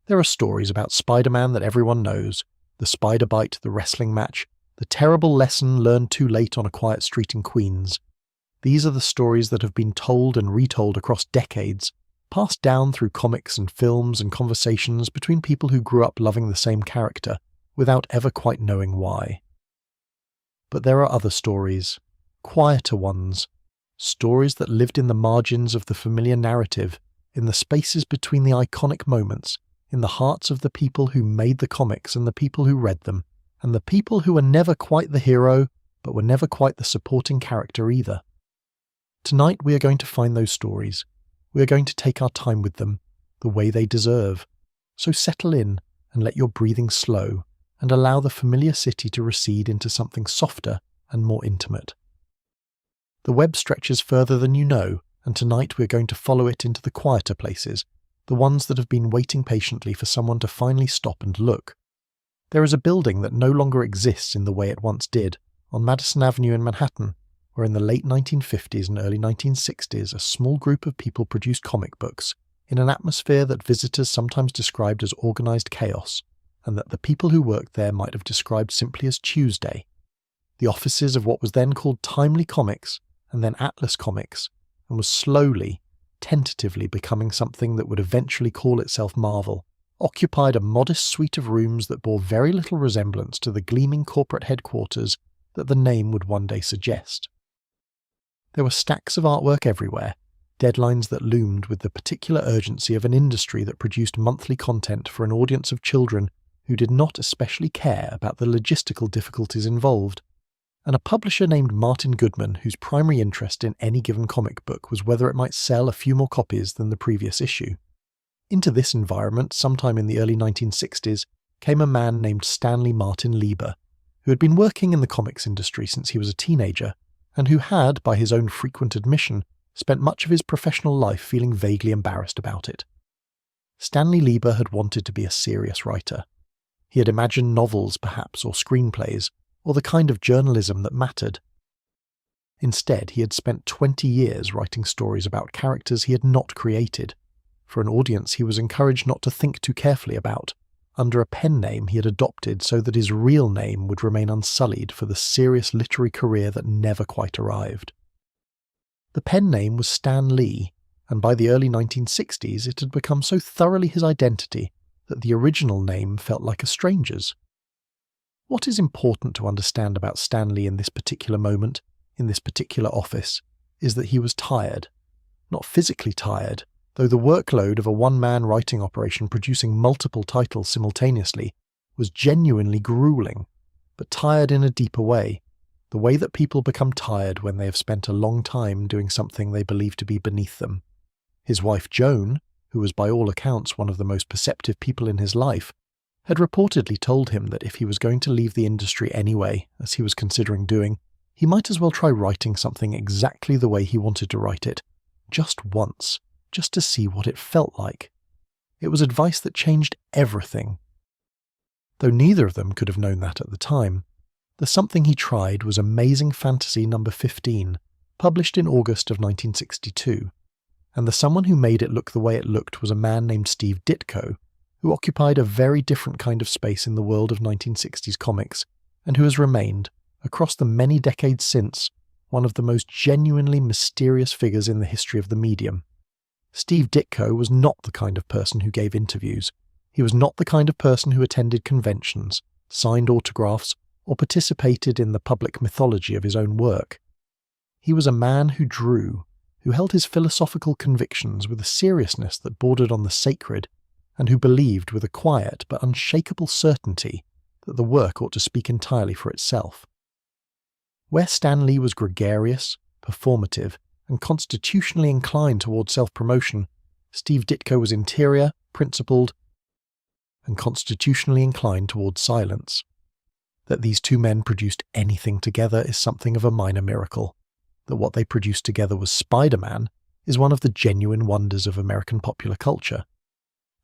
There are stories about Spider-Man that everyone knows, the spider bite, the wrestling match, the terrible lesson learned too late on a quiet street in Queens. These are the stories that have been told and retold across decades, passed down through comics and films and conversations between people who grew up loving the same character, without ever quite knowing why. But there are other stories, quieter ones, stories that lived in the margins of the familiar narrative, in the spaces between the iconic moments, in the hearts of the people who made the comics and the people who read them, and the people who were never quite the hero, but were never quite the supporting character either. Tonight we are going to find those stories. We are going to take our time with them, the way they deserve. So settle in and let your breathing slow, and allow the familiar city to recede into something softer and more intimate. The web stretches further than you know, and tonight we're going to follow it into the quieter places, the ones that have been waiting patiently for someone to finally stop and look. There is a building that no longer exists in the way it once did, on Madison Avenue in Manhattan, where in the late 1950s and early 1960s a small group of people produced comic books, in an atmosphere that visitors sometimes described as organised chaos, and that the people who worked there might have described simply as Tuesday. The offices of what was then called Timely Comics, and then Atlas Comics, and was slowly, tentatively becoming something that would eventually call itself Marvel, occupied a modest suite of rooms that bore very little resemblance to the gleaming corporate headquarters that the name would one day suggest. There were stacks of artwork everywhere, deadlines that loomed with the particular urgency of an industry that produced monthly content for an audience of children who did not especially care about the logistical difficulties involved, and a publisher named Martin Goodman whose primary interest in any given comic book was whether it might sell a few more copies than the previous issue. Into this environment, sometime in the early 1960s, came a man named Stanley Martin Lieber, who had been working in the comics industry since he was a teenager, and who had, by his own frequent admission, spent much of his professional life feeling vaguely embarrassed about it. Stanley Lieber had wanted to be a serious writer. He had imagined novels, perhaps, or screenplays, or the kind of journalism that mattered. Instead, he had spent 20 years writing stories about characters he had not created, for an audience he was encouraged not to think too carefully about, under a pen name he had adopted so that his real name would remain unsullied for the serious literary career that never quite arrived. The pen name was Stan Lee, and by the early 1960s it had become so thoroughly his identity that the original name felt like a stranger's. What is important to understand about Stan Lee in this particular moment, in this particular office, is that he was tired. Not physically tired, though the workload of a one-man writing operation producing multiple titles simultaneously was genuinely grueling, but tired in a deeper way, the way that people become tired when they have spent a long time doing something they believe to be beneath them. His wife Joan, who was by all accounts one of the most perceptive people in his life, had reportedly told him that if he was going to leave the industry anyway, as he was considering doing, he might as well try writing something exactly the way he wanted to write it, just once, just to see what it felt like. It was advice that changed everything. Though neither of them could have known that at the time, the something he tried was Amazing Fantasy No. 15, published in August of 1962, and the someone who made it look the way it looked was a man named Steve Ditko, who occupied a very different kind of space in the world of 1960s comics, and who has remained, across the many decades since, one of the most genuinely mysterious figures in the history of the medium. Steve Ditko was not the kind of person who gave interviews. He was not the kind of person who attended conventions, signed autographs, or participated in the public mythology of his own work. He was a man who drew, who held his philosophical convictions with a seriousness that bordered on the sacred, and who believed with a quiet but unshakable certainty that the work ought to speak entirely for itself. Where Stan Lee was gregarious, performative, and constitutionally inclined toward self-promotion, Steve Ditko was interior, principled, and constitutionally inclined toward silence. That these two men produced anything together is something of a minor miracle. That what they produced together was Spider-Man is one of the genuine wonders of American popular culture.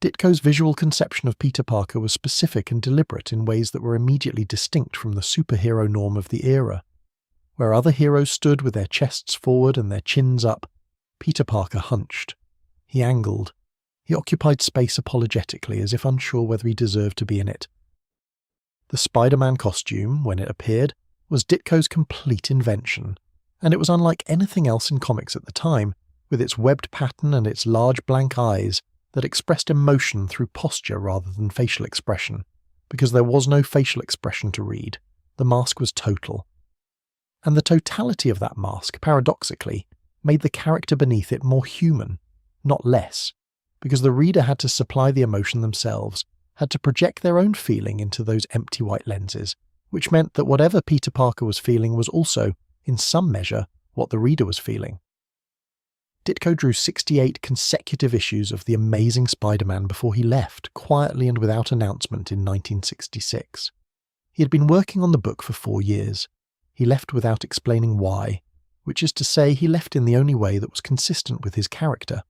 Ditko's visual conception of Peter Parker was specific and deliberate in ways that were immediately distinct from the superhero norm of the era. Where other heroes stood with their chests forward and their chins up, Peter Parker hunched. He angled. He occupied space apologetically, as if unsure whether he deserved to be in it. The Spider-Man costume, when it appeared, was Ditko's complete invention, and it was unlike anything else in comics at the time, with its webbed pattern and its large blank eyes that expressed emotion through posture rather than facial expression, because there was no facial expression to read. The mask was total. And the totality of that mask, paradoxically, made the character beneath it more human, not less, because the reader had to supply the emotion themselves, had to project their own feeling into those empty white lenses, which meant that whatever Peter Parker was feeling was also, in some measure, what the reader was feeling. Ditko drew 68 consecutive issues of The Amazing Spider-Man before he left, quietly and without announcement, in 1966. He had been working on the book for 4 years. He left without explaining why, which is to say he left in the only way that was consistent with his character.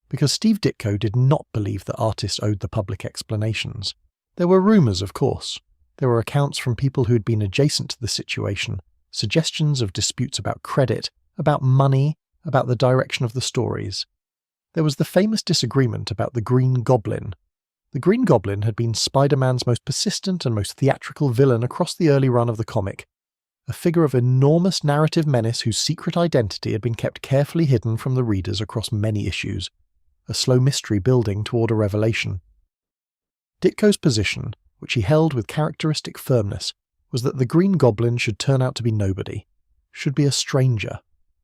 Because Steve Ditko did not believe that artists owed the public explanations. There were rumours, of course. There were accounts from people who had been adjacent to the situation, suggestions of disputes about credit, about money, about the direction of the stories. There was the famous disagreement about the Green Goblin. The Green Goblin had been Spider-Man's most persistent and most theatrical villain across the early run of the comic, a figure of enormous narrative menace whose secret identity had been kept carefully hidden from the readers across many issues, a slow mystery building toward a revelation. Ditko's position, which he held with characteristic firmness, was that the Green Goblin should turn out to be nobody, should be a stranger,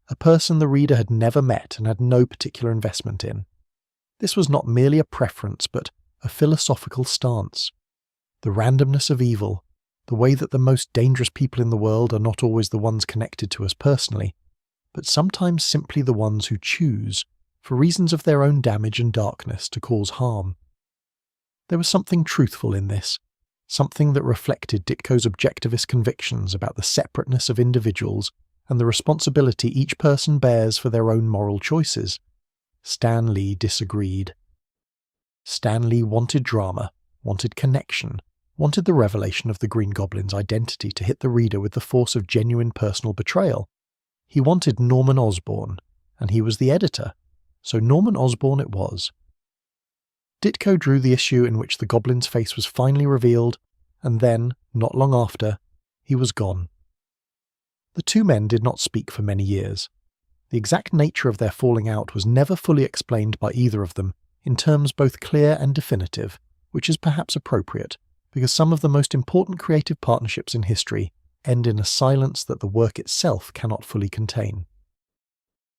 a person the reader had never met and had no particular investment in. This was not merely a preference, but a philosophical stance. The randomness of evil, the way that the most dangerous people in the world are not always the ones connected to us personally, but sometimes simply the ones who choose, for reasons of their own damage and darkness, to cause harm. There was something truthful in this, something that reflected Ditko's objectivist convictions about the separateness of individuals and the responsibility each person bears for their own moral choices. Stan Lee disagreed. Stan Lee wanted drama, wanted connection, wanted the revelation of the Green Goblin's identity to hit the reader with the force of genuine personal betrayal. He wanted Norman Osborn, and he was the editor, so Norman Osborn it was. Ditko drew the issue in which the Goblin's face was finally revealed, and then, not long after, he was gone. The two men did not speak for many years. The exact nature of their falling out was never fully explained by either of them, in terms both clear and definitive, which is perhaps appropriate, because some of the most important creative partnerships in history end in a silence that the work itself cannot fully contain.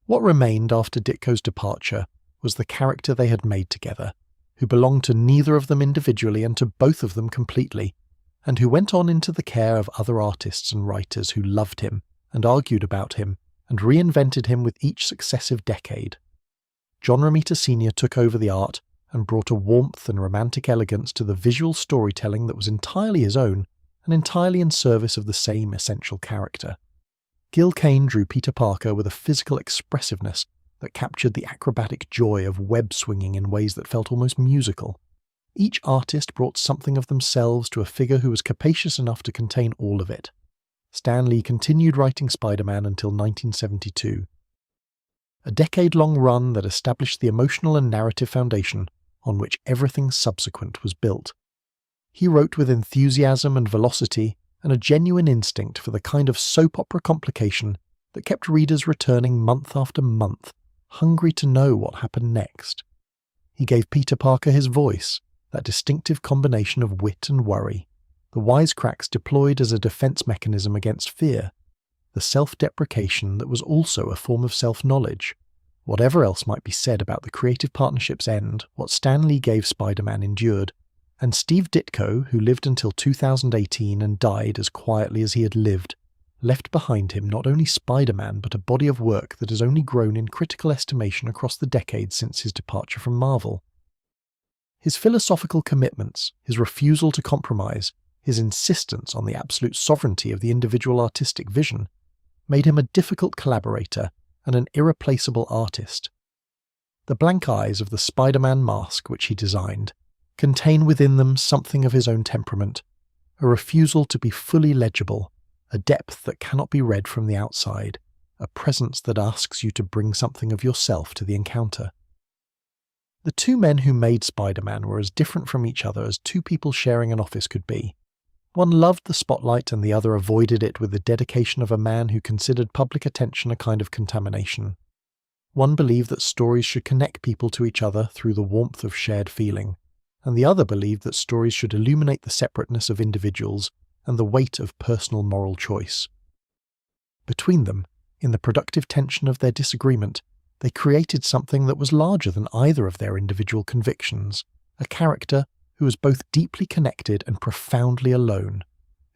What remained after Ditko's departure was the character they had made together, who belonged to neither of them individually and to both of them completely, and who went on into the care of other artists and writers who loved him and argued about him and reinvented him with each successive decade. John Romita Sr. took over the art and brought a warmth and romantic elegance to the visual storytelling that was entirely his own and entirely in service of the same essential character. Gil Kane drew Peter Parker with a physical expressiveness that captured the acrobatic joy of web swinging in ways that felt almost musical. Each artist brought something of themselves to a figure who was capacious enough to contain all of it. Stan Lee continued writing Spider-Man until 1972. A decade-long run that established the emotional and narrative foundation on which everything subsequent was built. He wrote with enthusiasm and velocity and a genuine instinct for the kind of soap opera complication that kept readers returning month after month, hungry to know what happened next. He gave Peter Parker his voice, that distinctive combination of wit and worry, the wisecracks deployed as a defense mechanism against fear, the self-deprecation that was also a form of self-knowledge. Whatever else might be said about the creative partnership's end, what Stan Lee gave Spider-Man endured, and Steve Ditko, who lived until 2018 and died as quietly as he had lived, left behind him not only Spider-Man but a body of work that has only grown in critical estimation across the decades since his departure from Marvel. His philosophical commitments, his refusal to compromise, his insistence on the absolute sovereignty of the individual artistic vision, made him a difficult collaborator and an irreplaceable artist. The blank eyes of the Spider-Man mask which he designed contain within them something of his own temperament, a refusal to be fully legible, a depth that cannot be read from the outside, a presence that asks you to bring something of yourself to the encounter. The two men who made Spider-Man were as different from each other as two people sharing an office could be. One loved the spotlight and the other avoided it with the dedication of a man who considered public attention a kind of contamination. One believed that stories should connect people to each other through the warmth of shared feeling, and the other believed that stories should illuminate the separateness of individuals and the weight of personal moral choice. Between them, in the productive tension of their disagreement, they created something that was larger than either of their individual convictions, a character who was both deeply connected and profoundly alone,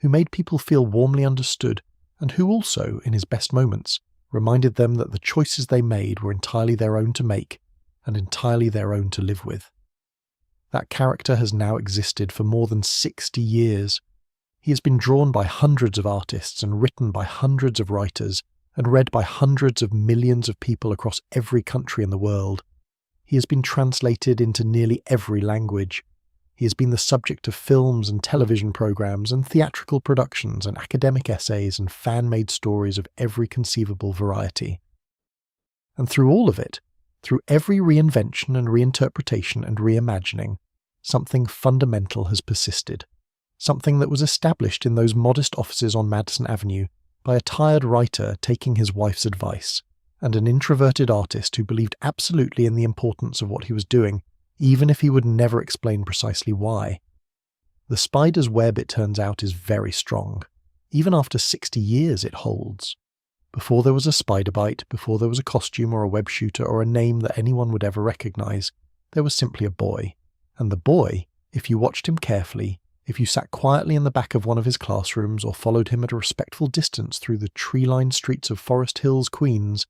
who made people feel warmly understood, and who also, in his best moments, reminded them that the choices they made were entirely their own to make and entirely their own to live with. That character has now existed for more than 60 years. He has been drawn by hundreds of artists and written by hundreds of writers and read by hundreds of millions of people across every country in the world. He has been translated into nearly every language. He has been the subject of films and television programs and theatrical productions and academic essays and fan-made stories of every conceivable variety. And through all of it, through every reinvention and reinterpretation and reimagining, something fundamental has persisted. Something that was established in those modest offices on Madison Avenue by a tired writer taking his wife's advice, and an introverted artist who believed absolutely in the importance of what he was doing, even if he would never explain precisely why. The spider's web, it turns out, is very strong. Even after 60 years it holds. Before there was a spider bite, before there was a costume or a web shooter or a name that anyone would ever recognize, there was simply a boy. And the boy, if you watched him carefully, if you sat quietly in the back of one of his classrooms or followed him at a respectful distance through the tree-lined streets of Forest Hills, Queens,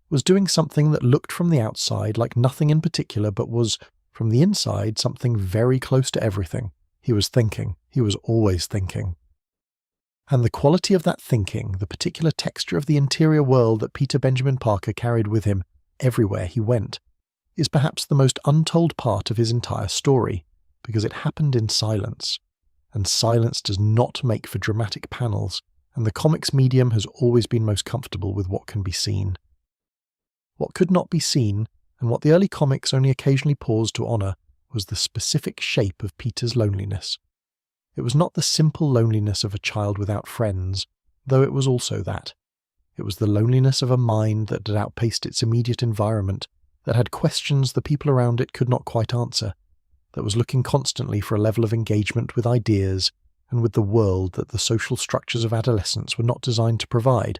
was doing something that looked from the outside like nothing in particular but was, from the inside, something very close to everything. He was thinking. He was always thinking. And the quality of that thinking, the particular texture of the interior world that Peter Benjamin Parker carried with him everywhere he went, is perhaps the most untold part of his entire story, because it happened in silence. And silence does not make for dramatic panels, and the comics medium has always been most comfortable with what can be seen. What could not be seen, and what the early comics only occasionally paused to honour, was the specific shape of Peter's loneliness. It was not the simple loneliness of a child without friends, though it was also that. It was the loneliness of a mind that had outpaced its immediate environment, that had questions the people around it could not quite answer, that was looking constantly for a level of engagement with ideas and with the world that the social structures of adolescence were not designed to provide.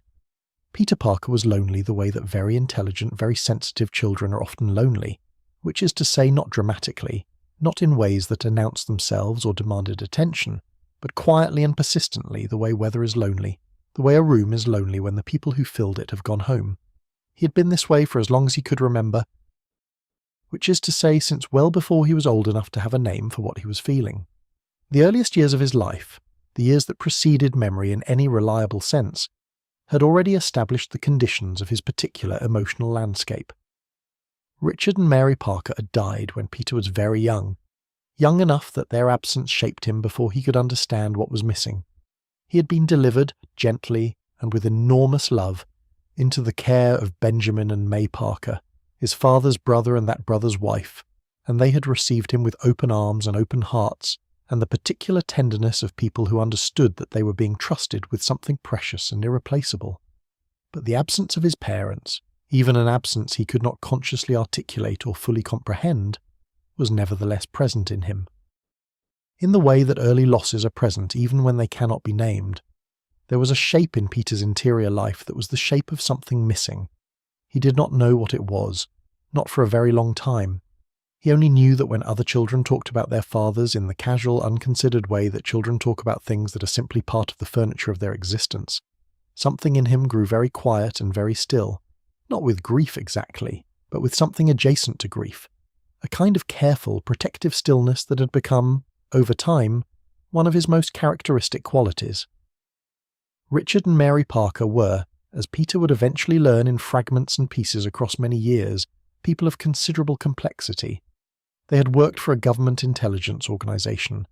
Peter Parker was lonely the way that very intelligent, very sensitive children are often lonely, which is to say not dramatically, not in ways that announced themselves or demanded attention, but quietly and persistently the way weather is lonely, the way a room is lonely when the people who filled it have gone home. He had been this way for as long as he could remember, which is to say since well before he was old enough to have a name for what he was feeling. The earliest years of his life, the years that preceded memory in any reliable sense, had already established the conditions of his particular emotional landscape. Richard and Mary Parker had died when Peter was very young enough that their absence shaped him before he could understand what was missing. He had been delivered, gently and with enormous love, into the care of Benjamin and May Parker, his father's brother and that brother's wife, and they had received him with open arms and open hearts, and the particular tenderness of people who understood that they were being trusted with something precious and irreplaceable. But the absence of his parents, even an absence he could not consciously articulate or fully comprehend, was nevertheless present in him. In the way that early losses are present even when they cannot be named, there was a shape in Peter's interior life that was the shape of something missing. He did not know what it was, not for a very long time. He only knew that when other children talked about their fathers in the casual, unconsidered way that children talk about things that are simply part of the furniture of their existence, something in him grew very quiet and very still, not with grief exactly, but with something adjacent to grief, a kind of careful, protective stillness that had become, over time, one of his most characteristic qualities. Richard and Mary Parker were, as Peter would eventually learn in fragments and pieces across many years, people of considerable complexity. They had worked for a government intelligence organization.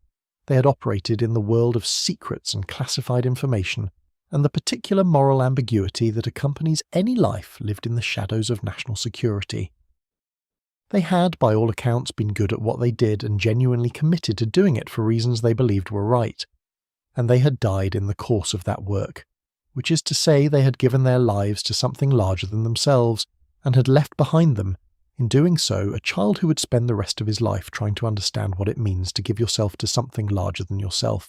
They had operated in the world of secrets and classified information, and the particular moral ambiguity that accompanies any life lived in the shadows of national security. They had, by all accounts, been good at what they did and genuinely committed to doing it for reasons they believed were right. And they had died in the course of that work, which is to say they had given their lives to something larger than themselves and had left behind them, in doing so, a child who would spend the rest of his life trying to understand what it means to give yourself to something larger than yourself,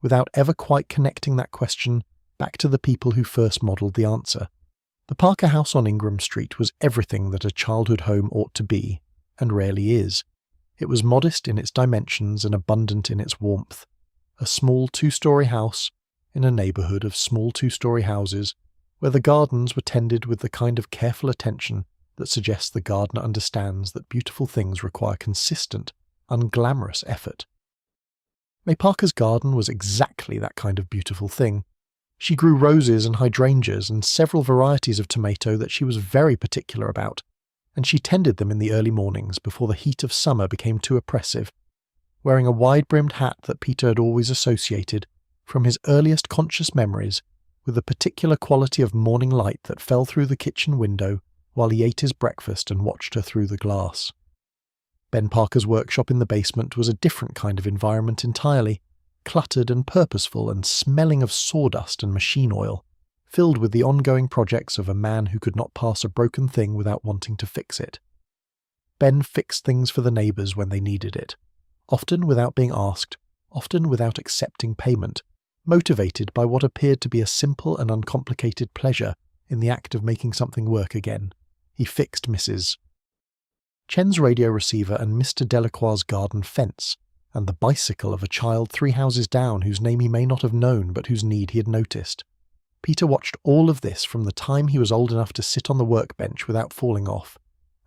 without ever quite connecting that question back to the people who first modelled the answer. The Parker house on Ingram Street was everything that a childhood home ought to be, and rarely is. It was modest in its dimensions and abundant in its warmth. A small 2-story house in a neighbourhood of small 2-story houses, where the gardens were tended with the kind of careful attention that suggests the gardener understands that beautiful things require consistent, unglamorous effort. May Parker's garden was exactly that kind of beautiful thing. She grew roses and hydrangeas and several varieties of tomato that she was very particular about, and she tended them in the early mornings before the heat of summer became too oppressive, wearing a wide-brimmed hat that Peter had always associated, from his earliest conscious memories, with the particular quality of morning light that fell through the kitchen window while he ate his breakfast and watched her through the glass. Ben Parker's workshop in the basement was a different kind of environment entirely, cluttered and purposeful and smelling of sawdust and machine oil, filled with the ongoing projects of a man who could not pass a broken thing without wanting to fix it. Ben fixed things for the neighbours when they needed it, often without being asked, often without accepting payment, motivated by what appeared to be a simple and uncomplicated pleasure in the act of making something work again. He fixed Mrs. Chen's radio receiver and Mr. Delacroix's garden fence, and the bicycle of a child 3 houses down whose name he may not have known but whose need he had noticed. Peter watched all of this from the time he was old enough to sit on the workbench without falling off,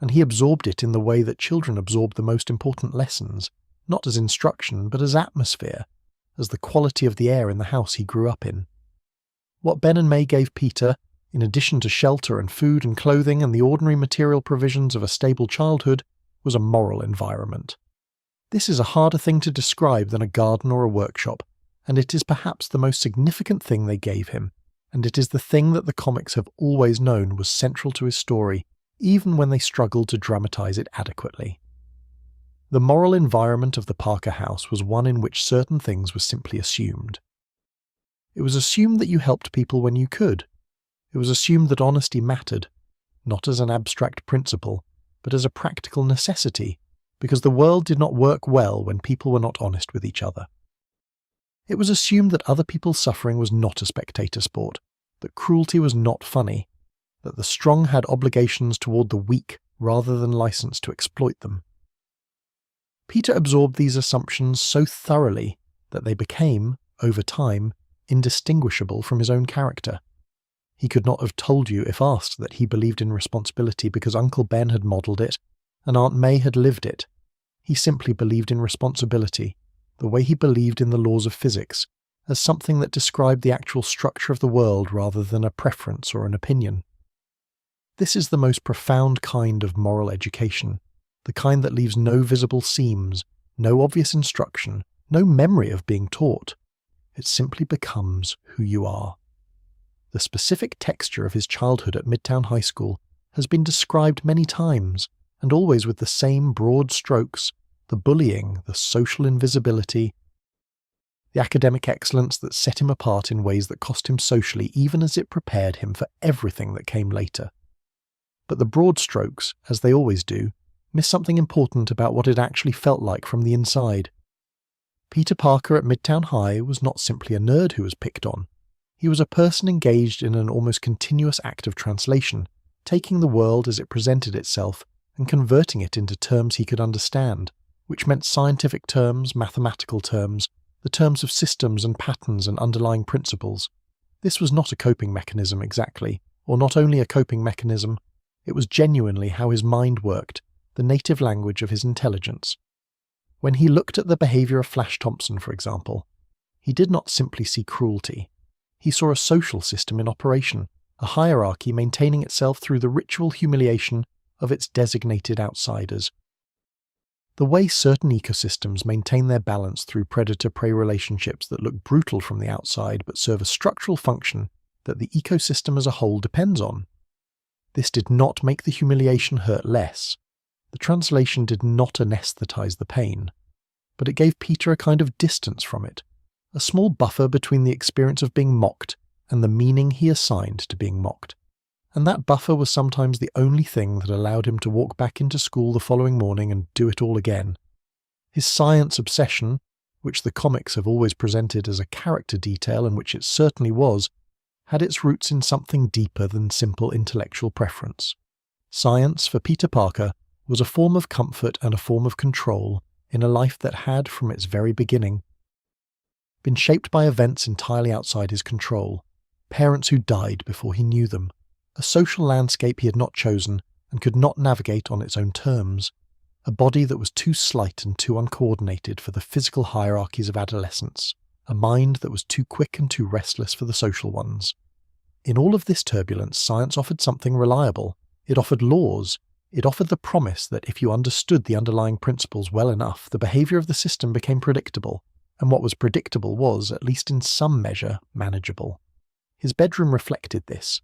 and he absorbed it in the way that children absorb the most important lessons, not as instruction but as atmosphere, as the quality of the air in the house he grew up in. What Ben and May gave Peter, in addition to shelter and food and clothing and the ordinary material provisions of a stable childhood, was a moral environment. This is a harder thing to describe than a garden or a workshop, and it is perhaps the most significant thing they gave him, and it is the thing that the comics have always known was central to his story, even when they struggled to dramatize it adequately. The moral environment of the Parker house was one in which certain things were simply assumed. It was assumed that you helped people when you could. It was assumed that honesty mattered, not as an abstract principle, but as a practical necessity, because the world did not work well when people were not honest with each other. It was assumed that other people's suffering was not a spectator sport, that cruelty was not funny, that the strong had obligations toward the weak rather than license to exploit them. Peter absorbed these assumptions so thoroughly that they became, over time, indistinguishable from his own character. He could not have told you if asked that he believed in responsibility because Uncle Ben had modelled it and Aunt May had lived it. He simply believed in responsibility, the way he believed in the laws of physics, as something that described the actual structure of the world rather than a preference or an opinion. This is the most profound kind of moral education, the kind that leaves no visible seams, no obvious instruction, no memory of being taught. It simply becomes who you are. The specific texture of his childhood at Midtown High School has been described many times, and always with the same broad strokes: the bullying, the social invisibility, the academic excellence that set him apart in ways that cost him socially, even as it prepared him for everything that came later. But the broad strokes, as they always do, miss something important about what it actually felt like from the inside. Peter Parker at Midtown High was not simply a nerd who was picked on. He was a person engaged in an almost continuous act of translation, taking the world as it presented itself and converting it into terms he could understand, which meant scientific terms, mathematical terms, the terms of systems and patterns and underlying principles. This was not a coping mechanism exactly, or not only a coping mechanism, it was genuinely how his mind worked, the native language of his intelligence. When he looked at the behaviour of Flash Thompson, for example, he did not simply see cruelty. He saw a social system in operation, a hierarchy maintaining itself through the ritual humiliation of its designated outsiders. The way certain ecosystems maintain their balance through predator-prey relationships that look brutal from the outside but serve a structural function that the ecosystem as a whole depends on. This did not make the humiliation hurt less. The translation did not anaesthetize the pain, but it gave Peter a kind of distance from it, a small buffer between the experience of being mocked and the meaning he assigned to being mocked. And that buffer was sometimes the only thing that allowed him to walk back into school the following morning and do it all again. His science obsession, which the comics have always presented as a character detail, and which it certainly was, had its roots in something deeper than simple intellectual preference. Science, for Peter Parker, was a form of comfort and a form of control in a life that had, from its very beginning, been shaped by events entirely outside his control, parents who died before he knew them, a social landscape he had not chosen and could not navigate on its own terms, a body that was too slight and too uncoordinated for the physical hierarchies of adolescence, a mind that was too quick and too restless for the social ones. In all of this turbulence, science offered something reliable. It offered laws. It offered the promise that if you understood the underlying principles well enough, the behaviour of the system became predictable, and what was predictable was, at least in some measure, manageable. His bedroom reflected this.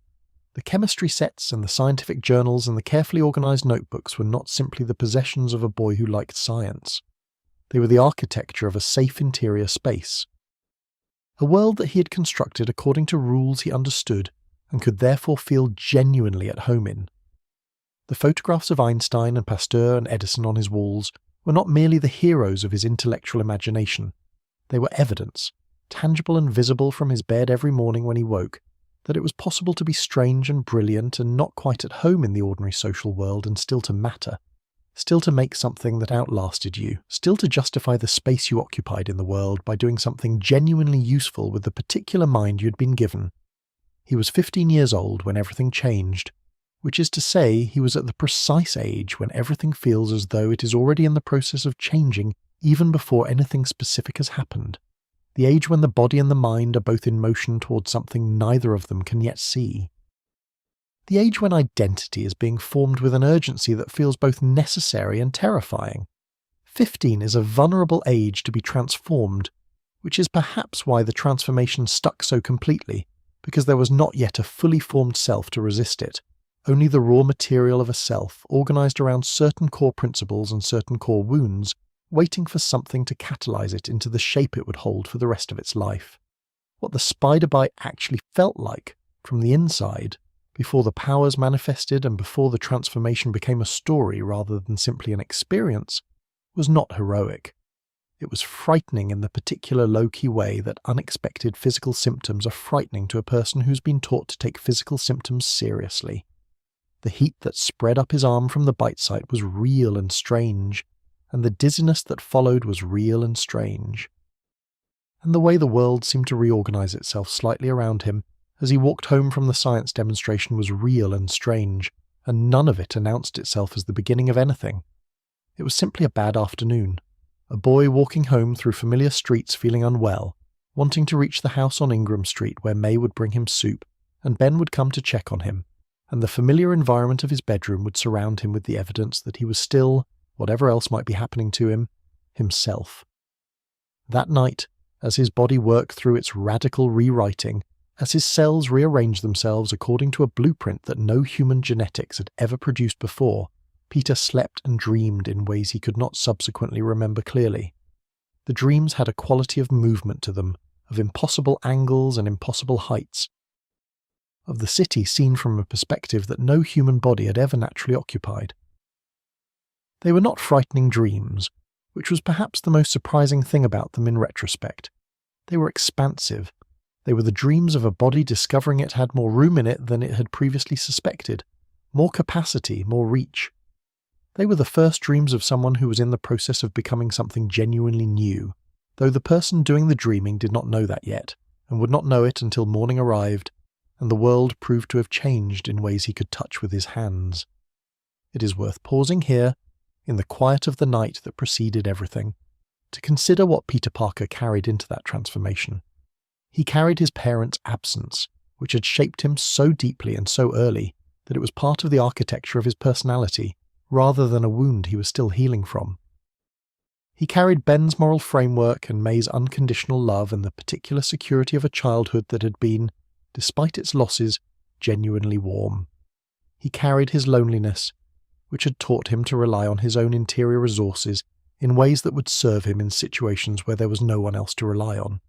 The chemistry sets and the scientific journals and the carefully organised notebooks were not simply the possessions of a boy who liked science. They were the architecture of a safe interior space. A world that he had constructed according to rules he understood and could therefore feel genuinely at home in. The photographs of Einstein and Pasteur and Edison on his walls were not merely the heroes of his intellectual imagination. They were evidence, tangible and visible from his bed every morning when he woke, that it was possible to be strange and brilliant and not quite at home in the ordinary social world and still to matter, still to make something that outlasted you, still to justify the space you occupied in the world by doing something genuinely useful with the particular mind you had been given. He was 15 years old when everything changed, which is to say, he was at the precise age when everything feels as though it is already in the process of changing even before anything specific has happened. The age when the body and the mind are both in motion towards something neither of them can yet see. The age when identity is being formed with an urgency that feels both necessary and terrifying. 15 is a vulnerable age to be transformed, which is perhaps why the transformation stuck so completely, because there was not yet a fully formed self to resist it, only the raw material of a self organised around certain core principles and certain core wounds, waiting for something to catalyse it into the shape it would hold for the rest of its life. What the spider bite actually felt like, from the inside, before the powers manifested and before the transformation became a story rather than simply an experience, was not heroic. It was frightening in the particular low-key way that unexpected physical symptoms are frightening to a person who's been taught to take physical symptoms seriously. The heat that spread up his arm from the bite site was real and strange, and the dizziness that followed was real and strange. And the way the world seemed to reorganize itself slightly around him as he walked home from the science demonstration was real and strange, and none of it announced itself as the beginning of anything. It was simply a bad afternoon. A boy walking home through familiar streets feeling unwell, wanting to reach the house on Ingram Street where May would bring him soup, and Ben would come to check on him, and the familiar environment of his bedroom would surround him with the evidence that he was still, whatever else might be happening to him, himself. That night, as his body worked through its radical rewriting, as his cells rearranged themselves according to a blueprint that no human genetics had ever produced before, Peter slept and dreamed in ways he could not subsequently remember clearly. The dreams had a quality of movement to them, of impossible angles and impossible heights, of the city seen from a perspective that no human body had ever naturally occupied. They were not frightening dreams, which was perhaps the most surprising thing about them in retrospect. They were expansive. They were the dreams of a body discovering it had more room in it than it had previously suspected, more capacity, more reach. They were the first dreams of someone who was in the process of becoming something genuinely new, though the person doing the dreaming did not know that yet, and would not know it until morning arrived, and the world proved to have changed in ways he could touch with his hands. It is worth pausing here, in the quiet of the night that preceded everything, to consider what Peter Parker carried into that transformation. He carried his parents' absence, which had shaped him so deeply and so early that it was part of the architecture of his personality, rather than a wound he was still healing from. He carried Ben's moral framework and May's unconditional love and the particular security of a childhood that had been, despite its losses, genuinely warm. He carried his loneliness, which had taught him to rely on his own interior resources in ways that would serve him in situations where there was no one else to rely on.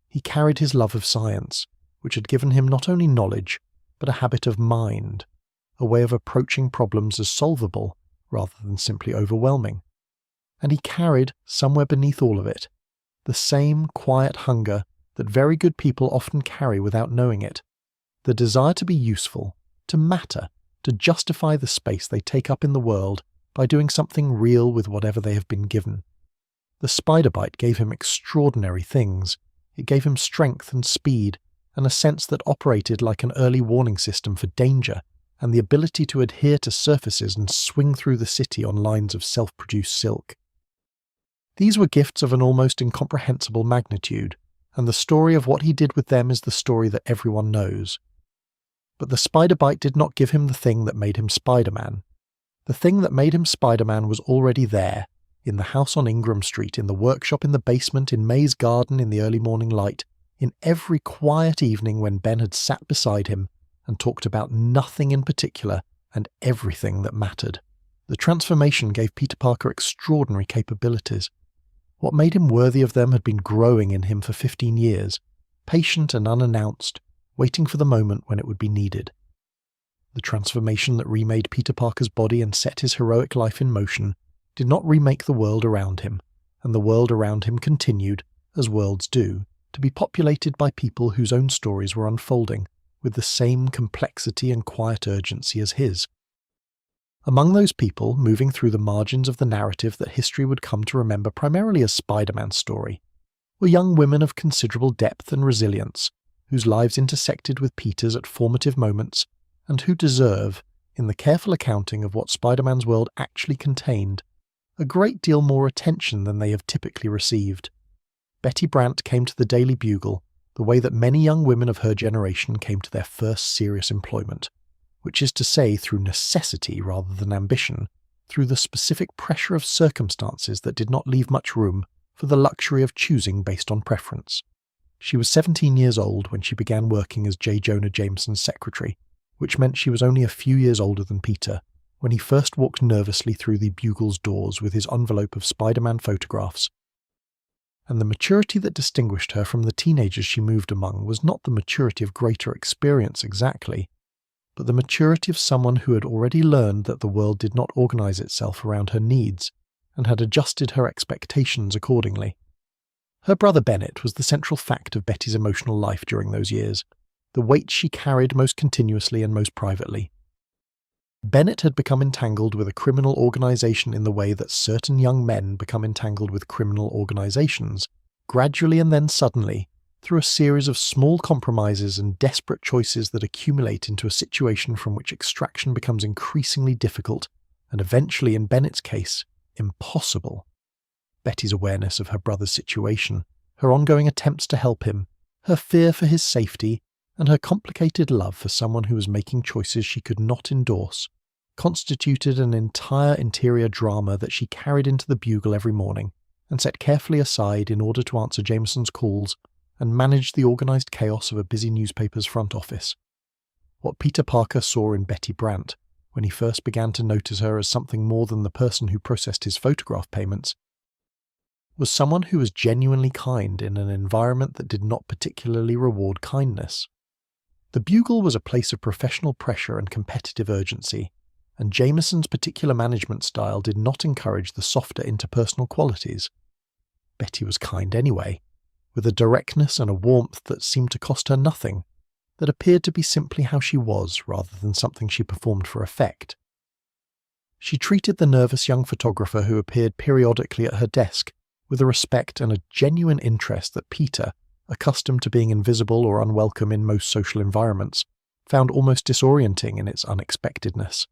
He carried his love of science, which had given him not only knowledge, but a habit of mind, a way of approaching problems as solvable rather than simply overwhelming. And he carried, somewhere beneath all of it, the same quiet hunger that very good people often carry without knowing it, the desire to be useful, to matter, to justify the space they take up in the world by doing something real with whatever they have been given. The spider bite gave him extraordinary things. It gave him strength and speed, and a sense that operated like an early warning system for danger, and the ability to adhere to surfaces and swing through the city on lines of self-produced silk. These were gifts of an almost incomprehensible magnitude, and the story of what he did with them is the story that everyone knows. But the spider bite did not give him the thing that made him Spider-Man. The thing that made him Spider-Man was already there, in the house on Ingram Street, in the workshop in the basement, in May's garden in the early morning light, in every quiet evening when Ben had sat beside him and talked about nothing in particular and everything that mattered. The transformation gave Peter Parker extraordinary capabilities. What made him worthy of them had been growing in him for 15 years, patient and unannounced, waiting for the moment when it would be needed. The transformation that remade Peter Parker's body and set his heroic life in motion did not remake the world around him, and the world around him continued, as worlds do, to be populated by people whose own stories were unfolding, with the same complexity and quiet urgency as his. Among those people, moving through the margins of the narrative that history would come to remember primarily as Spider-Man's story, were young women of considerable depth and resilience, whose lives intersected with Peter's at formative moments, and who deserve, in the careful accounting of what Spider-Man's world actually contained, a great deal more attention than they have typically received. Betty Brant came to the Daily Bugle the way that many young women of her generation came to their first serious employment, which is to say through necessity rather than ambition, through the specific pressure of circumstances that did not leave much room for the luxury of choosing based on preference. She was 17 years old when she began working as Jonah Jameson's secretary, which meant she was only a few years older than Peter, when he first walked nervously through the Bugle's doors with his envelope of Spider-Man photographs. And the maturity that distinguished her from the teenagers she moved among was not the maturity of greater experience exactly, but the maturity of someone who had already learned that the world did not organize itself around her needs, and had adjusted her expectations accordingly. Her brother Bennett was the central fact of Betty's emotional life during those years, the weight she carried most continuously and most privately. Bennett had become entangled with a criminal organization in the way that certain young men become entangled with criminal organizations, gradually and then suddenly, through a series of small compromises and desperate choices that accumulate into a situation from which extraction becomes increasingly difficult, and eventually, in Bennett's case, impossible. Betty's awareness of her brother's situation, her ongoing attempts to help him, her fear for his safety, and her complicated love for someone who was making choices she could not endorse, constituted an entire interior drama that she carried into the Bugle every morning and set carefully aside in order to answer Jameson's calls and manage the organized chaos of a busy newspaper's front office. What Peter Parker saw in Betty Brant, when he first began to notice her as something more than the person who processed his photograph payments, was someone who was genuinely kind in an environment that did not particularly reward kindness. The Bugle was a place of professional pressure and competitive urgency, and Jameson's particular management style did not encourage the softer interpersonal qualities. Betty was kind anyway, with a directness and a warmth that seemed to cost her nothing, that appeared to be simply how she was rather than something she performed for effect. She treated the nervous young photographer who appeared periodically at her desk with a respect and a genuine interest that Peter, accustomed to being invisible or unwelcome in most social environments, found almost disorienting in its unexpectedness.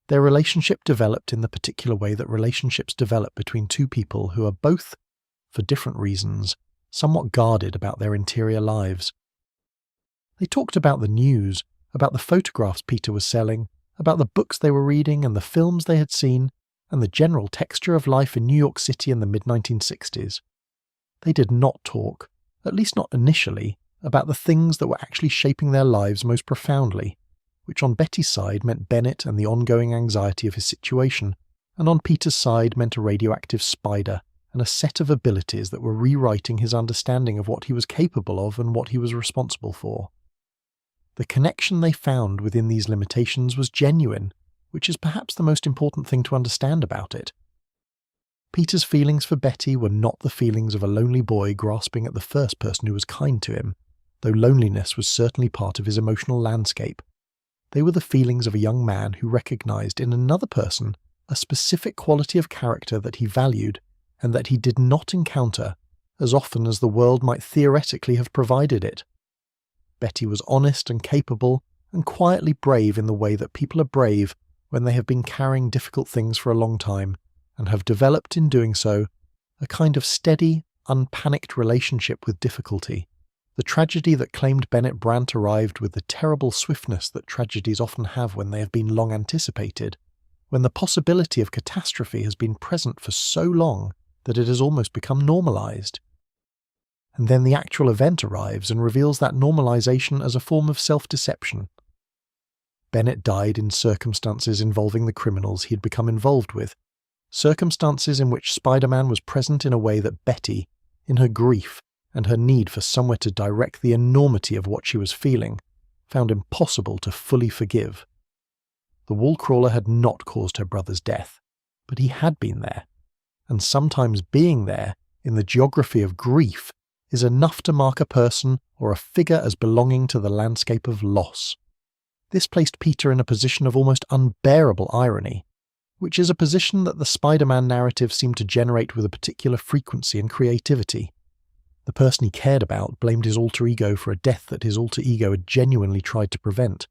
Their relationship developed in the particular way that relationships develop between two people who are both, for different reasons, somewhat guarded about their interior lives. They talked about the news, about the photographs Peter was selling, about the books they were reading and the films they had seen, and the general texture of life in New York City in the mid-1960s. They did not talk, at least not initially, about the things that were actually shaping their lives most profoundly, which on Betty's side meant Bennett and the ongoing anxiety of his situation, and on Peter's side meant a radioactive spider and a set of abilities that were rewriting his understanding of what he was capable of and what he was responsible for. The connection they found within these limitations was genuine, which is perhaps the most important thing to understand about it. Peter's feelings for Betty were not the feelings of a lonely boy grasping at the first person who was kind to him, though loneliness was certainly part of his emotional landscape. They were the feelings of a young man who recognized in another person a specific quality of character that he valued and that he did not encounter as often as the world might theoretically have provided it. Betty was honest and capable and quietly brave in the way that people are brave when they have been carrying difficult things for a long time and have developed in doing so a kind of steady, unpanicked relationship with difficulty. The tragedy that claimed Bennett Brant arrived with the terrible swiftness that tragedies often have when they have been long anticipated, when the possibility of catastrophe has been present for so long that it has almost become normalized. And then the actual event arrives and reveals that normalization as a form of self-deception. Bennett died in circumstances involving the criminals he had become involved with, circumstances in which Spider-Man was present in a way that Betty, in her grief and her need for somewhere to direct the enormity of what she was feeling, found impossible to fully forgive. The wall crawler had not caused her brother's death, but he had been there, and sometimes being there, in the geography of grief, is enough to mark a person or a figure as belonging to the landscape of loss. This placed Peter in a position of almost unbearable irony, which is a position that the Spider-Man narrative seemed to generate with a particular frequency and creativity. The person he cared about blamed his alter ego for a death that his alter ego had genuinely tried to prevent.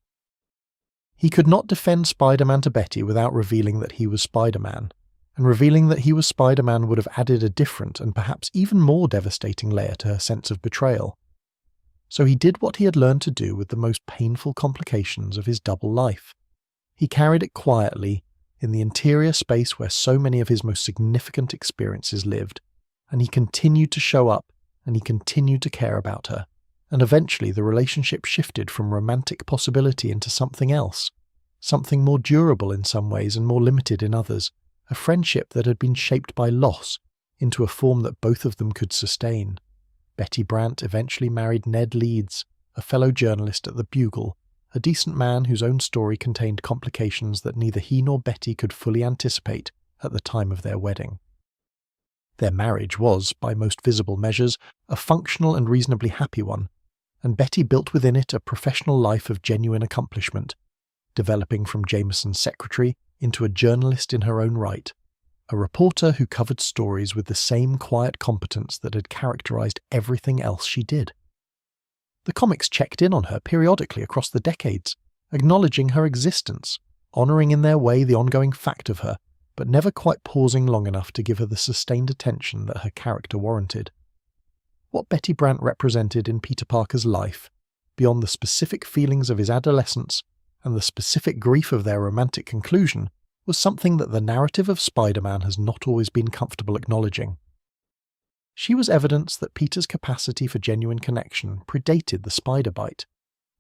He could not defend Spider-Man to Betty without revealing that he was Spider-Man, and revealing that he was Spider-Man would have added a different and perhaps even more devastating layer to her sense of betrayal. So he did what he had learned to do with the most painful complications of his double life. He carried it quietly in the interior space where so many of his most significant experiences lived, and he continued to show up, and he continued to care about her, and eventually the relationship shifted from romantic possibility into something else, something more durable in some ways and more limited in others, a friendship that had been shaped by loss into a form that both of them could sustain. Betty Brant eventually married Ned Leeds, a fellow journalist at the Bugle, a decent man whose own story contained complications that neither he nor Betty could fully anticipate at the time of their wedding. Their marriage was, by most visible measures, a functional and reasonably happy one, and Betty built within it a professional life of genuine accomplishment, developing from Jameson's secretary into a journalist in her own right, a reporter who covered stories with the same quiet competence that had characterized everything else she did. The comics checked in on her periodically across the decades, acknowledging her existence, honoring in their way the ongoing fact of her, but never quite pausing long enough to give her the sustained attention that her character warranted. What Betty Brant represented in Peter Parker's life, beyond the specific feelings of his adolescence and the specific grief of their romantic conclusion, was something that the narrative of Spider-Man has not always been comfortable acknowledging. She was evidence that Peter's capacity for genuine connection predated the spider bite,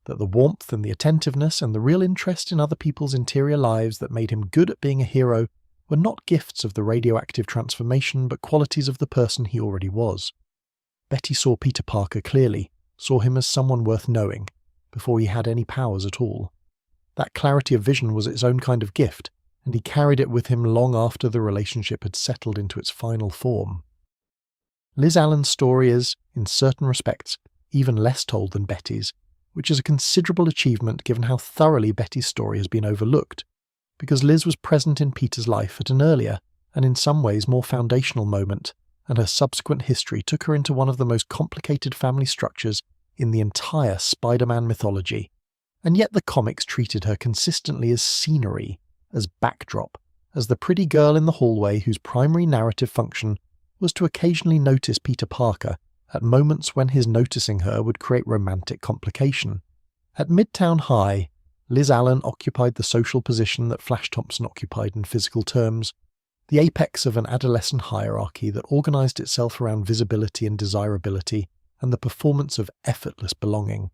that the warmth and the attentiveness and the real interest in other people's interior lives that made him good at being a hero were not gifts of the radioactive transformation but qualities of the person he already was. Betty saw Peter Parker clearly, saw him as someone worth knowing, before he had any powers at all. That clarity of vision was its own kind of gift, and he carried it with him long after the relationship had settled into its final form. Liz Allan's story is, in certain respects, even less told than Betty's, which is a considerable achievement given how thoroughly Betty's story has been overlooked, because Liz was present in Peter's life at an earlier, and in some ways more foundational moment, and her subsequent history took her into one of the most complicated family structures in the entire Spider-Man mythology, and yet the comics treated her consistently as scenery, as backdrop, as the pretty girl in the hallway whose primary narrative function was to occasionally notice Peter Parker at moments when his noticing her would create romantic complication. At Midtown High, Liz Allan occupied the social position that Flash Thompson occupied in physical terms, the apex of an adolescent hierarchy that organized itself around visibility and desirability and the performance of effortless belonging.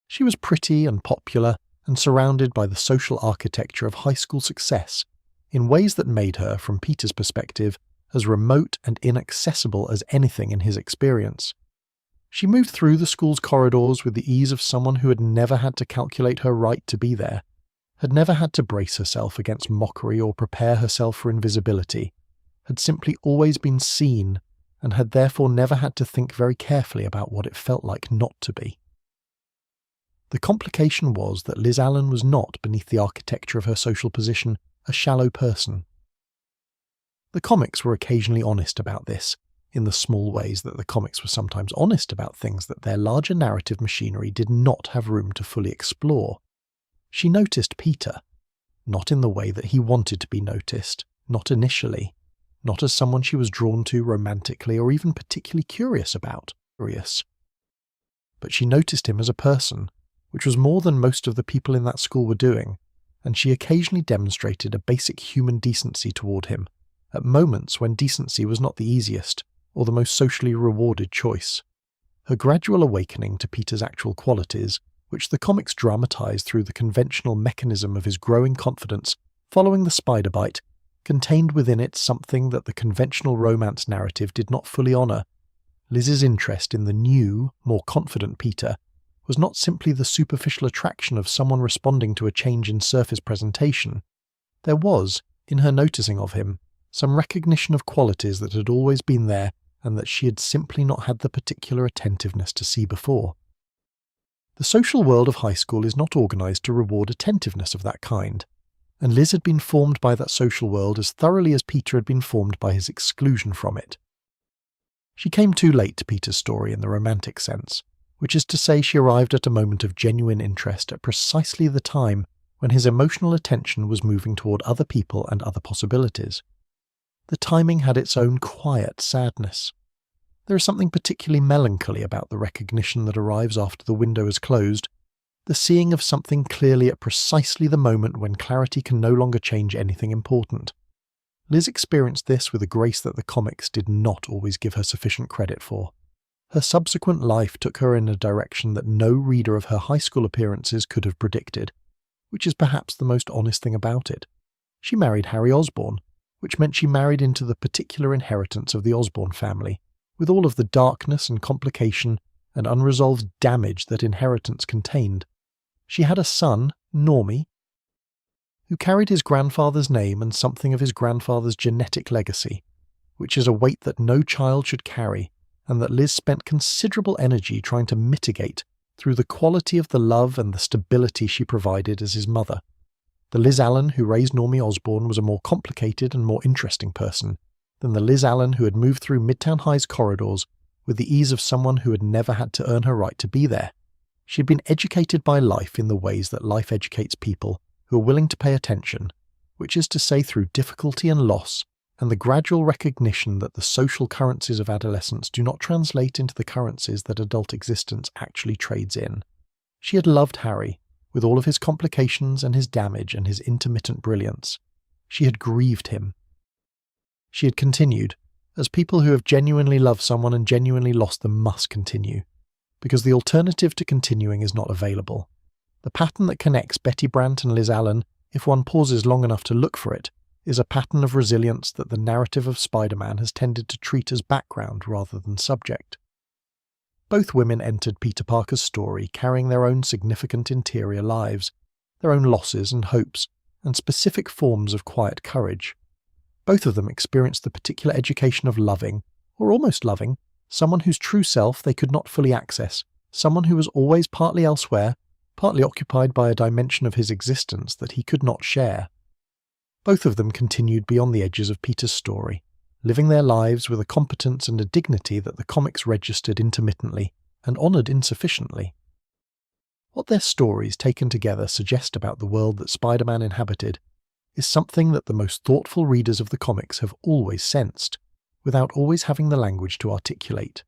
She was pretty and popular, and surrounded by the social architecture of high school success in ways that made her, from Peter's perspective, as remote and inaccessible as anything in his experience. She moved through the school's corridors with the ease of someone who had never had to calculate her right to be there, had never had to brace herself against mockery or prepare herself for invisibility, had simply always been seen, and had therefore never had to think very carefully about what it felt like not to be. The complication was that Liz Allan was not, beneath the architecture of her social position, a shallow person. The comics were occasionally honest about this, in the small ways that the comics were sometimes honest about things that their larger narrative machinery did not have room to fully explore. She noticed Peter, not in the way that he wanted to be noticed, not initially, not as someone she was drawn to romantically or even particularly curious about. But she noticed him as a person, which was more than most of the people in that school were doing, and she occasionally demonstrated a basic human decency toward him, at moments when decency was not the easiest or the most socially rewarded choice. Her gradual awakening to Peter's actual qualities, which the comics dramatized through the conventional mechanism of his growing confidence following the spider bite, contained within it something that the conventional romance narrative did not fully honor. Liz's interest in the new, more confident Peter was not simply the superficial attraction of someone responding to a change in surface presentation. There was, in her noticing of him, some recognition of qualities that had always been there and that she had simply not had the particular attentiveness to see before. The social world of high school is not organized to reward attentiveness of that kind, and Liz had been formed by that social world as thoroughly as Peter had been formed by his exclusion from it. She came too late to Peter's story in the romantic sense, which is to say she arrived at a moment of genuine interest at precisely the time when his emotional attention was moving toward other people and other possibilities. The timing had its own quiet sadness. There is something particularly melancholy about the recognition that arrives after the window is closed, the seeing of something clearly at precisely the moment when clarity can no longer change anything important. Liz experienced this with a grace that the comics did not always give her sufficient credit for. Her subsequent life took her in a direction that no reader of her high school appearances could have predicted, which is perhaps the most honest thing about it. She married Harry Osborn, which meant she married into the particular inheritance of the Osborn family, with all of the darkness and complication and unresolved damage that inheritance contained. She had a son, Normie, who carried his grandfather's name and something of his grandfather's genetic legacy, which is a weight that no child should carry, and that Liz spent considerable energy trying to mitigate through the quality of the love and the stability she provided as his mother. The Liz Allan who raised Normie Osborn was a more complicated and more interesting person than the Liz Allan who had moved through Midtown High's corridors with the ease of someone who had never had to earn her right to be there. She had been educated by life in the ways that life educates people who are willing to pay attention, which is to say through difficulty and loss, and the gradual recognition that the social currencies of adolescence do not translate into the currencies that adult existence actually trades in. She had loved Harry, with all of his complications and his damage and his intermittent brilliance. She had grieved him. She had continued, as people who have genuinely loved someone and genuinely lost them must continue, because the alternative to continuing is not available. The pattern that connects Betty Brant and Liz Allan, if one pauses long enough to look for it, is a pattern of resilience that the narrative of Spider-Man has tended to treat as background rather than subject. Both women entered Peter Parker's story carrying their own significant interior lives, their own losses and hopes, and specific forms of quiet courage. Both of them experienced the particular education of loving, or almost loving, someone whose true self they could not fully access, someone who was always partly elsewhere, partly occupied by a dimension of his existence that he could not share. Both of them continued beyond the edges of Peter's story, living their lives with a competence and a dignity that the comics registered intermittently and honoured insufficiently. What their stories taken together suggest about the world that Spider-Man inhabited is something that the most thoughtful readers of the comics have always sensed, without always having the language to articulate.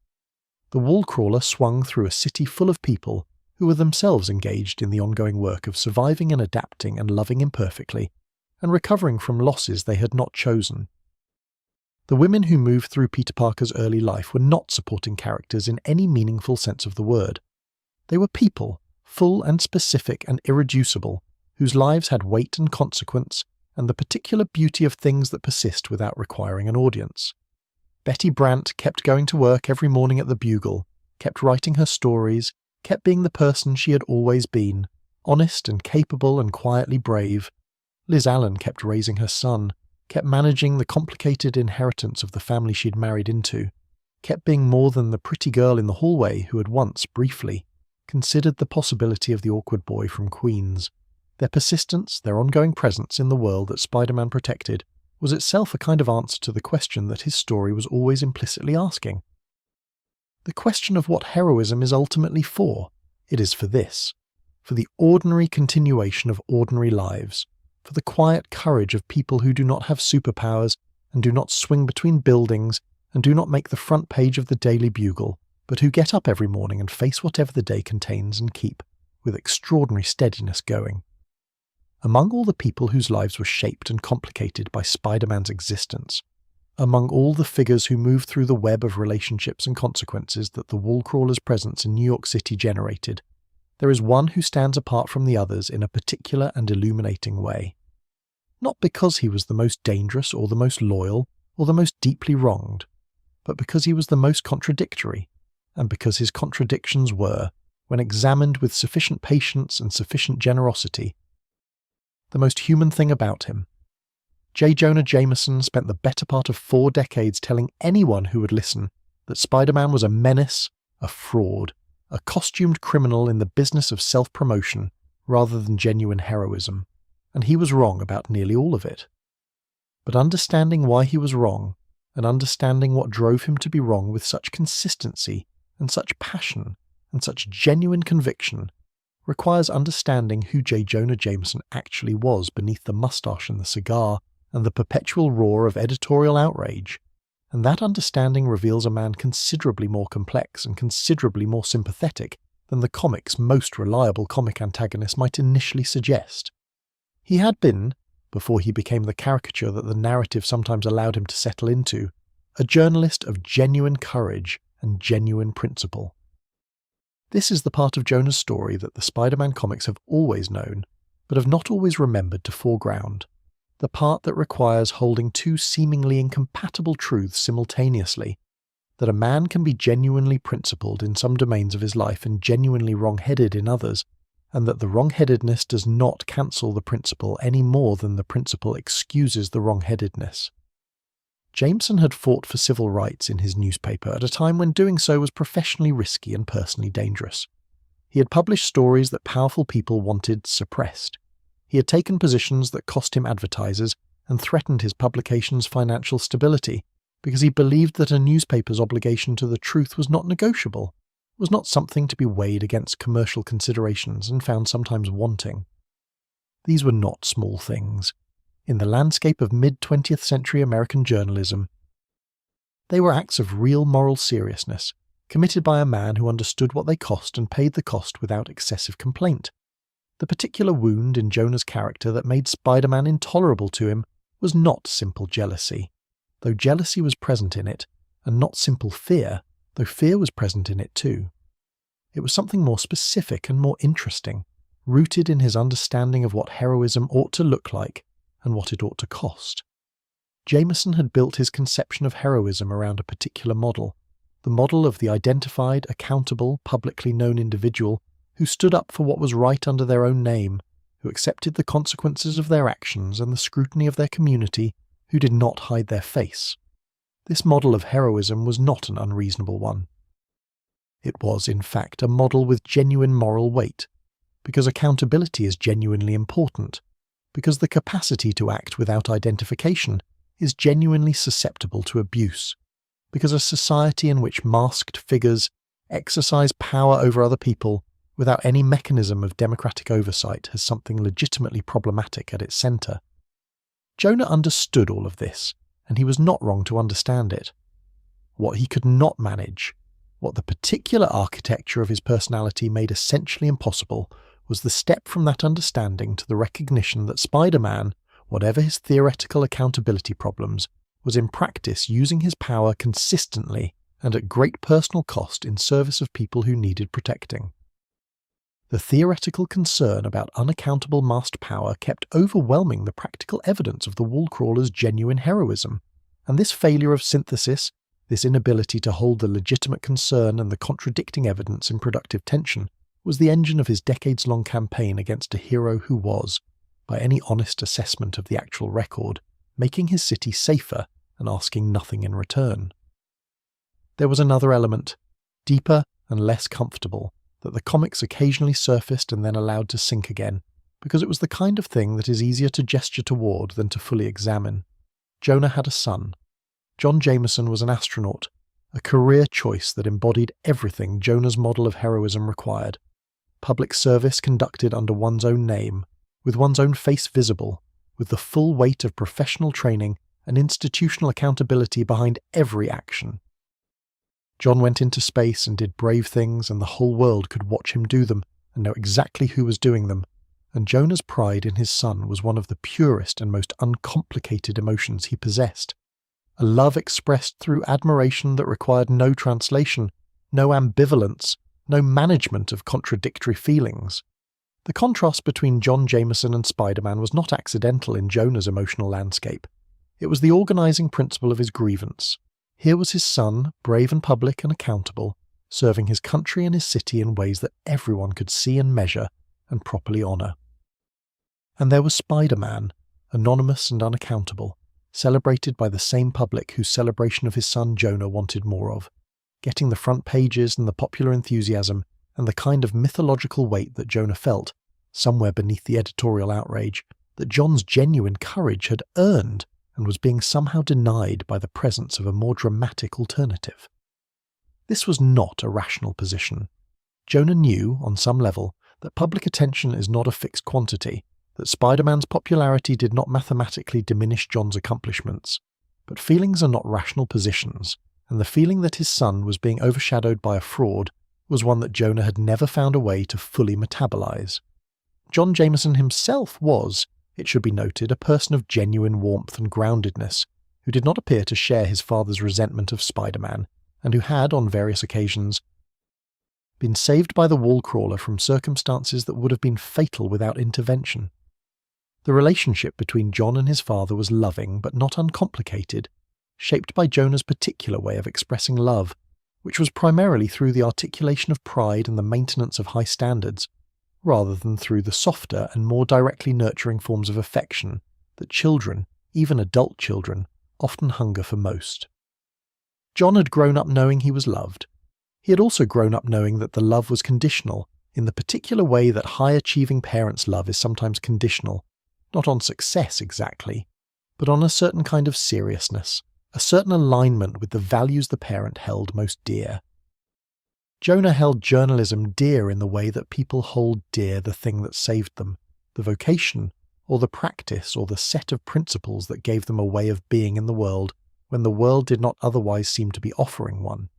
The wall-crawler swung through a city full of people who were themselves engaged in the ongoing work of surviving and adapting and loving imperfectly, and recovering from losses they had not chosen. The women who moved through Peter Parker's early life were not supporting characters in any meaningful sense of the word. They were people, full and specific and irreducible, whose lives had weight and consequence, and the particular beauty of things that persist without requiring an audience. Betty Brant kept going to work every morning at the Bugle, kept writing her stories, kept being the person she had always been, honest and capable and quietly brave. Liz Allan kept raising her son, kept managing the complicated inheritance of the family she'd married into, kept being more than the pretty girl in the hallway who had once, briefly, considered the possibility of the awkward boy from Queens. Their persistence, their ongoing presence in the world that Spider-Man protected, was itself a kind of answer to the question that his story was always implicitly asking. The question of what heroism is ultimately for. It is for this. For the ordinary continuation of ordinary lives. For the quiet courage of people who do not have superpowers and do not swing between buildings and do not make the front page of the Daily Bugle, but who get up every morning and face whatever the day contains and keep, with extraordinary steadiness, going. Among all the people whose lives were shaped and complicated by Spider-Man's existence, among all the figures who moved through the web of relationships and consequences that the wall-crawler's presence in New York City generated, there is one who stands apart from the others in a particular and illuminating way. Not because he was the most dangerous or the most loyal or the most deeply wronged, but because he was the most contradictory, and because his contradictions were, when examined with sufficient patience and sufficient generosity, the most human thing about him. J. Jonah Jameson spent the better part of 4 decades telling anyone who would listen that Spider-Man was a menace, a fraud, a costumed criminal in the business of self-promotion rather than genuine heroism, and he was wrong about nearly all of it. But understanding why he was wrong, and understanding what drove him to be wrong with such consistency and such passion and such genuine conviction, requires understanding who J. Jonah Jameson actually was beneath the mustache and the cigar and the perpetual roar of editorial outrage, and that understanding reveals a man considerably more complex and considerably more sympathetic than the comic's most reliable comic antagonist might initially suggest. He had been, before he became the caricature that the narrative sometimes allowed him to settle into, a journalist of genuine courage and genuine principle. This is the part of Jonah's story that the Spider-Man comics have always known, but have not always remembered to foreground. The part that requires holding 2 seemingly incompatible truths simultaneously, that a man can be genuinely principled in some domains of his life and genuinely wrong-headed in others, and that the wrong-headedness does not cancel the principle any more than the principle excuses the wrong-headedness. Jameson had fought for civil rights in his newspaper at a time when doing so was professionally risky and personally dangerous. He had published stories that powerful people wanted suppressed. He had taken positions that cost him advertisers and threatened his publication's financial stability because he believed that a newspaper's obligation to the truth was not negotiable, was not something to be weighed against commercial considerations and found sometimes wanting. These were not small things. In the landscape of mid-20th century American journalism, they were acts of real moral seriousness, committed by a man who understood what they cost and paid the cost without excessive complaint. The particular wound in Jonah's character that made Spider-Man intolerable to him was not simple jealousy, though jealousy was present in it, and not simple fear, though fear was present in it too. It was something more specific and more interesting, rooted in his understanding of what heroism ought to look like and what it ought to cost. Jameson had built his conception of heroism around a particular model, the model of the identified, accountable, publicly known individual who stood up for what was right under their own name, who accepted the consequences of their actions and the scrutiny of their community, who did not hide their face. This model of heroism was not an unreasonable one. It was, in fact, a model with genuine moral weight, because accountability is genuinely important, because the capacity to act without identification is genuinely susceptible to abuse, because a society in which masked figures exercise power over other people without any mechanism of democratic oversight has something legitimately problematic at its centre. Jonah understood all of this, and he was not wrong to understand it. What he could not manage, what the particular architecture of his personality made essentially impossible, was the step from that understanding to the recognition that Spider-Man, whatever his theoretical accountability problems, was in practice using his power consistently and at great personal cost in service of people who needed protecting. The theoretical concern about unaccountable masked power kept overwhelming the practical evidence of the wall-crawler's genuine heroism, and this failure of synthesis, this inability to hold the legitimate concern and the contradicting evidence in productive tension, was the engine of his decades-long campaign against a hero who was, by any honest assessment of the actual record, making his city safer and asking nothing in return. There was another element, deeper and less comfortable, that the comics occasionally surfaced and then allowed to sink again, because it was the kind of thing that is easier to gesture toward than to fully examine. Jonah had a son. John Jameson was an astronaut, a career choice that embodied everything Jonah's model of heroism required. Public service conducted under one's own name, with one's own face visible, with the full weight of professional training and institutional accountability behind every action. John went into space and did brave things, and the whole world could watch him do them and know exactly who was doing them, and Jonah's pride in his son was one of the purest and most uncomplicated emotions he possessed. A love expressed through admiration that required no translation, no ambivalence, no management of contradictory feelings. The contrast between John Jameson and Spider-Man was not accidental in Jonah's emotional landscape. It was the organizing principle of his grievance. Here was his son, brave and public and accountable, serving his country and his city in ways that everyone could see and measure and properly honor. And there was Spider-Man, anonymous and unaccountable, celebrated by the same public whose celebration of his son Jonah wanted more of, getting the front pages and the popular enthusiasm and the kind of mythological weight that Jonah felt, somewhere beneath the editorial outrage, that John's genuine courage had earned and was being somehow denied by the presence of a more dramatic alternative. This was not a rational position. Jonah knew, on some level, that public attention is not a fixed quantity, that Spider-Man's popularity did not mathematically diminish John's accomplishments, but feelings are not rational positions, and the feeling that his son was being overshadowed by a fraud was one that Jonah had never found a way to fully metabolize. John Jameson himself was, it should be noted, a person of genuine warmth and groundedness, who did not appear to share his father's resentment of Spider-Man, and who had, on various occasions, been saved by the wall-crawler from circumstances that would have been fatal without intervention. The relationship between John and his father was loving but not uncomplicated, shaped by Jonah's particular way of expressing love, which was primarily through the articulation of pride and the maintenance of high standards, rather than through the softer and more directly nurturing forms of affection that children, even adult children, often hunger for most. John had grown up knowing he was loved. He had also grown up knowing that the love was conditional, in the particular way that high-achieving parents' love is sometimes conditional, not on success exactly, but on a certain kind of seriousness, a certain alignment with the values the parent held most dear. Jonah held journalism dear in the way that people hold dear the thing that saved them, the vocation, or the practice, or the set of principles that gave them a way of being in the world when the world did not otherwise seem to be offering one.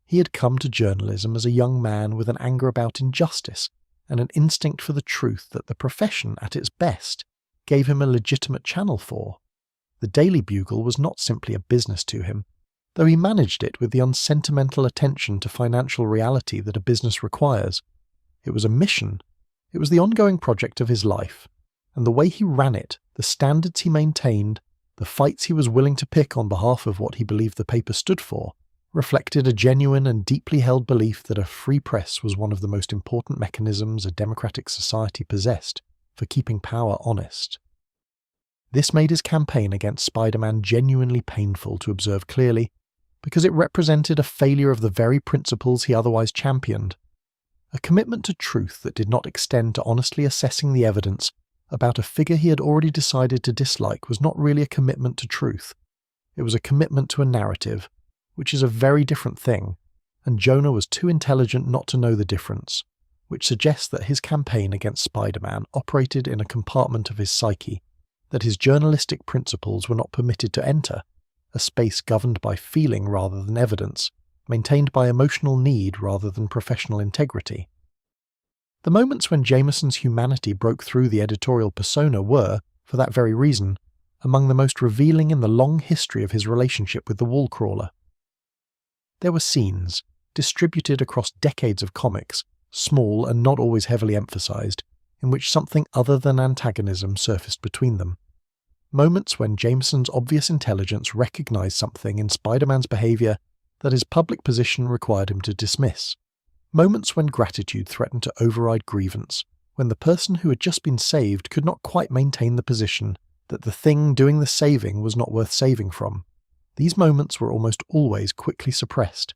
He had come to journalism as a young man with an anger about injustice and an instinct for the truth that the profession, at its best, gave him a legitimate channel for. The Daily Bugle was not simply a business to him, though he managed it with the unsentimental attention to financial reality that a business requires. It was a mission. It was the ongoing project of his life, and the way he ran it, the standards he maintained, the fights he was willing to pick on behalf of what he believed the paper stood for, reflected a genuine and deeply held belief that a free press was one of the most important mechanisms a democratic society possessed for keeping power honest. This made his campaign against Spider-Man genuinely painful to observe clearly, because it represented a failure of the very principles he otherwise championed, a commitment to truth that did not extend to honestly assessing the evidence about a figure he had already decided to dislike was not really a commitment to truth. It was a commitment to a narrative, which is a very different thing, and Jonah was too intelligent not to know the difference, which suggests that his campaign against Spider-Man operated in a compartment of his psyche, that his journalistic principles were not permitted to enter, a space governed by feeling rather than evidence, maintained by emotional need rather than professional integrity. The moments when Jameson's humanity broke through the editorial persona were, for that very reason, among the most revealing in the long history of his relationship with the wall-crawler. There were scenes, distributed across decades of comics, small and not always heavily emphasized, in which something other than antagonism surfaced between them. Moments when Jameson's obvious intelligence recognized something in Spider-Man's behavior that his public position required him to dismiss. Moments when gratitude threatened to override grievance, when the person who had just been saved could not quite maintain the position that the thing doing the saving was not worth saving from. These moments were almost always quickly suppressed,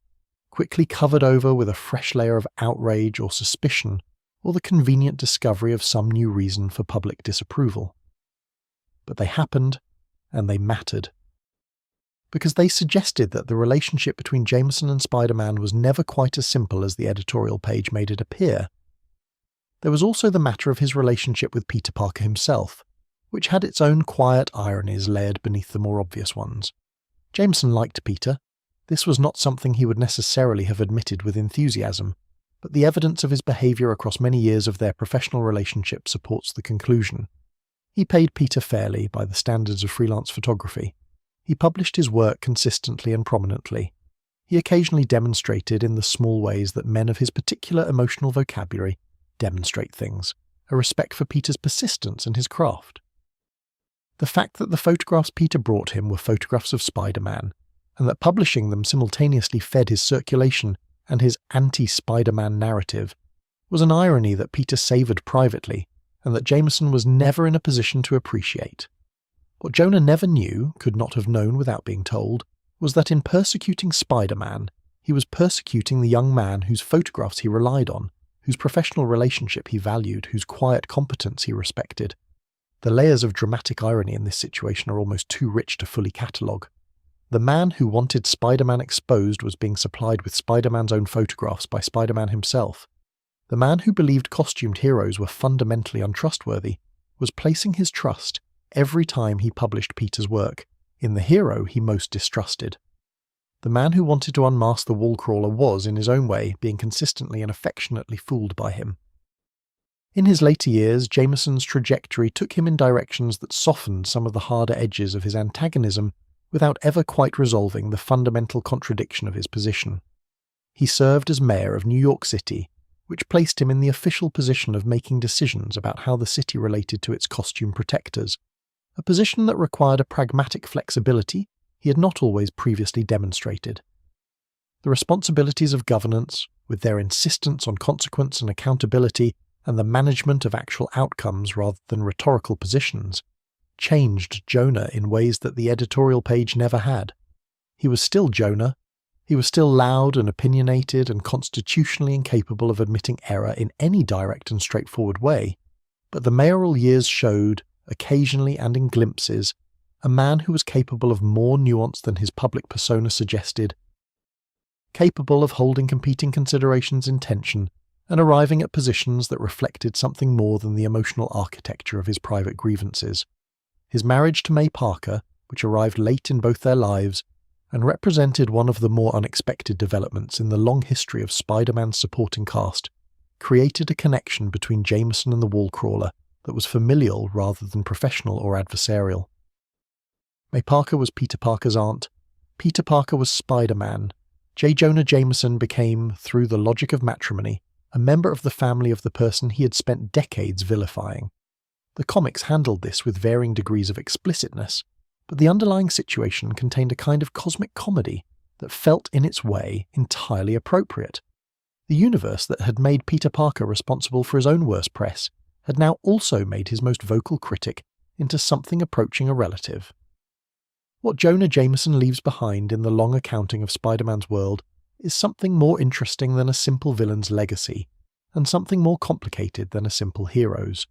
quickly covered over with a fresh layer of outrage or suspicion, or the convenient discovery of some new reason for public disapproval. But they happened, and they mattered. Because they suggested that the relationship between Jameson and Spider-Man was never quite as simple as the editorial page made it appear. There was also the matter of his relationship with Peter Parker himself, which had its own quiet ironies layered beneath the more obvious ones. Jameson liked Peter. This was not something he would necessarily have admitted with enthusiasm, but the evidence of his behavior across many years of their professional relationship supports the conclusion. He paid Peter fairly by the standards of freelance photography. He published his work consistently and prominently. He occasionally demonstrated in the small ways that men of his particular emotional vocabulary demonstrate things, a respect for Peter's persistence and his craft. The fact that the photographs Peter brought him were photographs of Spider-Man, and that publishing them simultaneously fed his circulation and his anti-Spider-Man narrative, was an irony that Peter savoured privately, and that Jameson was never in a position to appreciate. What Jonah never knew, could not have known without being told, was that in persecuting Spider-Man, he was persecuting the young man whose photographs he relied on, whose professional relationship he valued, whose quiet competence he respected. The layers of dramatic irony in this situation are almost too rich to fully catalogue. The man who wanted Spider-Man exposed was being supplied with Spider-Man's own photographs by Spider-Man himself. The man who believed costumed heroes were fundamentally untrustworthy was placing his trust, every time he published Peter's work, in the hero he most distrusted. The man who wanted to unmask the wall-crawler was, in his own way, being consistently and affectionately fooled by him. In his later years, Jameson's trajectory took him in directions that softened some of the harder edges of his antagonism without ever quite resolving the fundamental contradiction of his position. He served as mayor of New York City, which placed him in the official position of making decisions about how the city related to its costume protectors, a position that required a pragmatic flexibility he had not always previously demonstrated. The responsibilities of governance, with their insistence on consequence and accountability and the management of actual outcomes rather than rhetorical positions, changed Jonah in ways that the editorial page never had. He was still Jonah. He was still loud and opinionated and constitutionally incapable of admitting error in any direct and straightforward way, but the mayoral years showed, occasionally and in glimpses, a man who was capable of more nuance than his public persona suggested, capable of holding competing considerations in tension and arriving at positions that reflected something more than the emotional architecture of his private grievances. His marriage to May Parker, which arrived late in both their lives, and represented one of the more unexpected developments in the long history of Spider-Man's supporting cast, created a connection between Jameson and the Wallcrawler that was familial rather than professional or adversarial. May Parker was Peter Parker's aunt. Peter Parker was Spider-Man. J. Jonah Jameson became, through the logic of matrimony, a member of the family of the person he had spent decades vilifying. The comics handled this with varying degrees of explicitness, but the underlying situation contained a kind of cosmic comedy that felt in its way entirely appropriate. The universe that had made Peter Parker responsible for his own worst press had now also made his most vocal critic into something approaching a relative. What Jonah Jameson leaves behind in the long accounting of Spider-Man's world is something more interesting than a simple villain's legacy, and something more complicated than a simple hero's.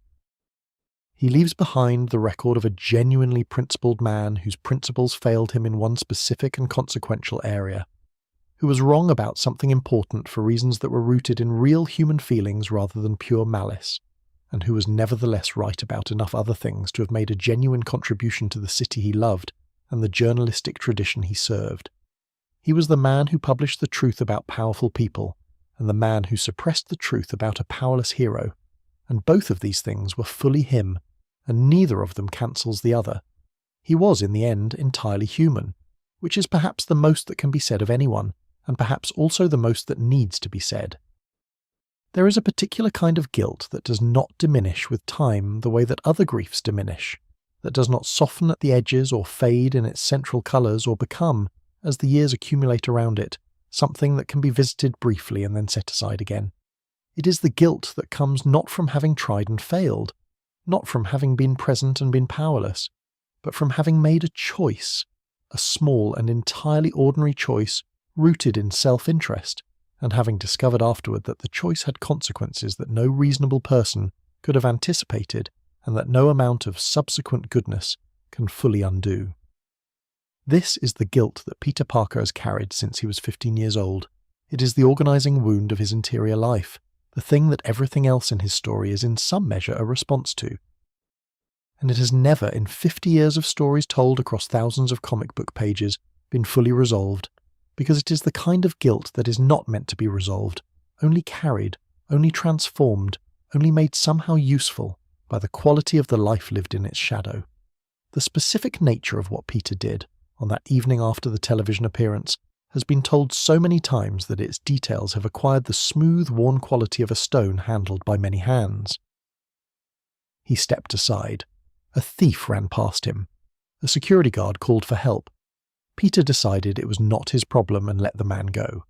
He leaves behind the record of a genuinely principled man whose principles failed him in one specific and consequential area, who was wrong about something important for reasons that were rooted in real human feelings rather than pure malice, and who was nevertheless right about enough other things to have made a genuine contribution to the city he loved and the journalistic tradition he served. He was the man who published the truth about powerful people, and the man who suppressed the truth about a powerless hero, and both of these things were fully him, and neither of them cancels the other. He was, in the end, entirely human, which is perhaps the most that can be said of anyone, and perhaps also the most that needs to be said. There is a particular kind of guilt that does not diminish with time the way that other griefs diminish, that does not soften at the edges or fade in its central colours or become, as the years accumulate around it, something that can be visited briefly and then set aside again. It is the guilt that comes not from having tried and failed, not from having been present and been powerless, but from having made a choice, a small and entirely ordinary choice rooted in self-interest, and having discovered afterward that the choice had consequences that no reasonable person could have anticipated and that no amount of subsequent goodness can fully undo. This is the guilt that Peter Parker has carried since he was 15 years old. It is the organising wound of his interior life, the thing that everything else in his story is in some measure a response to. And it has never, in 50 years of stories told across thousands of comic book pages, been fully resolved, because it is the kind of guilt that is not meant to be resolved, only carried, only transformed, only made somehow useful by the quality of the life lived in its shadow. The specific nature of what Peter did on that evening after the television appearance has been told so many times that its details have acquired the smooth, worn quality of a stone handled by many hands. He stepped aside. A thief ran past him. A security guard called for help. Peter decided it was not his problem and let the man go.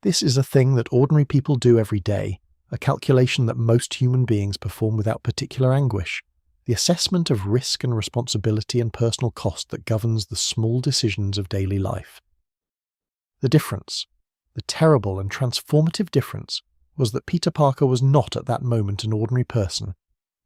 This is a thing that ordinary people do every day, a calculation that most human beings perform without particular anguish, the assessment of risk and responsibility and personal cost that governs the small decisions of daily life. The difference, the terrible and transformative difference, was that Peter Parker was not at that moment an ordinary person,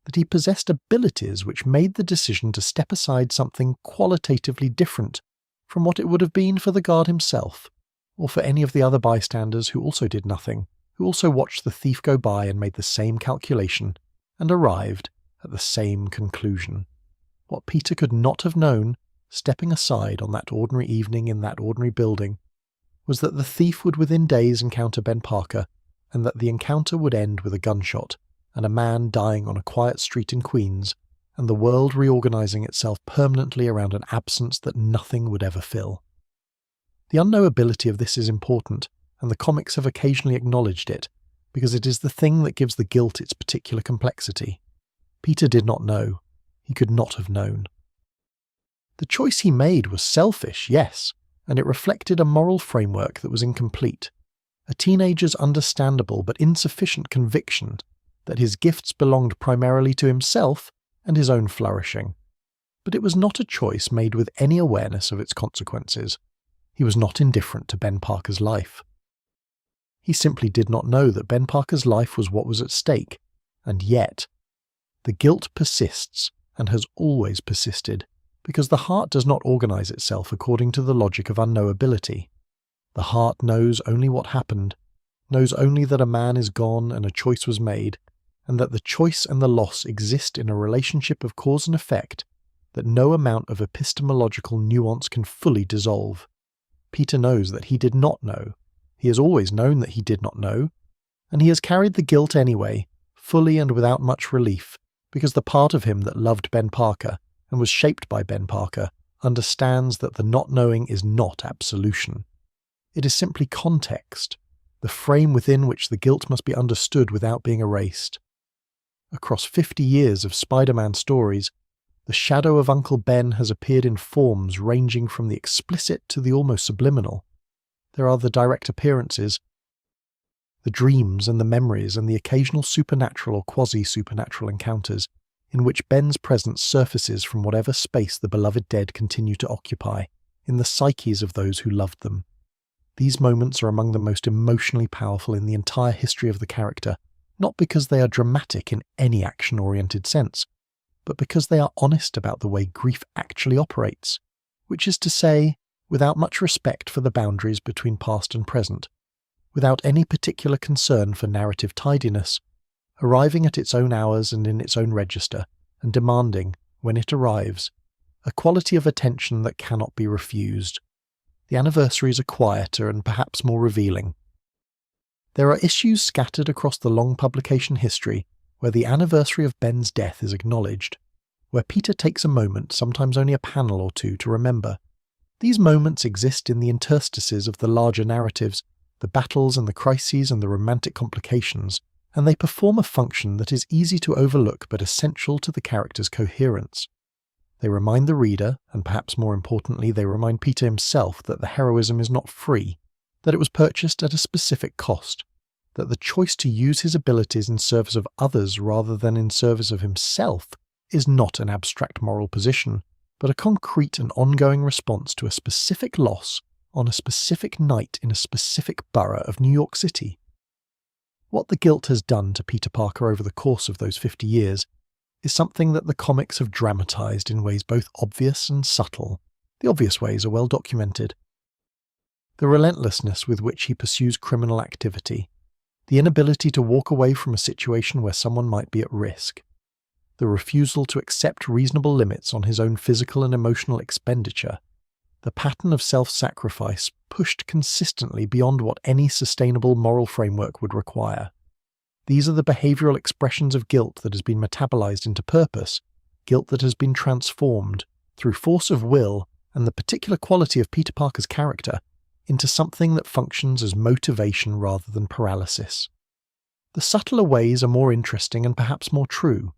that he possessed abilities which made the decision to step aside something qualitatively different from what it would have been for the guard himself, or for any of the other bystanders who also did nothing, who also watched the thief go by and made the same calculation, and arrived at the same conclusion. What Peter could not have known, stepping aside on that ordinary evening in that ordinary building, was that the thief would within days encounter Ben Parker, and that the encounter would end with a gunshot, and a man dying on a quiet street in Queens, and the world reorganising itself permanently around an absence that nothing would ever fill. The unknowability of this is important, and the comics have occasionally acknowledged it, because it is the thing that gives the guilt its particular complexity. Peter did not know. He could not have known. The choice he made was selfish, yes, and it reflected a moral framework that was incomplete, a teenager's understandable but insufficient conviction that his gifts belonged primarily to himself and his own flourishing. But it was not a choice made with any awareness of its consequences. He was not indifferent to Ben Parker's life. He simply did not know that Ben Parker's life was what was at stake, and yet, the guilt persists and has always persisted, because the heart does not organise itself according to the logic of unknowability. The heart knows only what happened, knows only that a man is gone and a choice was made, and that the choice and the loss exist in a relationship of cause and effect that no amount of epistemological nuance can fully dissolve. Peter knows that he did not know. He has always known that he did not know, and he has carried the guilt anyway, fully and without much relief, because the part of him that loved Ben Parker and was shaped by Ben Parker understands that the not knowing is not absolution. It is simply context, the frame within which the guilt must be understood without being erased. Across 50 years of Spider-Man stories, the shadow of Uncle Ben has appeared in forms ranging from the explicit to the almost subliminal. There are the direct appearances, the dreams and the memories and the occasional supernatural or quasi-supernatural encounters in which Ben's presence surfaces from whatever space the beloved dead continue to occupy, in the psyches of those who loved them. These moments are among the most emotionally powerful in the entire history of the character, not because they are dramatic in any action-oriented sense, but because they are honest about the way grief actually operates, which is to say, without much respect for the boundaries between past and present, without any particular concern for narrative tidiness, arriving at its own hours and in its own register, and demanding, when it arrives, a quality of attention that cannot be refused. The anniversaries are quieter and perhaps more revealing. There are issues scattered across the long publication history where the anniversary of Ben's death is acknowledged, where Peter takes a moment, sometimes only a panel or two, to remember. These moments exist in the interstices of the larger narratives, the battles and the crises and the romantic complications, and they perform a function that is easy to overlook but essential to the character's coherence. They remind the reader, and perhaps more importantly, they remind Peter himself that the heroism is not free, that it was purchased at a specific cost, that the choice to use his abilities in service of others rather than in service of himself is not an abstract moral position, but a concrete and ongoing response to a specific loss on a specific night in a specific borough of New York City. What the guilt has done to Peter Parker over the course of those 50 years is something that the comics have dramatized in ways both obvious and subtle. The obvious ways are well documented. The relentlessness with which he pursues criminal activity, the inability to walk away from a situation where someone might be at risk, the refusal to accept reasonable limits on his own physical and emotional expenditure, the pattern of self-sacrifice pushed consistently beyond what any sustainable moral framework would require. These are the behavioral expressions of guilt that has been metabolized into purpose, guilt that has been transformed, through force of will and the particular quality of Peter Parker's character, into something that functions as motivation rather than paralysis. The subtler ways are more interesting and perhaps more true.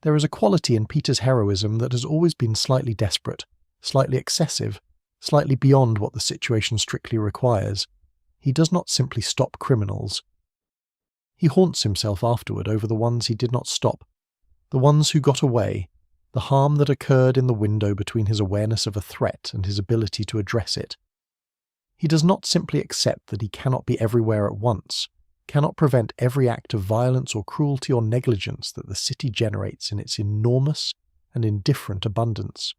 There is a quality in Peter's heroism that has always been slightly desperate, slightly excessive, slightly beyond what the situation strictly requires. He does not simply stop criminals. He haunts himself afterward over the ones he did not stop, the ones who got away, the harm that occurred in the window between his awareness of a threat and his ability to address it. He does not simply accept that he cannot be everywhere at once, cannot prevent every act of violence or cruelty or negligence that the city generates in its enormous and indifferent abundance.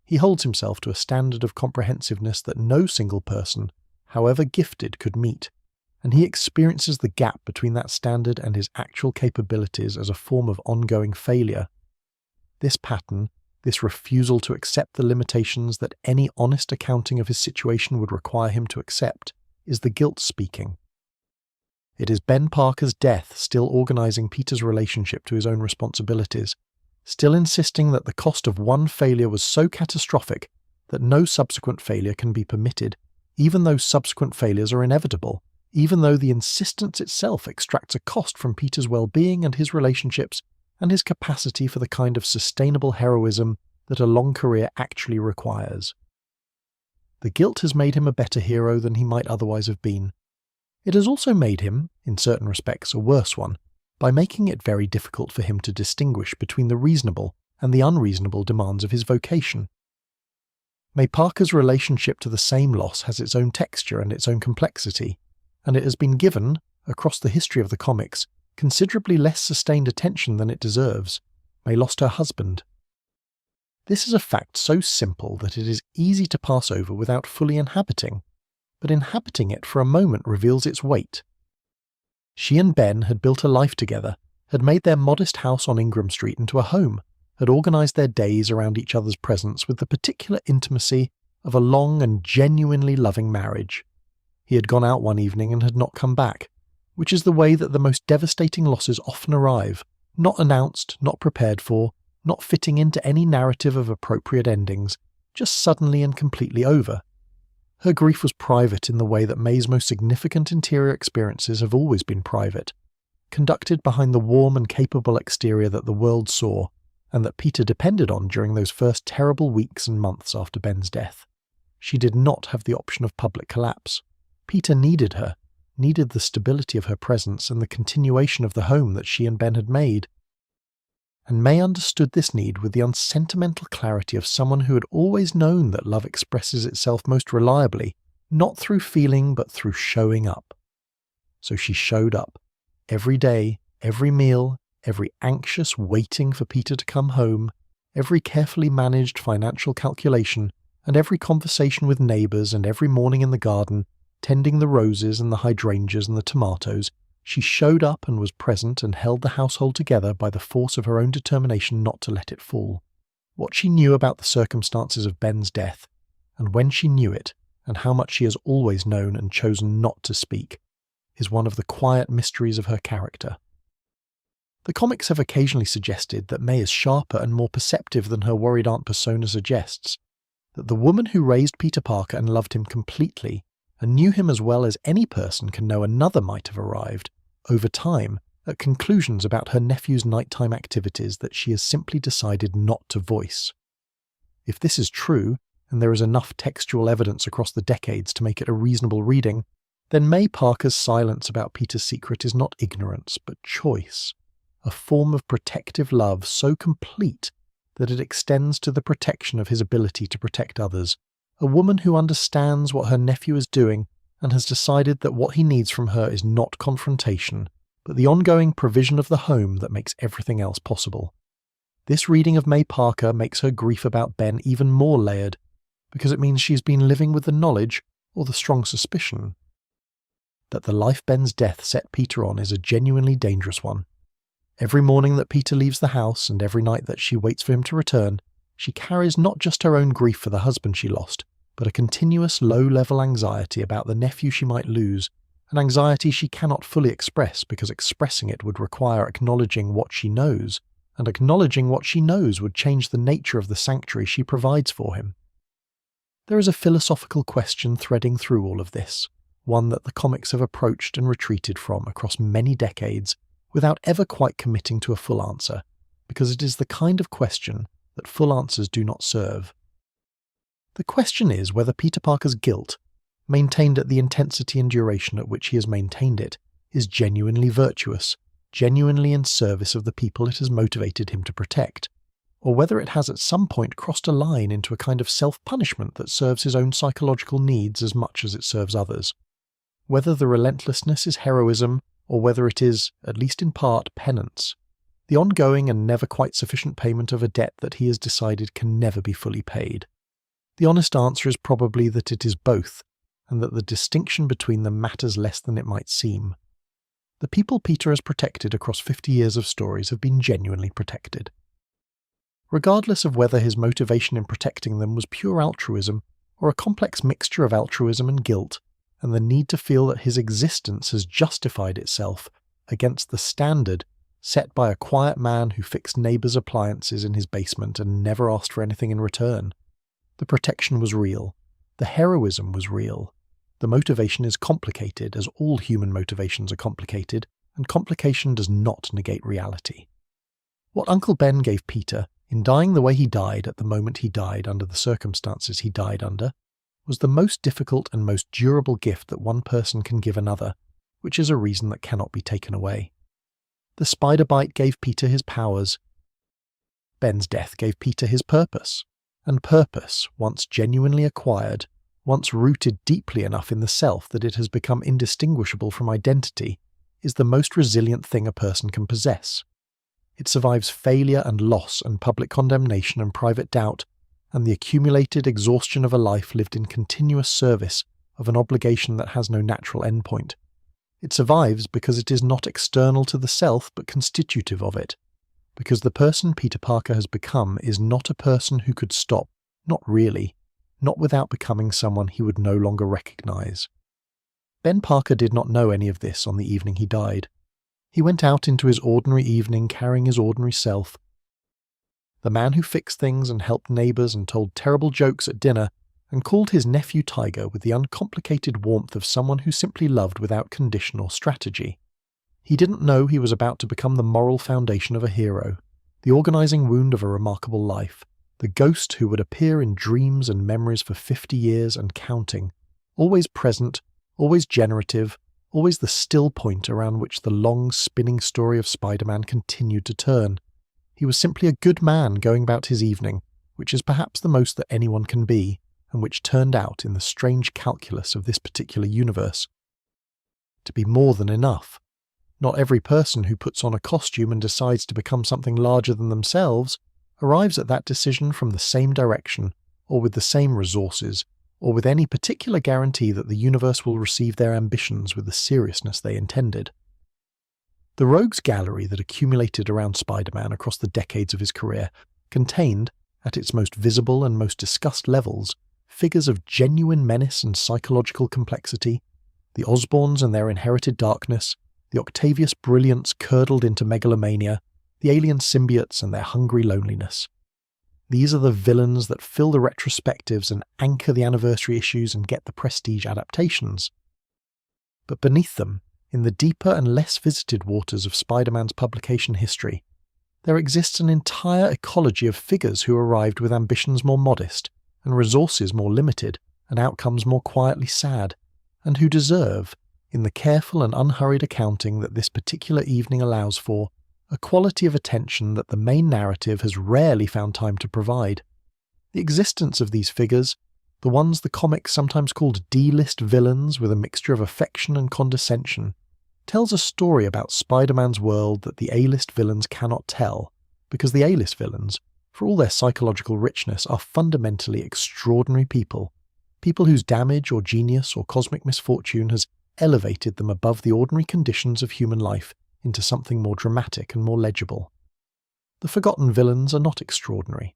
He holds himself to a standard of comprehensiveness that no single person, however gifted, could meet, and he experiences the gap between that standard and his actual capabilities as a form of ongoing failure. This pattern, this refusal to accept the limitations that any honest accounting of his situation would require him to accept, is the guilt speaking. It is Ben Parker's death still organizing Peter's relationship to his own responsibilities, still insisting that the cost of one failure was so catastrophic that no subsequent failure can be permitted, even though subsequent failures are inevitable, even though the insistence itself extracts a cost from Peter's well-being and his relationships and his capacity for the kind of sustainable heroism that a long career actually requires. The guilt has made him a better hero than he might otherwise have been. It has also made him, in certain respects, a worse one, by making it very difficult for him to distinguish between the reasonable and the unreasonable demands of his vocation. May Parker's relationship to the same loss has its own texture and its own complexity, and it has been given, across the history of the comics, considerably less sustained attention than it deserves. May lost her husband. This is a fact so simple that it is easy to pass over without fully inhabiting, but inhabiting it for a moment reveals its weight. She and Ben had built a life together, had made their modest house on Ingram Street into a home, had organized their days around each other's presence with the particular intimacy of a long and genuinely loving marriage. He had gone out one evening and had not come back, which is the way that the most devastating losses often arrive, not announced, not prepared for, not fitting into any narrative of appropriate endings, just suddenly and completely over. Her grief was private in the way that May's most significant interior experiences have always been private, conducted behind the warm and capable exterior that the world saw, and that Peter depended on during those first terrible weeks and months after Ben's death. She did not have the option of public collapse. Peter needed her, needed the stability of her presence and the continuation of the home that she and Ben had made. And May understood this need with the unsentimental clarity of someone who had always known that love expresses itself most reliably, not through feeling but through showing up. So she showed up, every day, every meal, every anxious waiting for Peter to come home, every carefully managed financial calculation, and every conversation with neighbours and every morning in the garden, tending the roses and the hydrangeas and the tomatoes. She showed up and was present and held the household together by the force of her own determination not to let it fall. What she knew about the circumstances of Ben's death, and when she knew it, and how much she has always known and chosen not to speak, is one of the quiet mysteries of her character. The comics have occasionally suggested that May is sharper and more perceptive than her worried aunt persona suggests, that the woman who raised Peter Parker and loved him completely, and knew him as well as any person can know another might have arrived, over time, at conclusions about her nephew's nighttime activities that she has simply decided not to voice. If this is true, and there is enough textual evidence across the decades to make it a reasonable reading, then May Parker's silence about Peter's secret is not ignorance, but choice, a form of protective love so complete that it extends to the protection of his ability to protect others, a woman who understands what her nephew is doing and has decided that what he needs from her is not confrontation, but the ongoing provision of the home that makes everything else possible. This reading of May Parker makes her grief about Ben even more layered, because it means she's been living with the knowledge, or the strong suspicion, that the life Ben's death set Peter on is a genuinely dangerous one. Every morning that Peter leaves the house and every night that she waits for him to return, she carries not just her own grief for the husband she lost, but a continuous low-level anxiety about the nephew she might lose, an anxiety she cannot fully express because expressing it would require acknowledging what she knows, and acknowledging what she knows would change the nature of the sanctuary she provides for him. There is a philosophical question threading through all of this, one that the comics have approached and retreated from across many decades without ever quite committing to a full answer, because it is the kind of question that full answers do not serve. The question is whether Peter Parker's guilt, maintained at the intensity and duration at which he has maintained it, is genuinely virtuous, genuinely in service of the people it has motivated him to protect, or whether it has at some point crossed a line into a kind of self-punishment that serves his own psychological needs as much as it serves others. Whether the relentlessness is heroism, or whether it is, at least in part, penance, the ongoing and never quite sufficient payment of a debt that he has decided can never be fully paid. The honest answer is probably that it is both, and that the distinction between them matters less than it might seem. The people Peter has protected across 50 years of stories have been genuinely protected. Regardless of whether his motivation in protecting them was pure altruism, or a complex mixture of altruism and guilt, and the need to feel that his existence has justified itself against the standard set by a quiet man who fixed neighbours' appliances in his basement and never asked for anything in return. The protection was real. The heroism was real. The motivation is complicated, as all human motivations are complicated, and complication does not negate reality. What Uncle Ben gave Peter, in dying the way he died at the moment he died under the circumstances he died under, was the most difficult and most durable gift that one person can give another, which is a reason that cannot be taken away. The spider bite gave Peter his powers. Ben's death gave Peter his purpose, and purpose, once genuinely acquired, once rooted deeply enough in the self that it has become indistinguishable from identity, is the most resilient thing a person can possess. It survives failure and loss and public condemnation and private doubt, and the accumulated exhaustion of a life lived in continuous service of an obligation that has no natural endpoint. It survives because it is not external to the self but constitutive of it, because the person Peter Parker has become is not a person who could stop, not really, not without becoming someone he would no longer recognize. Ben Parker did not know any of this on the evening he died. He went out into his ordinary evening carrying his ordinary self. The man who fixed things and helped neighbours and told terrible jokes at dinner and called his nephew Tiger with the uncomplicated warmth of someone who simply loved without condition or strategy. He didn't know he was about to become the moral foundation of a hero, the organising wound of a remarkable life, the ghost who would appear in dreams and memories for 50 years and counting, always present, always generative, always the still point around which the long spinning story of Spider-Man continued to turn. He was simply a good man going about his evening, which is perhaps the most that anyone can be, and which turned out in the strange calculus of this particular universe to be more than enough. Not every person who puts on a costume and decides to become something larger than themselves arrives at that decision from the same direction, or with the same resources, or with any particular guarantee that the universe will receive their ambitions with the seriousness they intended. The rogues gallery that accumulated around Spider-Man across the decades of his career contained, at its most visible and most discussed levels, figures of genuine menace and psychological complexity, the Osborns and their inherited darkness, the Octavius brilliance curdled into megalomania, the alien symbiotes and their hungry loneliness. These are the villains that fill the retrospectives and anchor the anniversary issues and get the prestige adaptations. But beneath them, in the deeper and less visited waters of Spider-Man's publication history, there exists an entire ecology of figures who arrived with ambitions more modest, and resources more limited, and outcomes more quietly sad, and who deserve, in the careful and unhurried accounting that this particular evening allows for, a quality of attention that the main narrative has rarely found time to provide. The existence of these figures, the ones the comics sometimes called D-list villains with a mixture of affection and condescension, tells a story about Spider-Man's world that the A-list villains cannot tell, because the A-list villains, for all their psychological richness, are fundamentally extraordinary people whose damage or genius or cosmic misfortune has elevated them above the ordinary conditions of human life into something more dramatic and more legible. The forgotten villains are not extraordinary.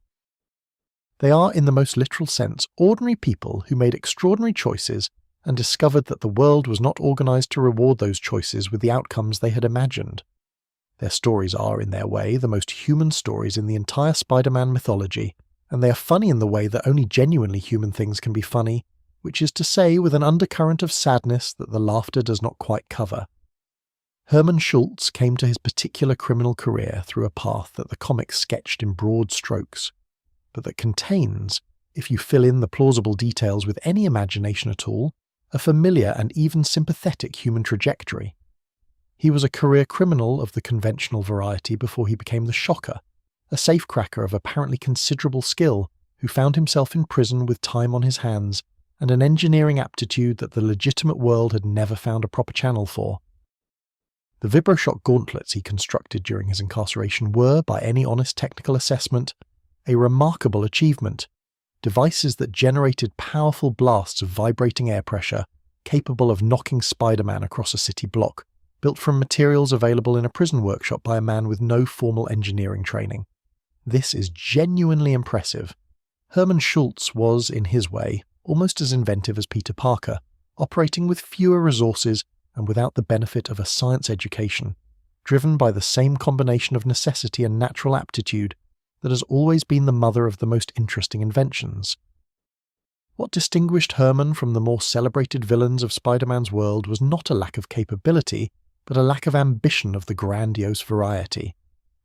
They are, in the most literal sense, ordinary people who made extraordinary choices and discovered that the world was not organized to reward those choices with the outcomes they had imagined. Their stories are, in their way, the most human stories in the entire Spider-Man mythology, and they are funny in the way that only genuinely human things can be funny, which is to say with an undercurrent of sadness that the laughter does not quite cover. Herman Schultz came to his particular criminal career through a path that the comics sketched in broad strokes, but that contains, if you fill in the plausible details with any imagination at all, a familiar and even sympathetic human trajectory. He was a career criminal of the conventional variety before he became the Shocker, a safecracker of apparently considerable skill who found himself in prison with time on his hands and an engineering aptitude that the legitimate world had never found a proper channel for. The vibroshock gauntlets he constructed during his incarceration were, by any honest technical assessment, a remarkable achievement. Devices that generated powerful blasts of vibrating air pressure, capable of knocking Spider-Man across a city block, built from materials available in a prison workshop by a man with no formal engineering training. This is genuinely impressive. Herman Schultz was, in his way, almost as inventive as Peter Parker, operating with fewer resources and without the benefit of a science education, driven by the same combination of necessity and natural aptitude that has always been the mother of the most interesting inventions. What distinguished Herman from the more celebrated villains of Spider-Man's world was not a lack of capability, but a lack of ambition of the grandiose variety.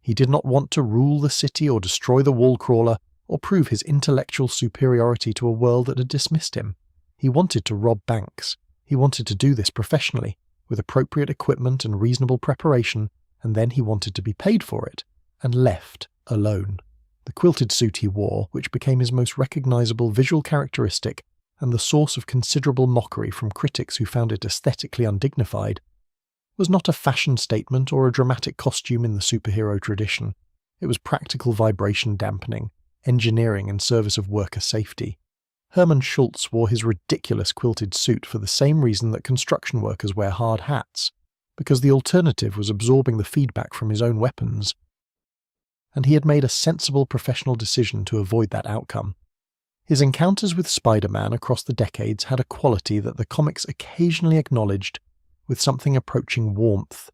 He did not want to rule the city or destroy the wall-crawler or prove his intellectual superiority to a world that had dismissed him. He wanted to rob banks. He wanted to do this professionally, with appropriate equipment and reasonable preparation, and then he wanted to be paid for it, and left alone. The quilted suit he wore, which became his most recognizable visual characteristic and the source of considerable mockery from critics who found it aesthetically undignified, was not a fashion statement or a dramatic costume in the superhero tradition. It was practical vibration dampening, engineering in service of worker safety. Herman Schultz wore his ridiculous quilted suit for the same reason that construction workers wear hard hats, because the alternative was absorbing the feedback from his own weapons. And he had made a sensible professional decision to avoid that outcome. His encounters with Spider-Man across the decades had a quality that the comics occasionally acknowledged with something approaching warmth,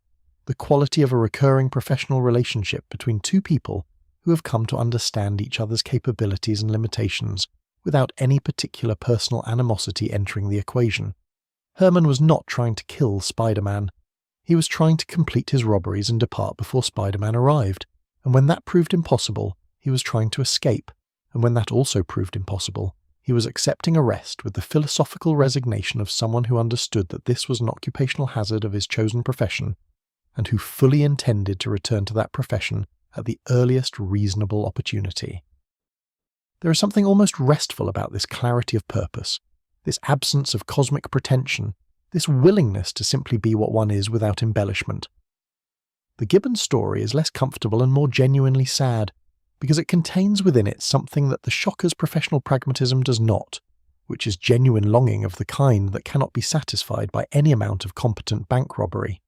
the quality of a recurring professional relationship between two people who have come to understand each other's capabilities and limitations without any particular personal animosity entering the equation. Herman was not trying to kill Spider-Man. He was trying to complete his robberies and depart before Spider-Man arrived, and when that proved impossible, he was trying to escape, and when that also proved impossible, he was accepting arrest with the philosophical resignation of someone who understood that this was an occupational hazard of his chosen profession, and who fully intended to return to that profession at the earliest reasonable opportunity. There is something almost restful about this clarity of purpose, this absence of cosmic pretension, this willingness to simply be what one is without embellishment. The Gibbons story is less comfortable and more genuinely sad, because it contains within it something that the Shocker's professional pragmatism does not, which is genuine longing of the kind that cannot be satisfied by any amount of competent bank robbery.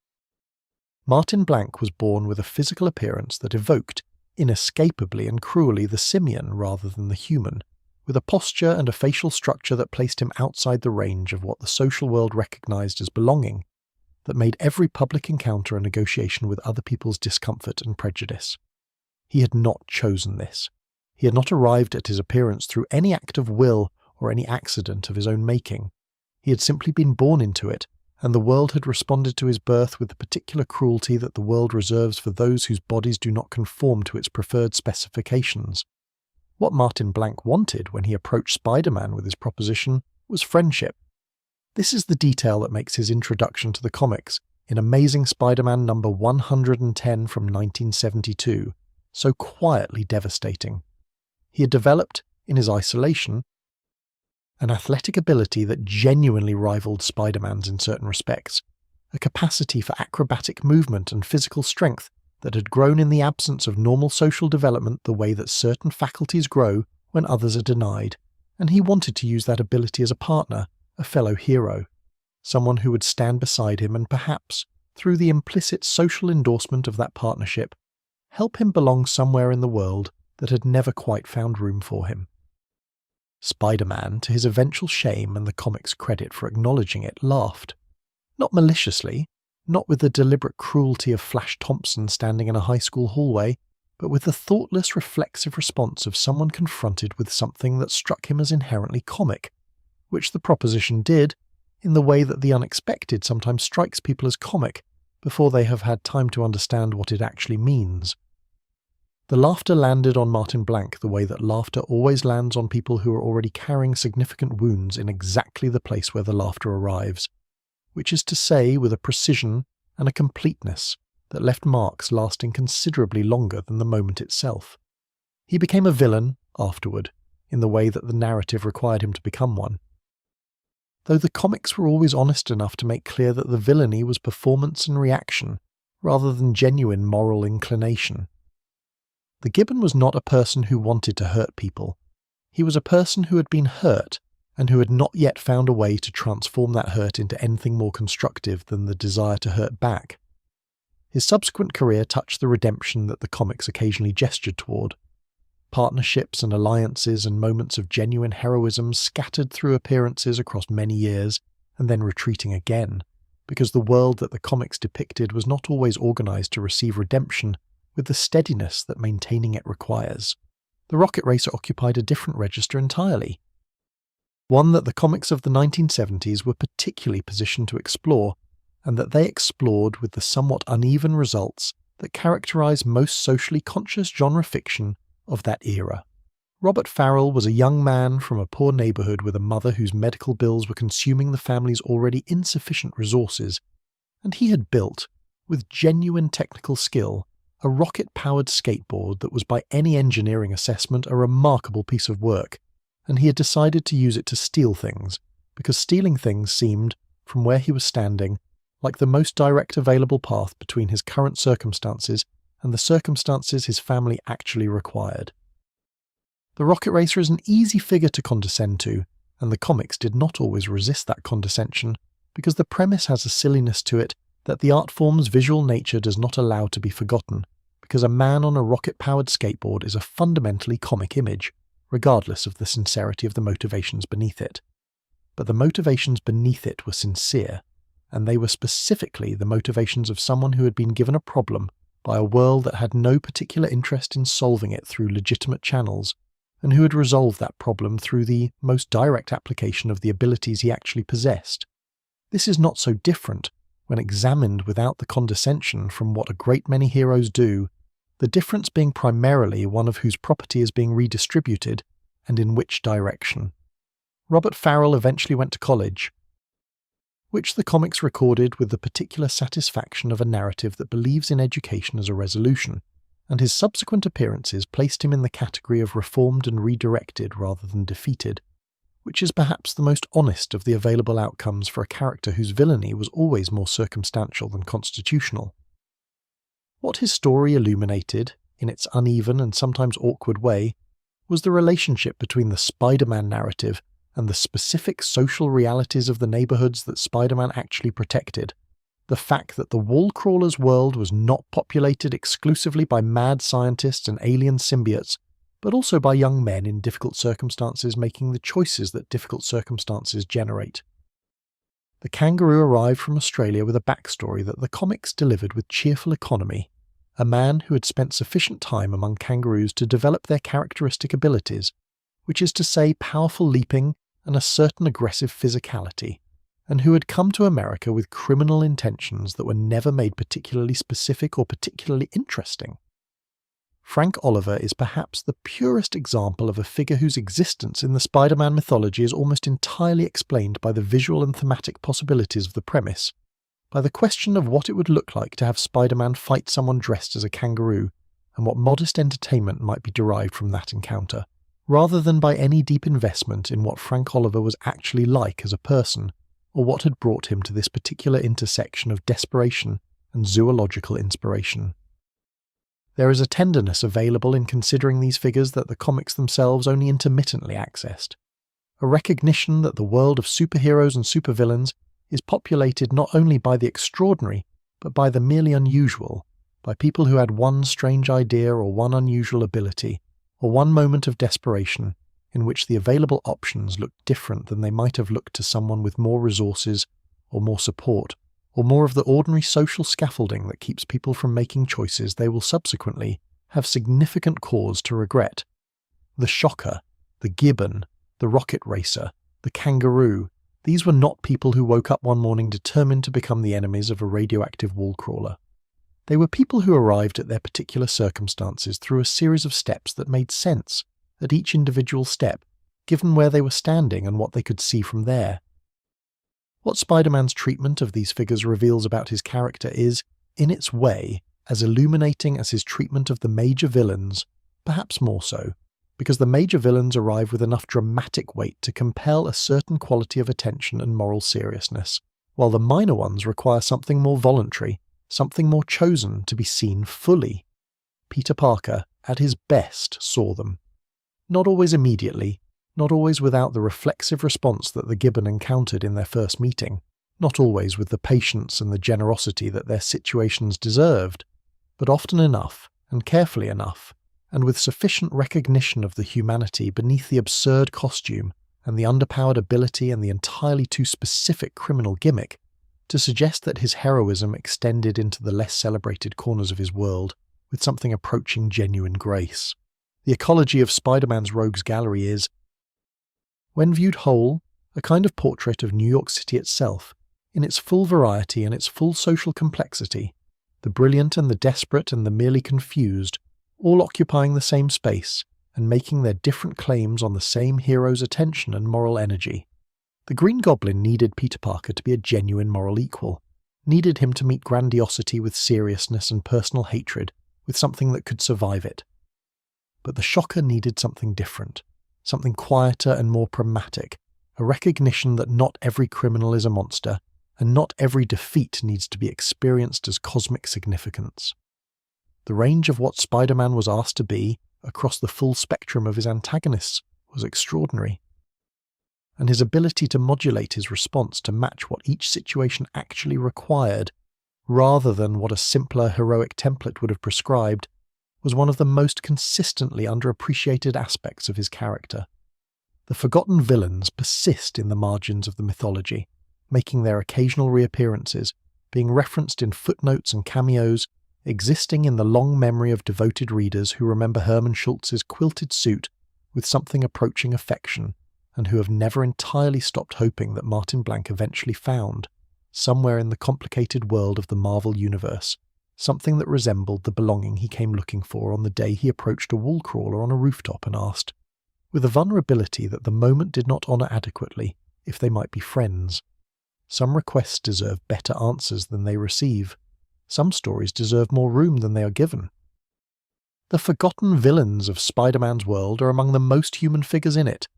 Martin Blank was born with a physical appearance that evoked, inescapably and cruelly, the simian rather than the human, with a posture and a facial structure that placed him outside the range of what the social world recognized as belonging, that made every public encounter a negotiation with other people's discomfort and prejudice. He had not chosen this. He had not arrived at his appearance through any act of will or any accident of his own making. He had simply been born into it, and the world had responded to his birth with the particular cruelty that the world reserves for those whose bodies do not conform to its preferred specifications. What Martin Blank wanted when he approached Spider-Man with his proposition was friendship. This is the detail that makes his introduction to the comics, in Amazing Spider-Man number 110 from 1972, so quietly devastating. He had developed, in his isolation, an athletic ability that genuinely rivaled Spider-Man's in certain respects, a capacity for acrobatic movement and physical strength that had grown in the absence of normal social development the way that certain faculties grow when others are denied, and he wanted to use that ability as a partner, a fellow hero, someone who would stand beside him and perhaps, through the implicit social endorsement of that partnership, help him belong somewhere in the world that had never quite found room for him. Spider-Man, to his eventual shame and the comic's credit for acknowledging it, laughed. Not maliciously, not with the deliberate cruelty of Flash Thompson standing in a high school hallway, but with the thoughtless, reflexive response of someone confronted with something that struck him as inherently comic, which the proposition did, in the way that the unexpected sometimes strikes people as comic before they have had time to understand what it actually means. The laughter landed on Martin Blank the way that laughter always lands on people who are already carrying significant wounds in exactly the place where the laughter arrives, which is to say with a precision and a completeness that left marks lasting considerably longer than the moment itself. He became a villain, afterward, in the way that the narrative required him to become one. Though the comics were always honest enough to make clear that the villainy was performance and reaction, rather than genuine moral inclination. The Gibbon was not a person who wanted to hurt people. He was a person who had been hurt, and who had not yet found a way to transform that hurt into anything more constructive than the desire to hurt back. His subsequent career touched the redemption that the comics occasionally gestured toward. Partnerships and alliances and moments of genuine heroism scattered through appearances across many years, and then retreating again, because the world that the comics depicted was not always organized to receive redemption with the steadiness that maintaining it requires. The Rocket Racer occupied a different register entirely, one that the comics of the 1970s were particularly positioned to explore, and that they explored with the somewhat uneven results that characterize most socially conscious genre fiction of that era. Robert Farrell was a young man from a poor neighborhood with a mother whose medical bills were consuming the family's already insufficient resources, and he had built, with genuine technical skill, a rocket-powered skateboard that was by any engineering assessment a remarkable piece of work, and he had decided to use it to steal things, because stealing things seemed, from where he was standing, like the most direct available path between his current circumstances and the circumstances his family actually required. The Rocket Racer is an easy figure to condescend to, and the comics did not always resist that condescension, because the premise has a silliness to it that the art form's visual nature does not allow to be forgotten, because a man on a rocket-powered skateboard is a fundamentally comic image, regardless of the sincerity of the motivations beneath it. But the motivations beneath it were sincere, and they were specifically the motivations of someone who had been given a problem by a world that had no particular interest in solving it through legitimate channels, and who had resolved that problem through the most direct application of the abilities he actually possessed. This is not so different, when examined without the condescension, from what a great many heroes do, the difference being primarily one of whose property is being redistributed, and in which direction. Robert Farrell eventually went to college, which the comics recorded with the particular satisfaction of a narrative that believes in education as a resolution, and his subsequent appearances placed him in the category of reformed and redirected rather than defeated, which is perhaps the most honest of the available outcomes for a character whose villainy was always more circumstantial than constitutional. What his story illuminated, in its uneven and sometimes awkward way, was the relationship between the Spider-Man narrative and the specific social realities of the neighborhoods that Spider-Man actually protected. The fact that the wall crawler's world was not populated exclusively by mad scientists and alien symbiotes, but also by young men in difficult circumstances making the choices that difficult circumstances generate. The kangaroo arrived from Australia with a backstory that the comics delivered with cheerful economy, a man who had spent sufficient time among kangaroos to develop their characteristic abilities, which is to say powerful leaping and a certain aggressive physicality, and who had come to America with criminal intentions that were never made particularly specific or particularly interesting. Frank Oliver is perhaps the purest example of a figure whose existence in the Spider-Man mythology is almost entirely explained by the visual and thematic possibilities of the premise, by the question of what it would look like to have Spider-Man fight someone dressed as a kangaroo, and what modest entertainment might be derived from that encounter, rather than by any deep investment in what Frank Oliver was actually like as a person, or what had brought him to this particular intersection of desperation and zoological inspiration. There is a tenderness available in considering these figures that the comics themselves only intermittently accessed. A recognition that the world of superheroes and supervillains is populated not only by the extraordinary, but by the merely unusual, by people who had one strange idea or one unusual ability, or one moment of desperation in which the available options looked different than they might have looked to someone with more resources, or more support, or more of the ordinary social scaffolding that keeps people from making choices they will subsequently have significant cause to regret. The shocker, the gibbon, the rocket racer, the kangaroo, these were not people who woke up one morning determined to become the enemies of a radioactive wall crawler. They were people who arrived at their particular circumstances through a series of steps that made sense at each individual step, given where they were standing and what they could see from there. What Spider-Man's treatment of these figures reveals about his character is, in its way, as illuminating as his treatment of the major villains, perhaps more so, because the major villains arrive with enough dramatic weight to compel a certain quality of attention and moral seriousness, while the minor ones require something more voluntary, something more chosen to be seen fully. Peter Parker, at his best, saw them. Not always immediately, not always without the reflexive response that the gibbon encountered in their first meeting, not always with the patience and the generosity that their situations deserved, but often enough, and carefully enough, and with sufficient recognition of the humanity beneath the absurd costume and the underpowered ability and the entirely too specific criminal gimmick, to suggest that his heroism extended into the less celebrated corners of his world with something approaching genuine grace. The ecology of Spider-Man's rogues gallery is, when viewed whole, a kind of portrait of New York City itself, in its full variety and its full social complexity, the brilliant and the desperate and the merely confused, all occupying the same space and making their different claims on the same hero's attention and moral energy. The Green Goblin needed Peter Parker to be a genuine moral equal, needed him to meet grandiosity with seriousness and personal hatred, with something that could survive it. But the Shocker needed something different, something quieter and more pragmatic, a recognition that not every criminal is a monster, and not every defeat needs to be experienced as cosmic significance. The range of what Spider-Man was asked to be, across the full spectrum of his antagonists, was extraordinary. And his ability to modulate his response to match what each situation actually required, rather than what a simpler heroic template would have prescribed, was one of the most consistently underappreciated aspects of his character. The forgotten villains persist in the margins of the mythology, making their occasional reappearances, being referenced in footnotes and cameos, existing in the long memory of devoted readers who remember Herman Schultz's quilted suit with something approaching affection, and who have never entirely stopped hoping that Martin Blank eventually found, somewhere in the complicated world of the Marvel Universe, something that resembled the belonging he came looking for on the day he approached a wall crawler on a rooftop and asked, with a vulnerability that the moment did not honour adequately, if they might be friends. Some requests deserve better answers than they receive. Some stories deserve more room than they are given. The forgotten villains of Spider-Man's world are among the most human figures in it,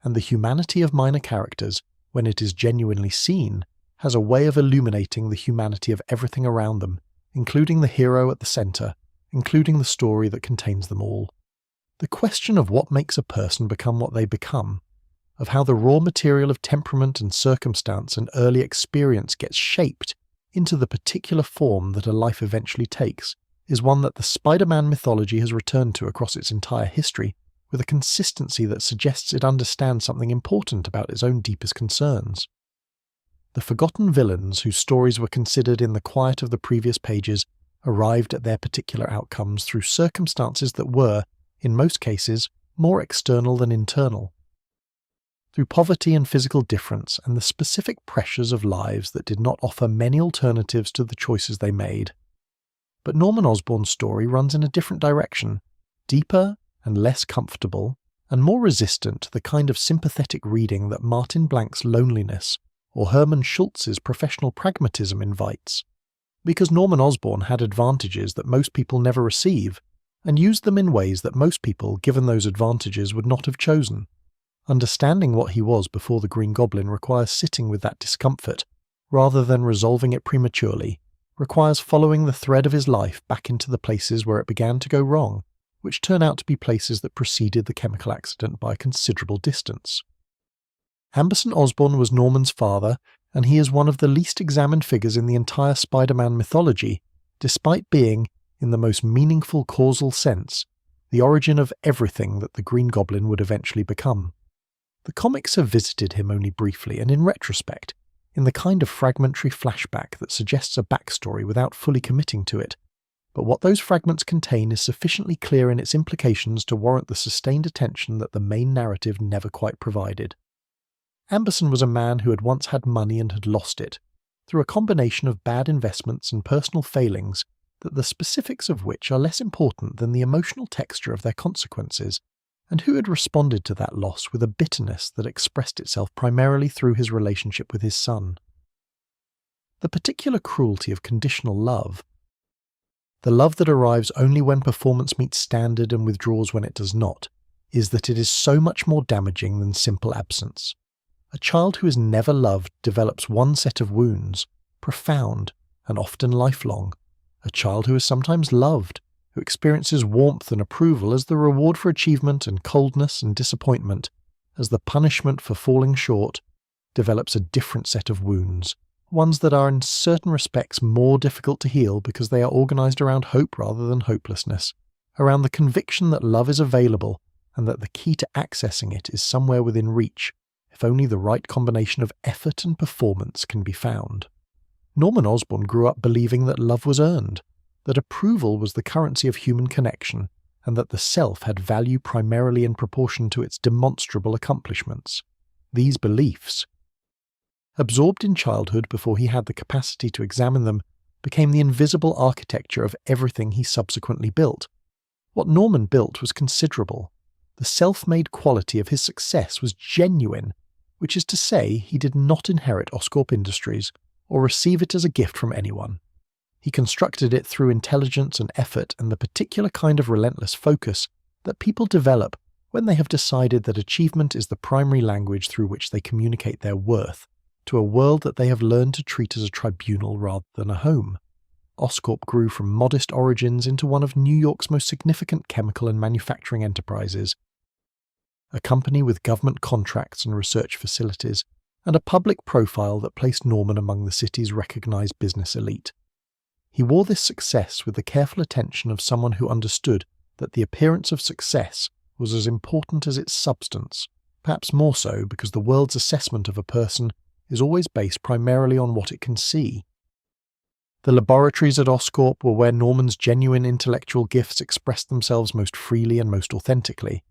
and the humanity of minor characters, when it is genuinely seen, has a way of illuminating the humanity of everything around them, including the hero at the centre, including the story that contains them all. The question of what makes a person become what they become, of how the raw material of temperament and circumstance and early experience gets shaped into the particular form that a life eventually takes, is one that the Spider-Man mythology has returned to across its entire history, with a consistency that suggests it understands something important about its own deepest concerns. The forgotten villains whose stories were considered in the quiet of the previous pages arrived at their particular outcomes through circumstances that were, in most cases, more external than internal. through poverty and physical difference and the specific pressures of lives that did not offer many alternatives to the choices they made. But Norman Osborn's story runs in a different direction, deeper and less comfortable, and more resistant to the kind of sympathetic reading that Martin Blank's loneliness or Herman Schultz's professional pragmatism invites. Because Norman Osborn had advantages that most people never receive, and used them in ways that most people, given those advantages, would not have chosen. Understanding what he was before the Green Goblin requires sitting with that discomfort, rather than resolving it prematurely, requires following the thread of his life back into the places where it began to go wrong, which turn out to be places that preceded the chemical accident by a considerable distance. Amberson Osborn was Norman's father, and he is one of the least examined figures in the entire Spider-Man mythology, despite being, in the most meaningful causal sense, the origin of everything that the Green Goblin would eventually become. The comics have visited him only briefly and in retrospect, in the kind of fragmentary flashback that suggests a backstory without fully committing to it, but what those fragments contain is sufficiently clear in its implications to warrant the sustained attention that the main narrative never quite provided. Amberson was a man who had once had money and had lost it, through a combination of bad investments and personal failings that the specifics of which are less important than the emotional texture of their consequences, and who had responded to that loss with a bitterness that expressed itself primarily through his relationship with his son. The particular cruelty of conditional love, the love that arrives only when performance meets standard and withdraws when it does not, is that it is so much more damaging than simple absence. A child who is never loved develops one set of wounds, profound and often lifelong. A child who is sometimes loved, who experiences warmth and approval as the reward for achievement and coldness and disappointment, as the punishment for falling short, develops a different set of wounds, ones that are in certain respects more difficult to heal because they are organized around hope rather than hopelessness, around the conviction that love is available and that the key to accessing it is somewhere within reach, if only the right combination of effort and performance can be found. Norman Osborn grew up believing that love was earned, that approval was the currency of human connection, and that the self had value primarily in proportion to its demonstrable accomplishments. These beliefs, absorbed in childhood before he had the capacity to examine them, became the invisible architecture of everything he subsequently built. What Norman built was considerable. The self-made quality of his success was genuine, which is to say he did not inherit Oscorp Industries or receive it as a gift from anyone. He constructed it through intelligence and effort and the particular kind of relentless focus that people develop when they have decided that achievement is the primary language through which they communicate their worth to a world that they have learned to treat as a tribunal rather than a home. Oscorp grew from modest origins into one of New York's most significant chemical and manufacturing enterprises, a company with government contracts and research facilities, and a public profile that placed Norman among the city's recognized business elite. He wore this success with the careful attention of someone who understood that the appearance of success was as important as its substance, perhaps more so because the world's assessment of a person is always based primarily on what it can see. The laboratories at Oscorp were where Norman's genuine intellectual gifts expressed themselves most freely and most authentically,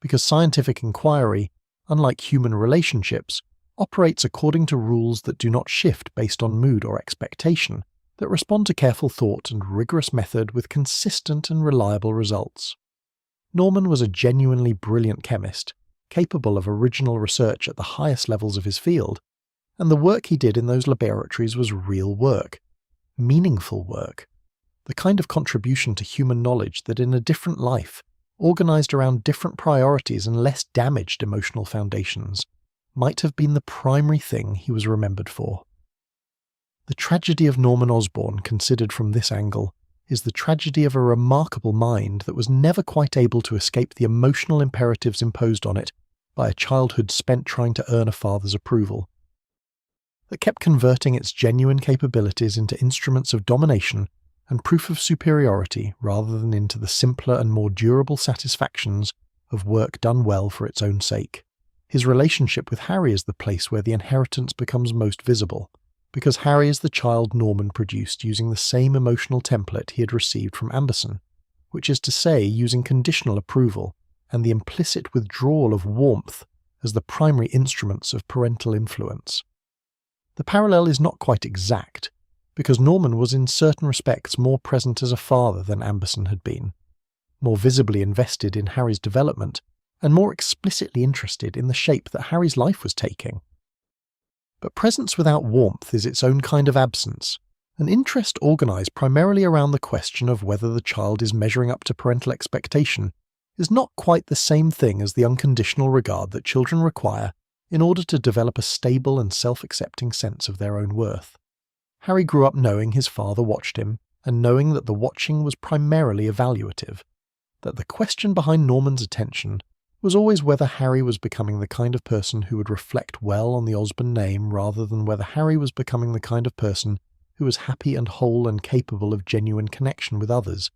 because scientific inquiry, unlike human relationships, operates according to rules that do not shift based on mood or expectation, that respond to careful thought and rigorous method with consistent and reliable results. Norman was a genuinely brilliant chemist, capable of original research at the highest levels of his field, and the work he did in those laboratories was real work, meaningful work, the kind of contribution to human knowledge that in a different life, organized around different priorities and less damaged emotional foundations, might have been the primary thing he was remembered for. The tragedy of Norman Osborn, considered from this angle, is the tragedy of a remarkable mind that was never quite able to escape the emotional imperatives imposed on it by a childhood spent trying to earn a father's approval, that kept converting its genuine capabilities into instruments of domination and proof of superiority rather than into the simpler and more durable satisfactions of work done well for its own sake. His relationship with Harry is the place where the inheritance becomes most visible, because Harry is the child Norman produced using the same emotional template he had received from Amberson, which is to say using conditional approval and the implicit withdrawal of warmth as the primary instruments of parental influence. The parallel is not quite exact, because Norman was in certain respects more present as a father than Amberson had been, more visibly invested in Harry's development, and more explicitly interested in the shape that Harry's life was taking. But presence without warmth is its own kind of absence, an interest organised primarily around the question of whether the child is measuring up to parental expectation is not quite the same thing as the unconditional regard that children require in order to develop a stable and self-accepting sense of their own worth. Harry grew up knowing his father watched him, and knowing that the watching was primarily evaluative, that the question behind Norman's attention was always whether Harry was becoming the kind of person who would reflect well on the Osborn name rather than whether Harry was becoming the kind of person who was happy and whole and capable of genuine connection with others.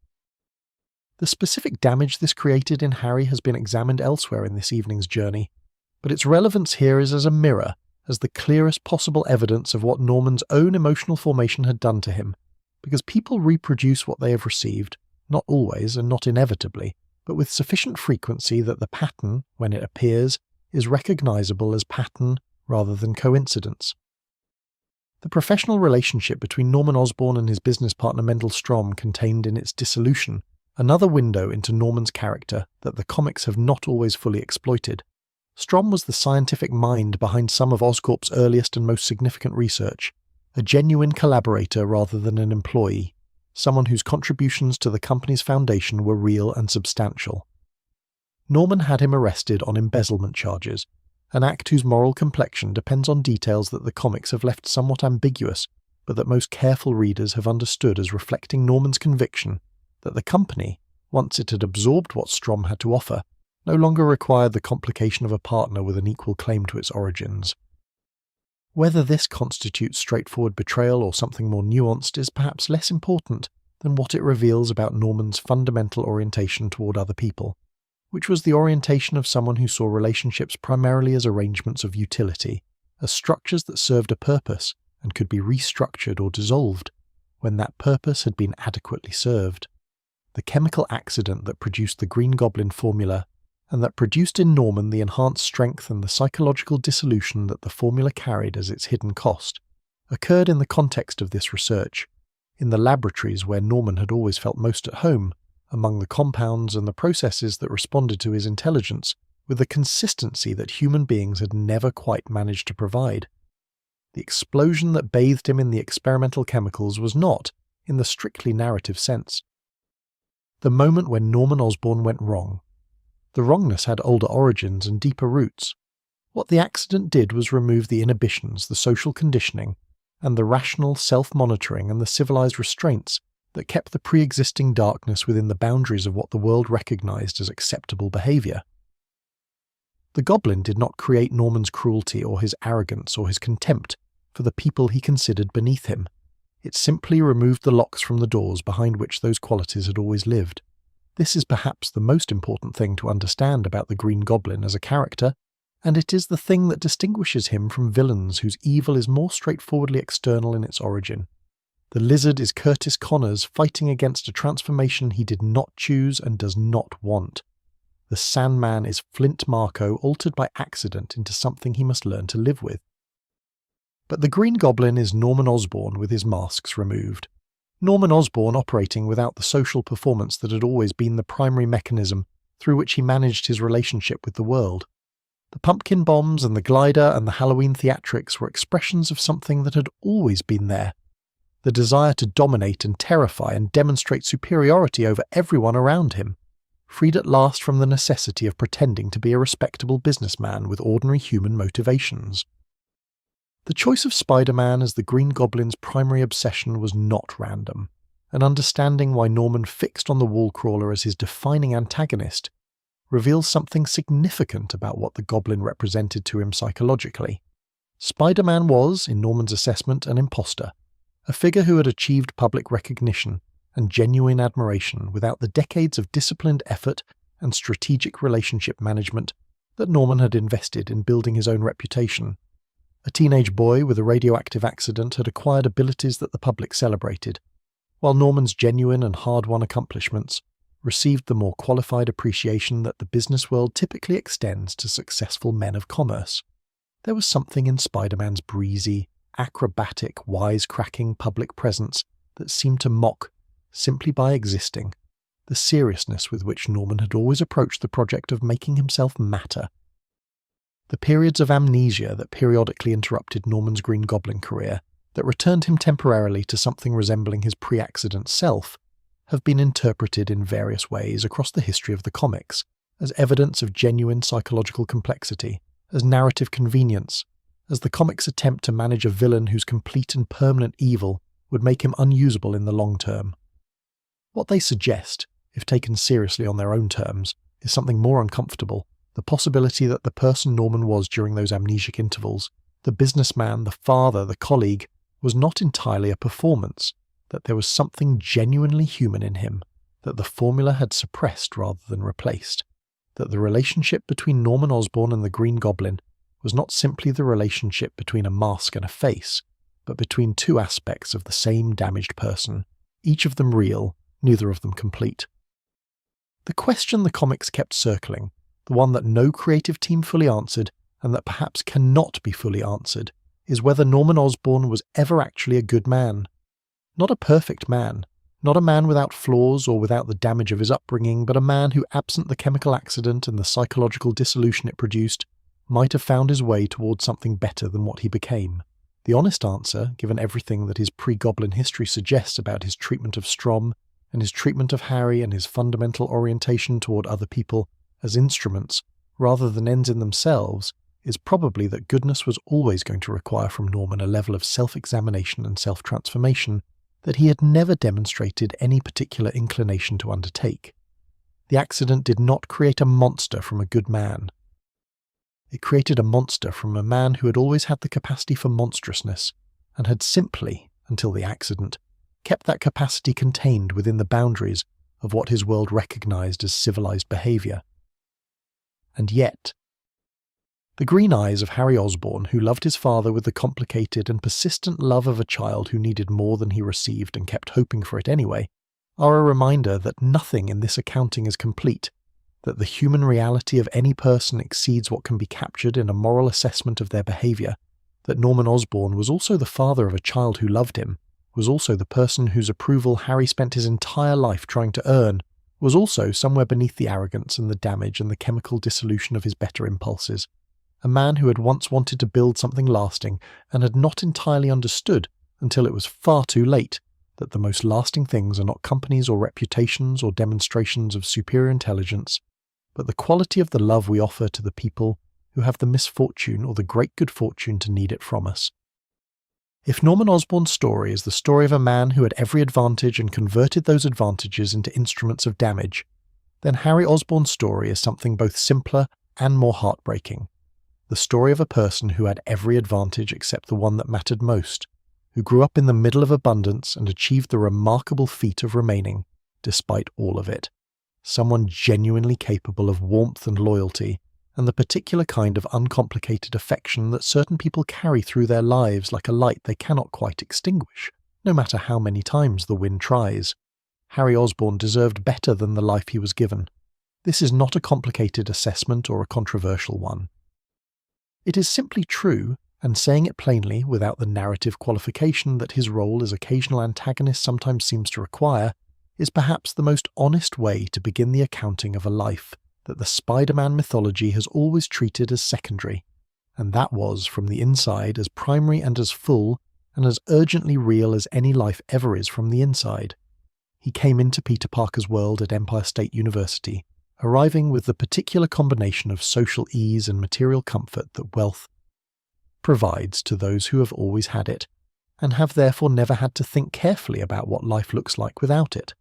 The specific damage this created in Harry has been examined elsewhere in this evening's journey, but its relevance here is as a mirror, as the clearest possible evidence of what Norman's own emotional formation had done to him, because people reproduce what they have received, not always and not inevitably, but with sufficient frequency that the pattern, when it appears, is recognizable as pattern rather than coincidence. The professional relationship between Norman Osborn and his business partner Mendel Stromm contained in its dissolution another window into Norman's character that the comics have not always fully exploited. Stromm was the scientific mind behind some of Oscorp's earliest and most significant research, a genuine collaborator rather than an employee, someone whose contributions to the company's foundation were real and substantial. Norman had him arrested on embezzlement charges, an act whose moral complexion depends on details that the comics have left somewhat ambiguous, but that most careful readers have understood as reflecting Norman's conviction that the company, once it had absorbed what Stromm had to offer, no longer required the complication of a partner with an equal claim to its origins. Whether this constitutes straightforward betrayal or something more nuanced is perhaps less important than what it reveals about Norman's fundamental orientation toward other people, which was the orientation of someone who saw relationships primarily as arrangements of utility, as structures that served a purpose and could be restructured or dissolved when that purpose had been adequately served. The chemical accident that produced the Green Goblin formula, and that produced in Norman the enhanced strength and the psychological dissolution that the formula carried as its hidden cost, occurred in the context of this research, in the laboratories where Norman had always felt most at home, among the compounds and the processes that responded to his intelligence with the consistency that human beings had never quite managed to provide. The explosion that bathed him in the experimental chemicals was not, in the strictly narrative sense, the moment when Norman Osborn went wrong. The wrongness had older origins and deeper roots. What the accident did was remove the inhibitions, the social conditioning, and the rational self-monitoring and the civilized restraints that kept the pre-existing darkness within the boundaries of what the world recognized as acceptable behavior. The Goblin did not create Norman's cruelty or his arrogance or his contempt for the people he considered beneath him. It simply removed the locks from the doors behind which those qualities had always lived. This is perhaps the most important thing to understand about the Green Goblin as a character, and it is the thing that distinguishes him from villains whose evil is more straightforwardly external in its origin. The Lizard is Curtis Connors fighting against a transformation he did not choose and does not want. The Sandman is Flint Marko altered by accident into something he must learn to live with. But the Green Goblin is Norman Osborn with his masks removed. Norman Osborn operating without the social performance that had always been the primary mechanism through which he managed his relationship with the world. The pumpkin bombs and the glider and the Halloween theatrics were expressions of something that had always been there. The desire to dominate and terrify and demonstrate superiority over everyone around him, freed at last from the necessity of pretending to be a respectable businessman with ordinary human motivations. The choice of Spider-Man as the Green Goblin's primary obsession was not random, and understanding why Norman fixed on the Wallcrawler as his defining antagonist reveals something significant about what the Goblin represented to him psychologically. Spider-Man was, in Norman's assessment, an imposter, a figure who had achieved public recognition and genuine admiration without the decades of disciplined effort and strategic relationship management that Norman had invested in building his own reputation. A teenage boy with a radioactive accident had acquired abilities that the public celebrated, while Norman's genuine and hard-won accomplishments received the more qualified appreciation that the business world typically extends to successful men of commerce. There was something in Spider-Man's breezy, acrobatic, wisecracking public presence that seemed to mock, simply by existing, the seriousness with which Norman had always approached the project of making himself matter. The periods of amnesia that periodically interrupted Norman's Green Goblin career, that returned him temporarily to something resembling his pre-accident self, have been interpreted in various ways across the history of the comics, as evidence of genuine psychological complexity, as narrative convenience, as the comics' attempt to manage a villain whose complete and permanent evil would make him unusable in the long term. What they suggest, if taken seriously on their own terms, is something more uncomfortable: the possibility that the person Norman was during those amnesic intervals, the businessman, the father, the colleague, was not entirely a performance, that there was something genuinely human in him, that the formula had suppressed rather than replaced, that the relationship between Norman Osborn and the Green Goblin was not simply the relationship between a mask and a face, but between two aspects of the same damaged person, each of them real, neither of them complete. The question the comics kept circling, the one that no creative team fully answered, and that perhaps cannot be fully answered, is whether Norman Osborn was ever actually a good man. Not a perfect man, not a man without flaws or without the damage of his upbringing, but a man who, absent the chemical accident and the psychological dissolution it produced, might have found his way towards something better than what he became. The honest answer, given everything that his pre-Goblin history suggests about his treatment of Strom, and his treatment of Harry, and his fundamental orientation toward other people as instruments rather than ends in themselves, is probably that goodness was always going to require from Norman a level of self-examination and self-transformation that he had never demonstrated any particular inclination to undertake. The accident did not create a monster from a good man. It created a monster from a man who had always had the capacity for monstrousness, and had simply, until the accident, kept that capacity contained within the boundaries of what his world recognized as civilized behavior. And yet, the green eyes of Harry Osborn, who loved his father with the complicated and persistent love of a child who needed more than he received and kept hoping for it anyway, are a reminder that nothing in this accounting is complete, that the human reality of any person exceeds what can be captured in a moral assessment of their behavior, that Norman Osborn was also the father of a child who loved him, was also the person whose approval Harry spent his entire life trying to earn, was also somewhere beneath the arrogance and the damage and the chemical dissolution of his better impulses. A man who had once wanted to build something lasting and had not entirely understood, until it was far too late, that the most lasting things are not companies or reputations or demonstrations of superior intelligence, but the quality of the love we offer to the people who have the misfortune or the great good fortune to need it from us. If Norman Osborn's story is the story of a man who had every advantage and converted those advantages into instruments of damage, then Harry Osborn's story is something both simpler and more heartbreaking. The story of a person who had every advantage except the one that mattered most, who grew up in the middle of abundance and achieved the remarkable feat of remaining, despite all of it. Someone genuinely capable of warmth and loyalty, and the particular kind of uncomplicated affection that certain people carry through their lives like a light they cannot quite extinguish, no matter how many times the wind tries. Harry Osborn deserved better than the life he was given. This is not a complicated assessment or a controversial one. It is simply true, and saying it plainly without the narrative qualification that his role as occasional antagonist sometimes seems to require, is perhaps the most honest way to begin the accounting of a life that the Spider-Man mythology has always treated as secondary, and that was, from the inside, as primary and as full and as urgently real as any life ever is from the inside. He came into Peter Parker's world at Empire State University, arriving with the particular combination of social ease and material comfort that wealth provides to those who have always had it, and have therefore never had to think carefully about what life looks like without it.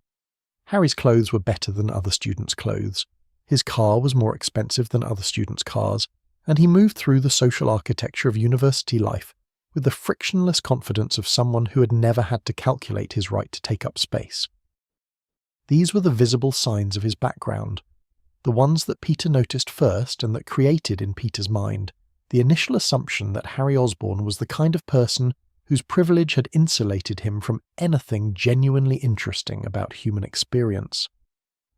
Harry's clothes were better than other students' clothes. His car was more expensive than other students' cars, and he moved through the social architecture of university life with the frictionless confidence of someone who had never had to calculate his right to take up space. These were the visible signs of his background, the ones that Peter noticed first and that created in Peter's mind the initial assumption that Harry Osborn was the kind of person whose privilege had insulated him from anything genuinely interesting about human experience.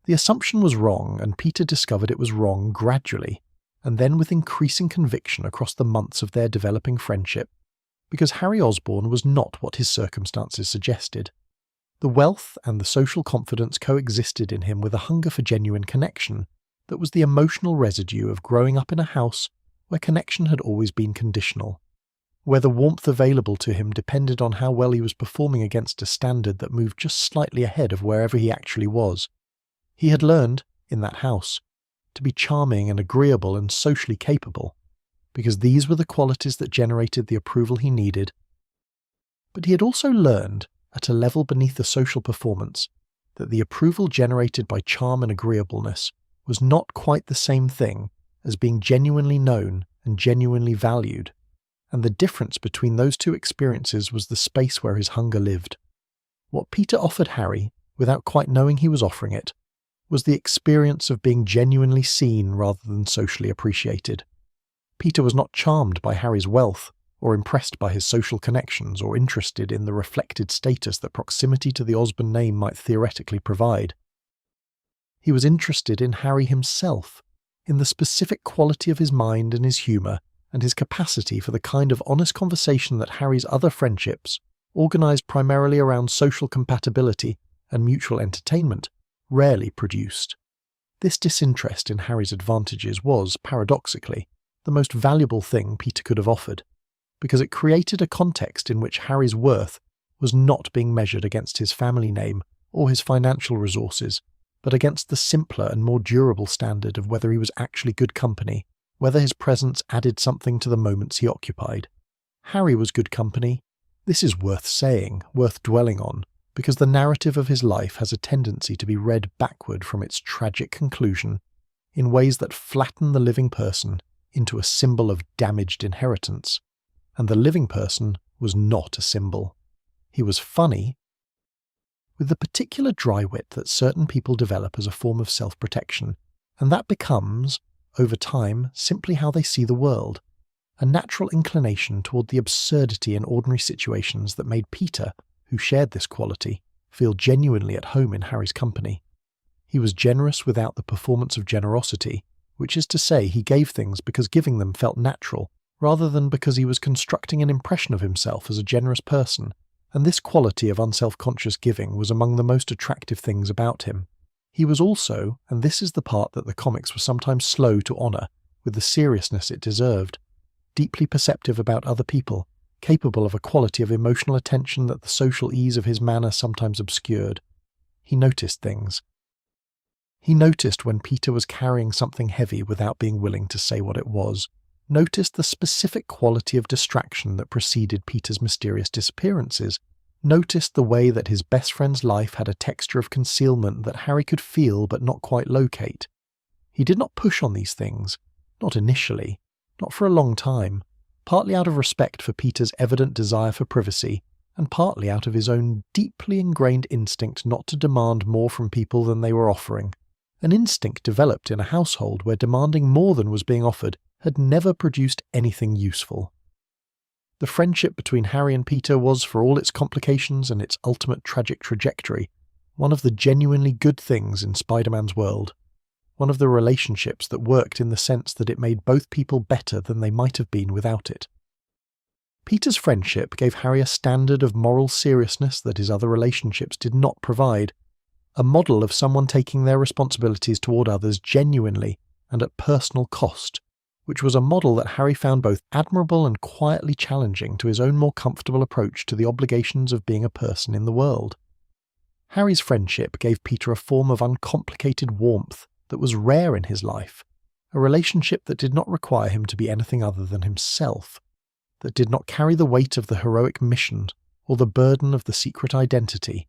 The assumption was wrong, and Peter discovered it was wrong gradually, and then with increasing conviction across the months of their developing friendship, because Harry Osborn was not what his circumstances suggested. The wealth and the social confidence coexisted in him with a hunger for genuine connection that was the emotional residue of growing up in a house where connection had always been conditional, where the warmth available to him depended on how well he was performing against a standard that moved just slightly ahead of wherever he actually was. He had learned, in that house, to be charming and agreeable and socially capable, because these were the qualities that generated the approval he needed. But he had also learned, at a level beneath the social performance, that the approval generated by charm and agreeableness was not quite the same thing as being genuinely known and genuinely valued, and the difference between those two experiences was the space where his hunger lived. What Peter offered Harry, without quite knowing he was offering it, was the experience of being genuinely seen rather than socially appreciated. Peter was not charmed by Harry's wealth, or impressed by his social connections, or interested in the reflected status that proximity to the Osborn name might theoretically provide. He was interested in Harry himself, in the specific quality of his mind and his humour, and his capacity for the kind of honest conversation that Harry's other friendships, organised primarily around social compatibility and mutual entertainment, rarely produced. This disinterest in Harry's advantages was, paradoxically, the most valuable thing Peter could have offered, because it created a context in which Harry's worth was not being measured against his family name or his financial resources, but against the simpler and more durable standard of whether he was actually good company, whether his presence added something to the moments he occupied. Harry was good company. This is worth saying, worth dwelling on, because the narrative of his life has a tendency to be read backward from its tragic conclusion in ways that flatten the living person into a symbol of damaged inheritance. And the living person was not a symbol. He was funny, with the particular dry wit that certain people develop as a form of self-protection, and that becomes, over time, simply how they see the world, a natural inclination toward the absurdity in ordinary situations that made Peter, who shared this quality, feel genuinely at home in Harry's company. He was generous without the performance of generosity, which is to say he gave things because giving them felt natural, rather than because he was constructing an impression of himself as a generous person, and this quality of unself-conscious giving was among the most attractive things about him. He was also, and this is the part that the comics were sometimes slow to honour with the seriousness it deserved, deeply perceptive about other people, capable of a quality of emotional attention that the social ease of his manner sometimes obscured. He noticed things. He noticed when Peter was carrying something heavy without being willing to say what it was, noticed the specific quality of distraction that preceded Peter's mysterious disappearances, noticed the way that his best friend's life had a texture of concealment that Harry could feel but not quite locate. He did not push on these things, not initially, not for a long time, partly out of respect for Peter's evident desire for privacy, and partly out of his own deeply ingrained instinct not to demand more from people than they were offering, an instinct developed in a household where demanding more than was being offered had never produced anything useful. The friendship between Harry and Peter was, for all its complications and its ultimate tragic trajectory, one of the genuinely good things in Spider-Man's world, one of the relationships that worked in the sense that it made both people better than they might have been without it. Peter's friendship gave Harry a standard of moral seriousness that his other relationships did not provide, a model of someone taking their responsibilities toward others genuinely and at personal cost, which was a model that Harry found both admirable and quietly challenging to his own more comfortable approach to the obligations of being a person in the world. Harry's friendship gave Peter a form of uncomplicated warmth that was rare in his life, a relationship that did not require him to be anything other than himself, that did not carry the weight of the heroic mission or the burden of the secret identity,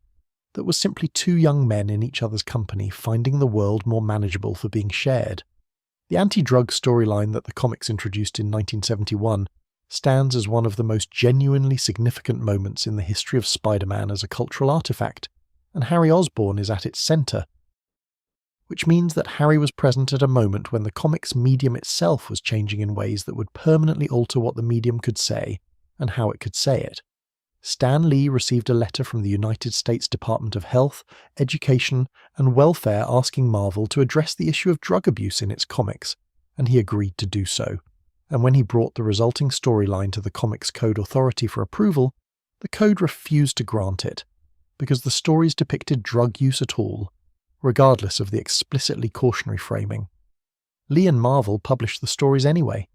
that was simply two young men in each other's company finding the world more manageable for being shared. The anti-drug storyline that the comics introduced in 1971 stands as one of the most genuinely significant moments in the history of Spider-Man as a cultural artifact, and Harry Osborn is at its centre, which means that Harry was present at a moment when the comics medium itself was changing in ways that would permanently alter what the medium could say and how it could say it. Stan Lee received a letter from the United States Department of Health, Education, and Welfare asking Marvel to address the issue of drug abuse in its comics, and he agreed to do so. And when he brought the resulting storyline to the Comics Code Authority for approval, the code refused to grant it, because the stories depicted drug use at all, regardless of the explicitly cautionary framing. Lee and Marvel published the stories anyway,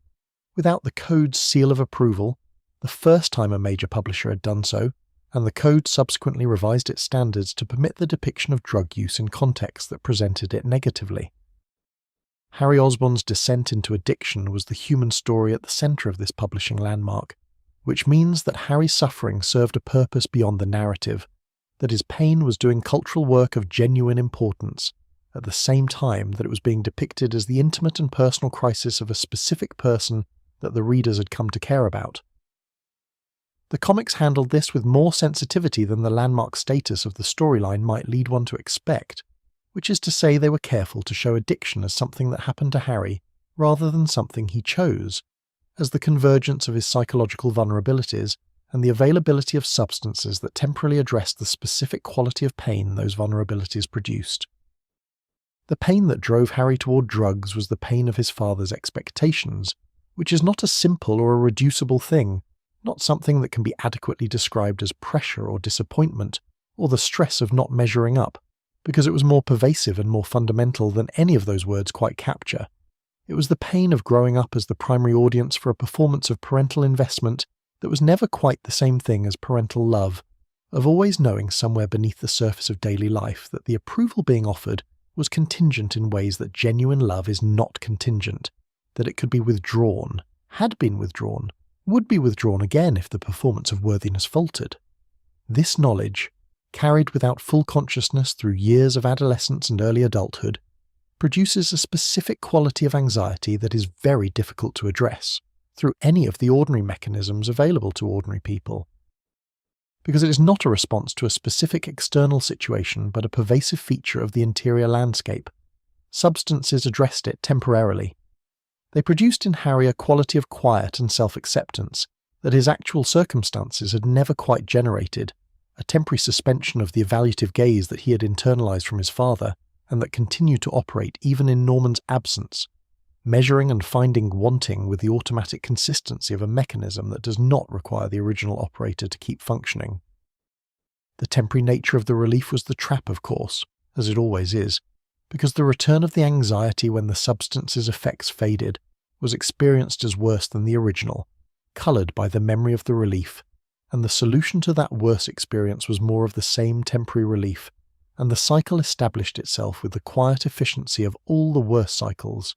without the code's seal of approval, the first time a major publisher had done so, and the code subsequently revised its standards to permit the depiction of drug use in contexts that presented it negatively. Harry Osborn's descent into addiction was the human story at the centre of this publishing landmark, which means that Harry's suffering served a purpose beyond the narrative, that his pain was doing cultural work of genuine importance, at the same time that it was being depicted as the intimate and personal crisis of a specific person that the readers had come to care about. The comics handled this with more sensitivity than the landmark status of the storyline might lead one to expect, which is to say they were careful to show addiction as something that happened to Harry rather than something he chose, as the convergence of his psychological vulnerabilities and the availability of substances that temporarily addressed the specific quality of pain those vulnerabilities produced. The pain that drove Harry toward drugs was the pain of his father's expectations, which is not a simple or a reducible thing, not something that can be adequately described as pressure or disappointment, or the stress of not measuring up, because it was more pervasive and more fundamental than any of those words quite capture. It was the pain of growing up as the primary audience for a performance of parental investment that was never quite the same thing as parental love, of always knowing somewhere beneath the surface of daily life that the approval being offered was contingent in ways that genuine love is not contingent, that it could be withdrawn, had been withdrawn, would be withdrawn again if the performance of worthiness faltered. This knowledge, carried without full consciousness through years of adolescence and early adulthood, produces a specific quality of anxiety that is very difficult to address through any of the ordinary mechanisms available to ordinary people. Because it is not a response to a specific external situation but a pervasive feature of the interior landscape, substances addressed it temporarily. They produced in Harry a quality of quiet and self-acceptance that his actual circumstances had never quite generated, a temporary suspension of the evaluative gaze that he had internalized from his father and that continued to operate even in Norman's absence, measuring and finding wanting with the automatic consistency of a mechanism that does not require the original operator to keep functioning. The temporary nature of the relief was the trap, of course, as it always is, because the return of the anxiety when the substance's effects faded was experienced as worse than the original, coloured by the memory of the relief, and the solution to that worse experience was more of the same temporary relief, and the cycle established itself with the quiet efficiency of all the worse cycles.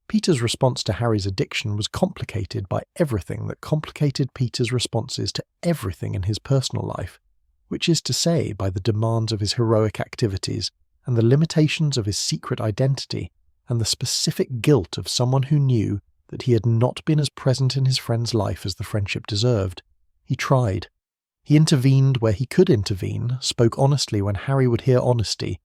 Peter's response to Harry's addiction was complicated by everything that complicated Peter's responses to everything in his personal life, which is to say by the demands of his heroic activities and the limitations of his secret identity and the specific guilt of someone who knew that he had not been as present in his friend's life as the friendship deserved. He tried. He intervened where he could intervene, spoke honestly when Harry would hear honesty,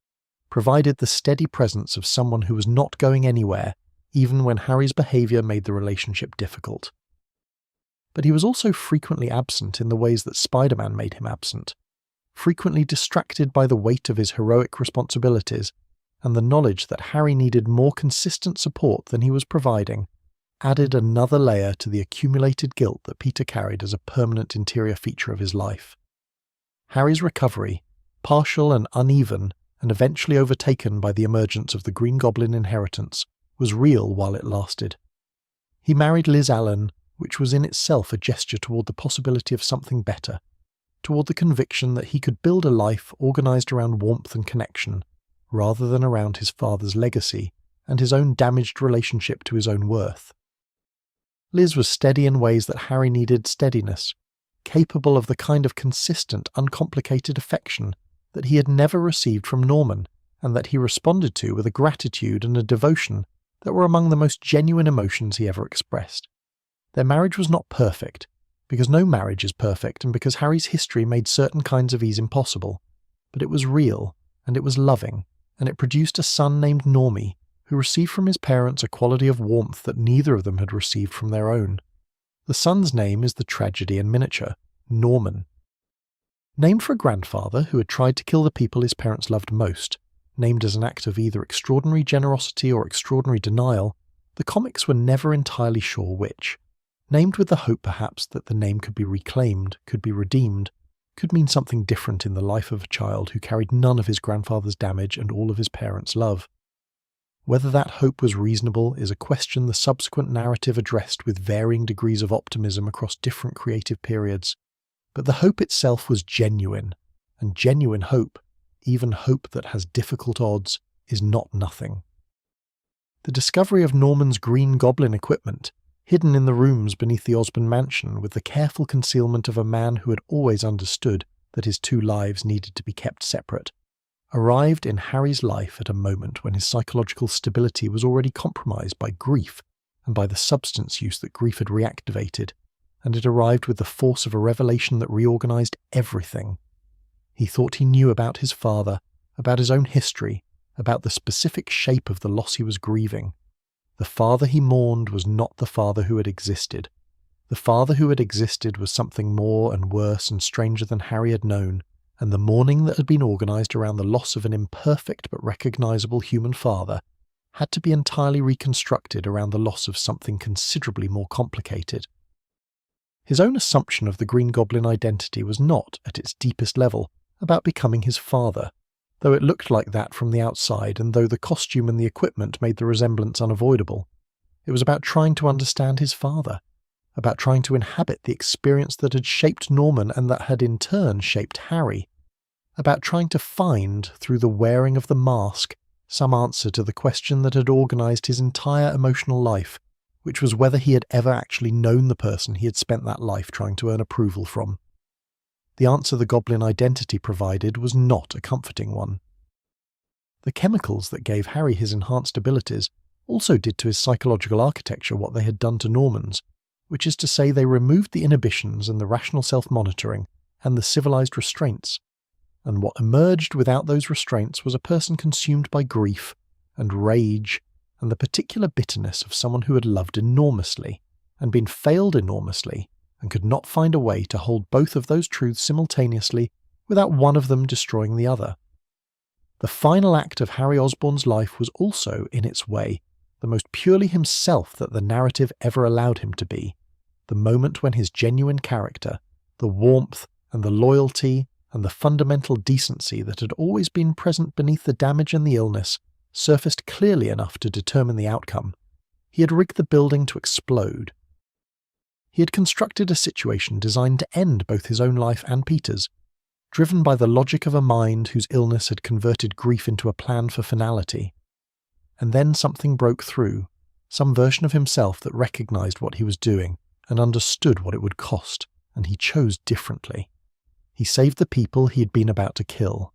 provided the steady presence of someone who was not going anywhere, even when Harry's behaviour made the relationship difficult. But he was also frequently absent in the ways that Spider-Man made him absent, frequently distracted by the weight of his heroic responsibilities, and the knowledge that Harry needed more consistent support than he was providing added another layer to the accumulated guilt that Peter carried as a permanent interior feature of his life. Harry's recovery, partial and uneven, and eventually overtaken by the emergence of the Green Goblin inheritance, was real while it lasted. He married Liz Allan, which was in itself a gesture toward the possibility of something better, toward the conviction that he could build a life organised around warmth and connection, rather than around his father's legacy and his own damaged relationship to his own worth. Liz was steady in ways that Harry needed steadiness, capable of the kind of consistent, uncomplicated affection that he had never received from Norman, and that he responded to with a gratitude and a devotion that were among the most genuine emotions he ever expressed. Their marriage was not perfect, because no marriage is perfect and because Harry's history made certain kinds of ease impossible, but it was real, and it was loving, and it produced a son named Normie, who received from his parents a quality of warmth that neither of them had received from their own. The son's name is the tragedy in miniature, Norman. Named for a grandfather who had tried to kill the people his parents loved most, named as an act of either extraordinary generosity or extraordinary denial, the comics were never entirely sure which. Named with the hope perhaps that the name could be reclaimed, could be redeemed, could mean something different in the life of a child who carried none of his grandfather's damage and all of his parents' love. Whether that hope was reasonable is a question the subsequent narrative addressed with varying degrees of optimism across different creative periods. But the hope itself was genuine, and genuine hope, even hope that has difficult odds, is not nothing. The discovery of Norman's Green Goblin equipment, hidden in the rooms beneath the Osborn mansion with the careful concealment of a man who had always understood that his two lives needed to be kept separate, arrived in Harry's life at a moment when his psychological stability was already compromised by grief and by the substance use that grief had reactivated, and it arrived with the force of a revelation that reorganized everything. He thought he knew about his father, about his own history, about the specific shape of the loss he was grieving. The father he mourned was not the father who had existed. The father who had existed was something more and worse and stranger than Harry had known, and the mourning that had been organized around the loss of an imperfect but recognizable human father had to be entirely reconstructed around the loss of something considerably more complicated. His own assumption of the Green Goblin identity was not, at its deepest level, about becoming his father, though it looked like that from the outside and though the costume and the equipment made the resemblance unavoidable. It was about trying to understand his father, about trying to inhabit the experience that had shaped Norman and that had in turn shaped Harry, about trying to find, through the wearing of the mask, some answer to the question that had organized his entire emotional life, which was whether he had ever actually known the person he had spent that life trying to earn approval from. The answer the Goblin identity provided was not a comforting one. The chemicals that gave Harry his enhanced abilities also did to his psychological architecture what they had done to Norman's, which is to say they removed the inhibitions and the rational self-monitoring and the civilized restraints, and what emerged without those restraints was a person consumed by grief and rage and the particular bitterness of someone who had loved enormously and been failed enormously and could not find a way to hold both of those truths simultaneously without one of them destroying the other. The final act of Harry Osborn's life was also, in its way, the most purely himself that the narrative ever allowed him to be, the moment when his genuine character, the warmth and the loyalty and the fundamental decency that had always been present beneath the damage and the illness, surfaced clearly enough to determine the outcome. He had rigged the building to explode. He had constructed a situation designed to end both his own life and Peter's, driven by the logic of a mind whose illness had converted grief into a plan for finality. And then something broke through, some version of himself that recognized what he was doing and understood what it would cost, and he chose differently. He saved the people he had been about to kill.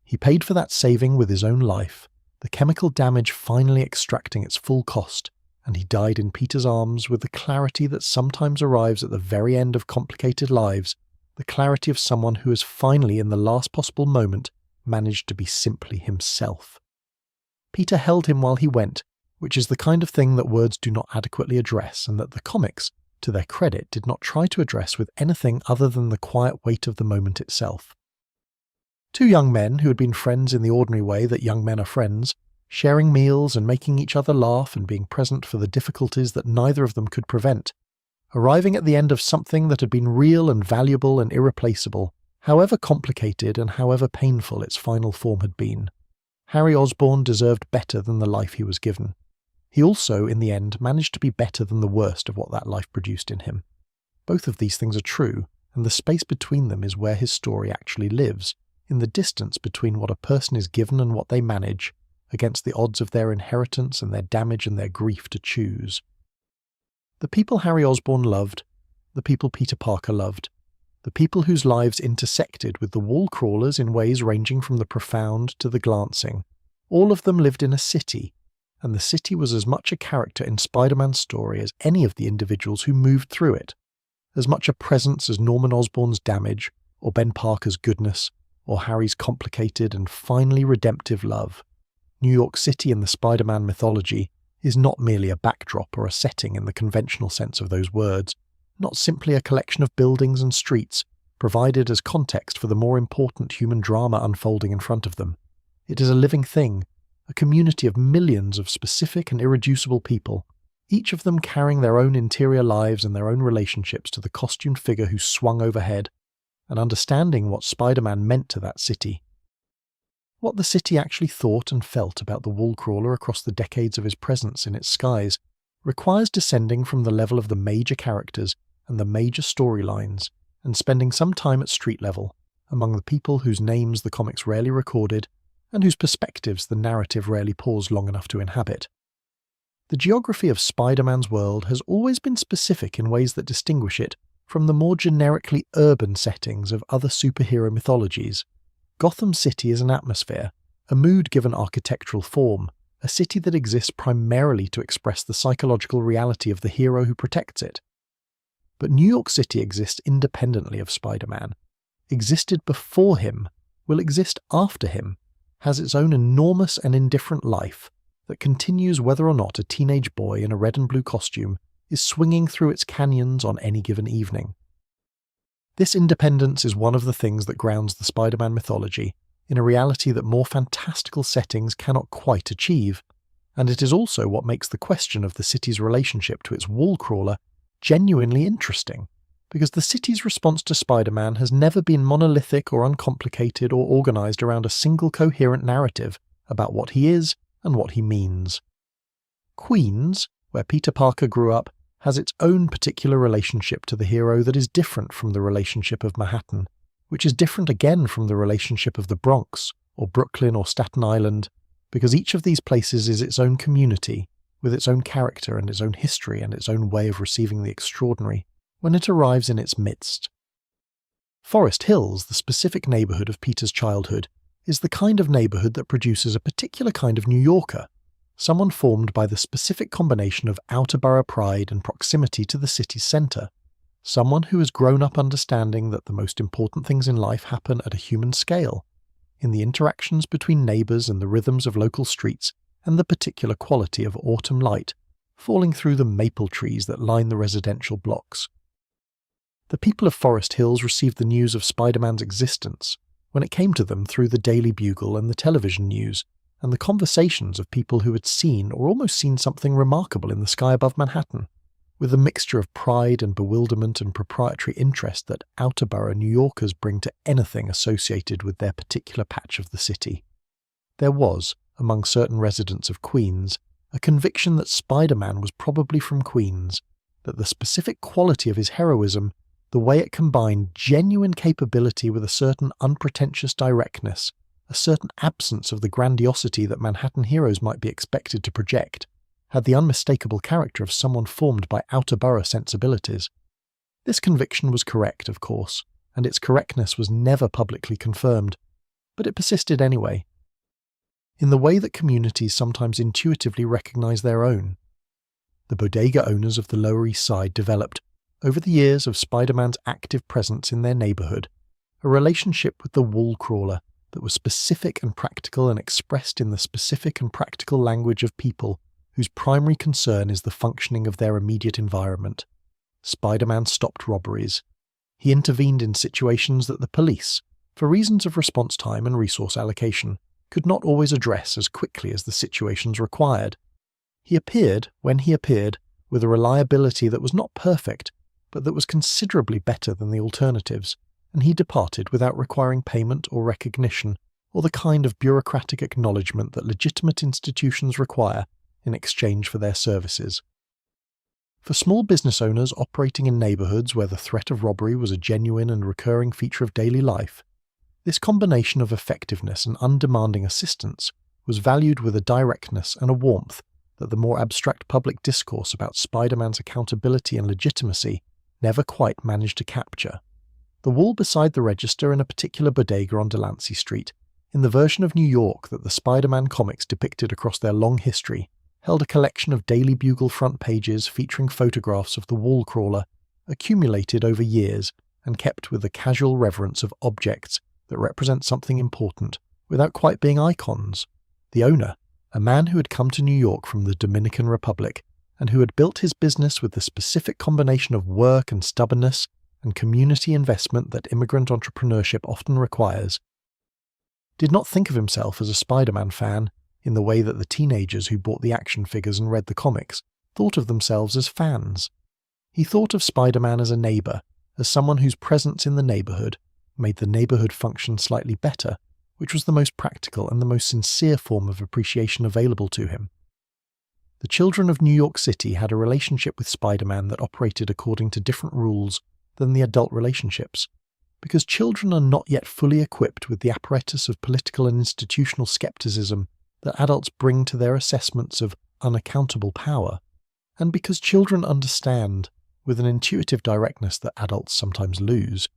He paid for that saving with his own life, the chemical damage finally extracting its full cost, and he died in Peter's arms with the clarity that sometimes arrives at the very end of complicated lives, the clarity of someone who has finally, in the last possible moment, managed to be simply himself. Peter held him while he went, which is the kind of thing that words do not adequately address and that the comics, to their credit, did not try to address with anything other than the quiet weight of the moment itself. Two young men who had been friends in the ordinary way that young men are friends, sharing meals and making each other laugh and being present for the difficulties that neither of them could prevent, arriving at the end of something that had been real and valuable and irreplaceable, however complicated and however painful its final form had been. Harry Osborn deserved better than the life he was given. He also, in the end, managed to be better than the worst of what that life produced in him. Both of these things are true, and the space between them is where his story actually lives, in the distance between what a person is given and what they manage, against the odds of their inheritance and their damage and their grief to choose. The people Harry Osborn loved, the people Peter Parker loved, the people whose lives intersected with the wall crawlers in ways ranging from the profound to the glancing, all of them lived in a city, and the city was as much a character in Spider-Man's story as any of the individuals who moved through it, as much a presence as Norman Osborn's damage, or Ben Parker's goodness, or Harry's complicated and finally redemptive love. New York City in the Spider-Man mythology is not merely a backdrop or a setting in the conventional sense of those words, not simply a collection of buildings and streets, provided as context for the more important human drama unfolding in front of them. It is a living thing, a community of millions of specific and irreducible people, each of them carrying their own interior lives and their own relationships to the costumed figure who swung overhead, and understanding what Spider-Man meant to that city. What the city actually thought and felt about the wall crawler across the decades of his presence in its skies requires descending from the level of the major characters and the major storylines, and spending some time at street level, among the people whose names the comics rarely recorded, and whose perspectives the narrative rarely paused long enough to inhabit. The geography of Spider-Man's world has always been specific in ways that distinguish it from the more generically urban settings of other superhero mythologies. Gotham City is an atmosphere, a mood given architectural form, a city that exists primarily to express the psychological reality of the hero who protects it. But New York City exists independently of Spider-Man, existed before him, will exist after him, has its own enormous and indifferent life that continues whether or not a teenage boy in a red and blue costume is swinging through its canyons on any given evening. This independence is one of the things that grounds the Spider-Man mythology in a reality that more fantastical settings cannot quite achieve, and it is also what makes the question of the city's relationship to its wall crawler genuinely interesting, because the city's response to Spider-Man has never been monolithic or uncomplicated or organized around a single coherent narrative about what he is and what he means. Queens, where Peter Parker grew up, has its own particular relationship to the hero that is different from the relationship of Manhattan, which is different again from the relationship of the Bronx, or Brooklyn or Staten Island, because each of these places is its own community, with its own character and its own history and its own way of receiving the extraordinary when it arrives in its midst. Forest Hills, the specific neighborhood of Peter's childhood, is the kind of neighborhood that produces a particular kind of New Yorker, someone formed by the specific combination of outer borough pride and proximity to the city's center, someone who has grown up understanding that the most important things in life happen at a human scale, in the interactions between neighbors and the rhythms of local streets and the particular quality of autumn light falling through the maple trees that line the residential blocks. The people of Forest Hills received the news of Spider-Man's existence when it came to them through the Daily Bugle and the television news, and the conversations of people who had seen or almost seen something remarkable in the sky above Manhattan, with the mixture of pride and bewilderment and proprietary interest that outer borough New Yorkers bring to anything associated with their particular patch of the city. There was, among certain residents of Queens, a conviction that Spider-Man was probably from Queens, that the specific quality of his heroism, the way it combined genuine capability with a certain unpretentious directness, a certain absence of the grandiosity that Manhattan heroes might be expected to project, had the unmistakable character of someone formed by outer borough sensibilities. This conviction was correct, of course, and its correctness was never publicly confirmed, but it persisted anyway, in the way that communities sometimes intuitively recognize their own. The bodega owners of the Lower East Side developed, over the years of Spider-Man's active presence in their neighborhood, a relationship with the wall crawler that was specific and practical and expressed in the specific and practical language of people whose primary concern is the functioning of their immediate environment. Spider-Man stopped robberies. He intervened in situations that the police, for reasons of response time and resource allocation, could not always address as quickly as the situations required. He appeared, when he appeared, with a reliability that was not perfect, but that was considerably better than the alternatives, and he departed without requiring payment or recognition, or the kind of bureaucratic acknowledgement that legitimate institutions require in exchange for their services. For small business owners operating in neighborhoods where the threat of robbery was a genuine and recurring feature of daily life, this combination of effectiveness and undemanding assistance was valued with a directness and a warmth that the more abstract public discourse about Spider-Man's accountability and legitimacy never quite managed to capture. The wall beside the register in a particular bodega on Delancey Street, in the version of New York that the Spider-Man comics depicted across their long history, held a collection of Daily Bugle front pages featuring photographs of the wall crawler, accumulated over years and kept with the casual reverence of objects that represent something important without quite being icons. The owner, a man who had come to New York from the Dominican Republic and who had built his business with the specific combination of work and stubbornness and community investment that immigrant entrepreneurship often requires, did not think of himself as a Spider-Man fan in the way that the teenagers who bought the action figures and read the comics thought of themselves as fans. He thought of Spider-Man as a neighbor, as someone whose presence in the neighborhood made the neighborhood function slightly better, which was the most practical and the most sincere form of appreciation available to him. The children of New York City had a relationship with Spider-Man that operated according to different rules than the adult relationships, because children are not yet fully equipped with the apparatus of political and institutional skepticism that adults bring to their assessments of unaccountable power, and because children understand, with an intuitive directness that adults sometimes lose,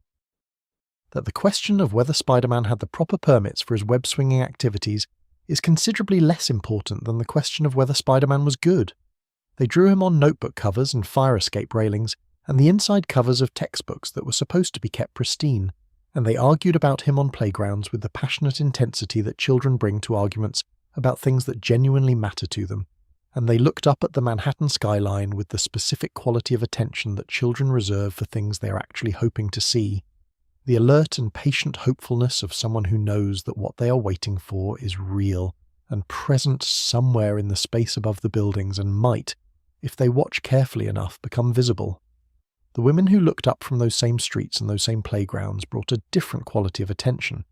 that the question of whether Spider-Man had the proper permits for his web-swinging activities is considerably less important than the question of whether Spider-Man was good. They drew him on notebook covers and fire escape railings and the inside covers of textbooks that were supposed to be kept pristine, and they argued about him on playgrounds with the passionate intensity that children bring to arguments about things that genuinely matter to them, and they looked up at the Manhattan skyline with the specific quality of attention that children reserve for things they are actually hoping to see. The alert and patient hopefulness of someone who knows that what they are waiting for is real and present somewhere in the space above the buildings and might, if they watch carefully enough, become visible. The women who looked up from those same streets and those same playgrounds brought a different quality of attention,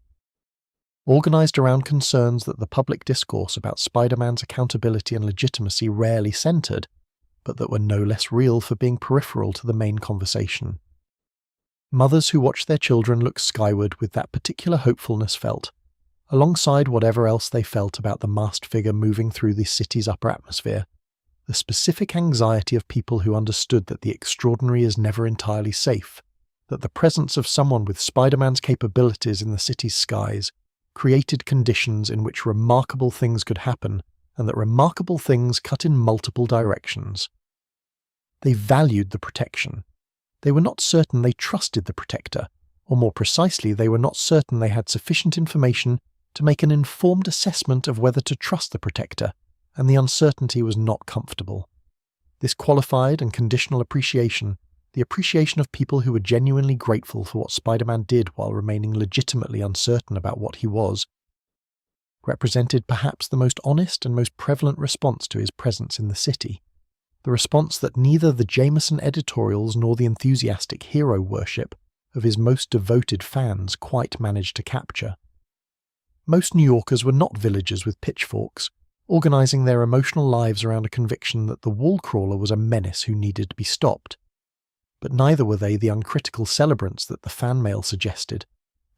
organized around concerns that the public discourse about Spider-Man's accountability and legitimacy rarely centered, but that were no less real for being peripheral to the main conversation. Mothers who watched their children look skyward with that particular hopefulness felt, alongside whatever else they felt about the masked figure moving through the city's upper atmosphere, the specific anxiety of people who understood that the extraordinary is never entirely safe, that the presence of someone with Spider-Man's capabilities in the city's skies created conditions in which remarkable things could happen, and that remarkable things cut in multiple directions. They valued the protection. They were not certain they trusted the protector, or more precisely, they were not certain they had sufficient information to make an informed assessment of whether to trust the protector, and the uncertainty was not comfortable. This qualified and conditional appreciation, the appreciation of people who were genuinely grateful for what Spider-Man did while remaining legitimately uncertain about what he was, represented perhaps the most honest and most prevalent response to his presence in the city. The response that neither the Jameson editorials nor the enthusiastic hero worship of his most devoted fans quite managed to capture. Most New Yorkers were not villagers with pitchforks, organizing their emotional lives around a conviction that the wall crawler was a menace who needed to be stopped. But neither were they the uncritical celebrants that the fan mail suggested,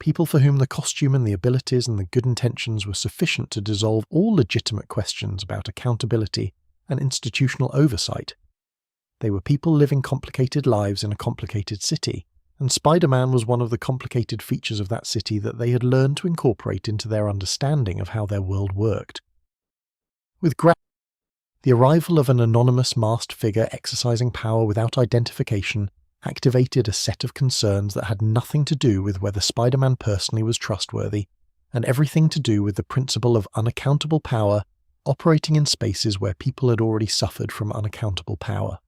people for whom the costume and the abilities and the good intentions were sufficient to dissolve all legitimate questions about accountability and institutional oversight. They were people living complicated lives in a complicated city, and Spider-Man was one of the complicated features of that city that they had learned to incorporate into their understanding of how their world worked. With the arrival of an anonymous masked figure exercising power without identification activated a set of concerns that had nothing to do with whether Spider-Man personally was trustworthy, and everything to do with the principle of unaccountable power operating in spaces where people had already suffered from unaccountable power.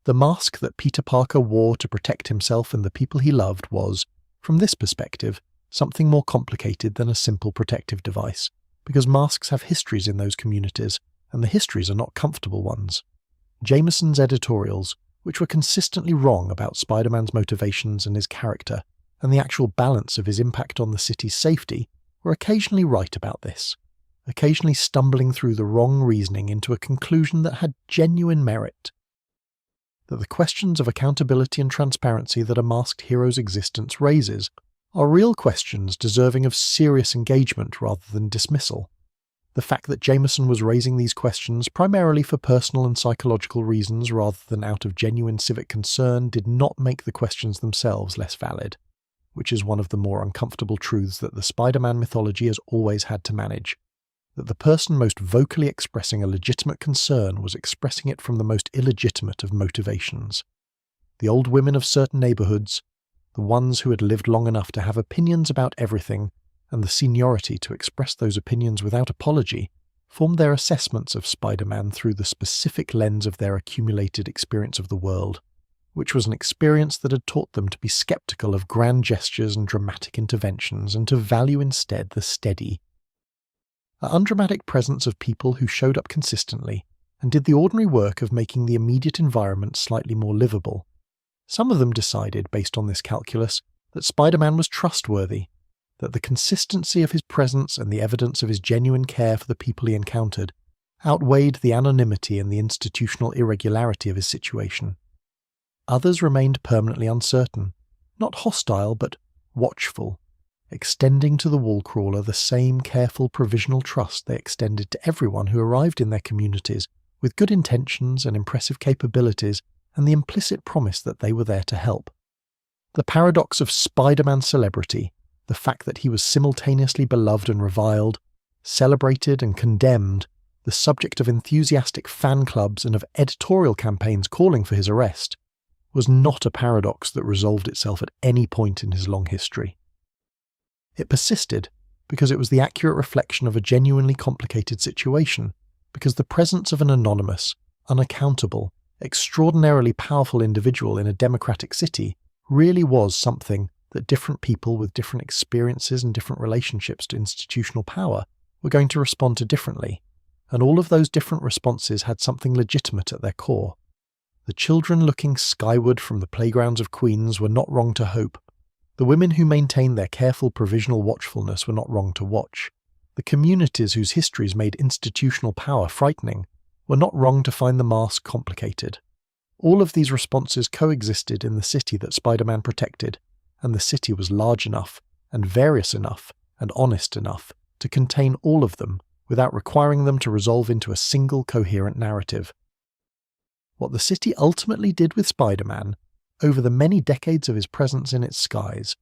The mask that Peter Parker wore to protect himself and the people he loved was, from this perspective, something more complicated than a simple protective device, because masks have histories in those communities, and the histories are not comfortable ones. Jameson's editorials, which were consistently wrong about Spider-Man's motivations and his character, and the actual balance of his impact on the city's safety, were occasionally right about this, occasionally stumbling through the wrong reasoning into a conclusion that had genuine merit. That the questions of accountability and transparency that a masked hero's existence raises are real questions deserving of serious engagement rather than dismissal. The fact that Jameson was raising these questions primarily for personal and psychological reasons rather than out of genuine civic concern did not make the questions themselves less valid, which is one of the more uncomfortable truths that the Spider-Man mythology has always had to manage. That the person most vocally expressing a legitimate concern was expressing it from the most illegitimate of motivations. The old women of certain neighborhoods, the ones who had lived long enough to have opinions about everything, and the seniority to express those opinions without apology, formed their assessments of Spider-Man through the specific lens of their accumulated experience of the world, which was an experience that had taught them to be skeptical of grand gestures and dramatic interventions and to value instead the steady. An undramatic presence of people who showed up consistently and did the ordinary work of making the immediate environment slightly more livable. Some of them decided, based on this calculus, that Spider-Man was trustworthy, that the consistency of his presence and the evidence of his genuine care for the people he encountered outweighed the anonymity and the institutional irregularity of his situation. Others remained permanently uncertain, not hostile but watchful, extending to the wall-crawler the same careful provisional trust they extended to everyone who arrived in their communities with good intentions and impressive capabilities and the implicit promise that they were there to help. The paradox of Spider-Man celebrity, the fact that he was simultaneously beloved and reviled, celebrated and condemned, the subject of enthusiastic fan clubs and of editorial campaigns calling for his arrest, was not a paradox that resolved itself at any point in his long history. It persisted because it was the accurate reflection of a genuinely complicated situation, because the presence of an anonymous, unaccountable, extraordinarily powerful individual in a democratic city really was something that different people with different experiences and different relationships to institutional power were going to respond to differently, and all of those different responses had something legitimate at their core. The children looking skyward from the playgrounds of Queens were not wrong to hope. The women who maintained their careful provisional watchfulness were not wrong to watch. The communities whose histories made institutional power frightening were not wrong to find the mask complicated. All of these responses coexisted in the city that Spider-Man protected, and the city was large enough, and various enough, and honest enough to contain all of them without requiring them to resolve into a single coherent narrative. What the city ultimately did with Spider-Man, over the many decades of his presence in its skies,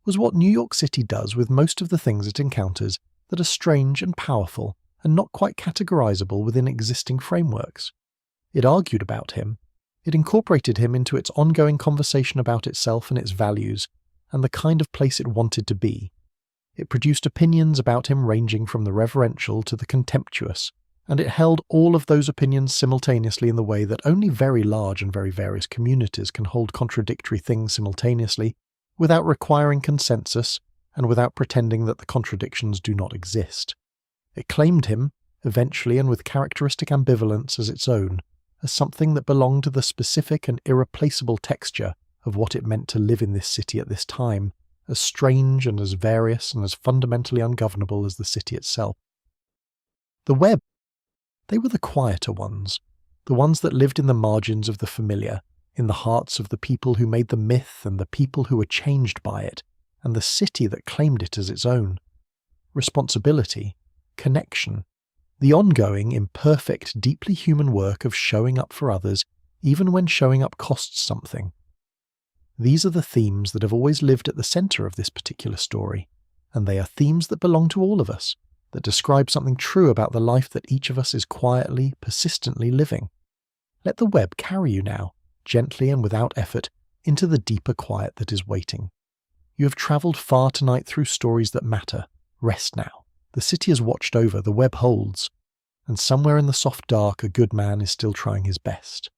was what New York City does with most of the things it encounters that are strange and powerful and not quite categorizable within existing frameworks. It argued about him. It incorporated him into its ongoing conversation about itself and its values, and the kind of place it wanted to be. It produced opinions about him ranging from the reverential to the contemptuous, and it held all of those opinions simultaneously in the way that only very large and very various communities can hold contradictory things simultaneously, without requiring consensus and without pretending that the contradictions do not exist. It claimed him, eventually and with characteristic ambivalence, as its own, as something that belonged to the specific and irreplaceable texture of what it meant to live in this city at this time, as strange and as various and as fundamentally ungovernable as the city itself. The web, they were the quieter ones, the ones that lived in the margins of the familiar, in the hearts of the people who made the myth and the people who were changed by it, and the city that claimed it as its own. Responsibility, connection, the ongoing, imperfect, deeply human work of showing up for others, even when showing up costs something. These are the themes that have always lived at the center of this particular story, and they are themes that belong to all of us, that describe something true about the life that each of us is quietly, persistently living. Let the web carry you now, gently and without effort, into the deeper quiet that is waiting. You have travelled far tonight through stories that matter. Rest now. The city is watched over, the web holds, and somewhere in the soft dark a good man is still trying his best.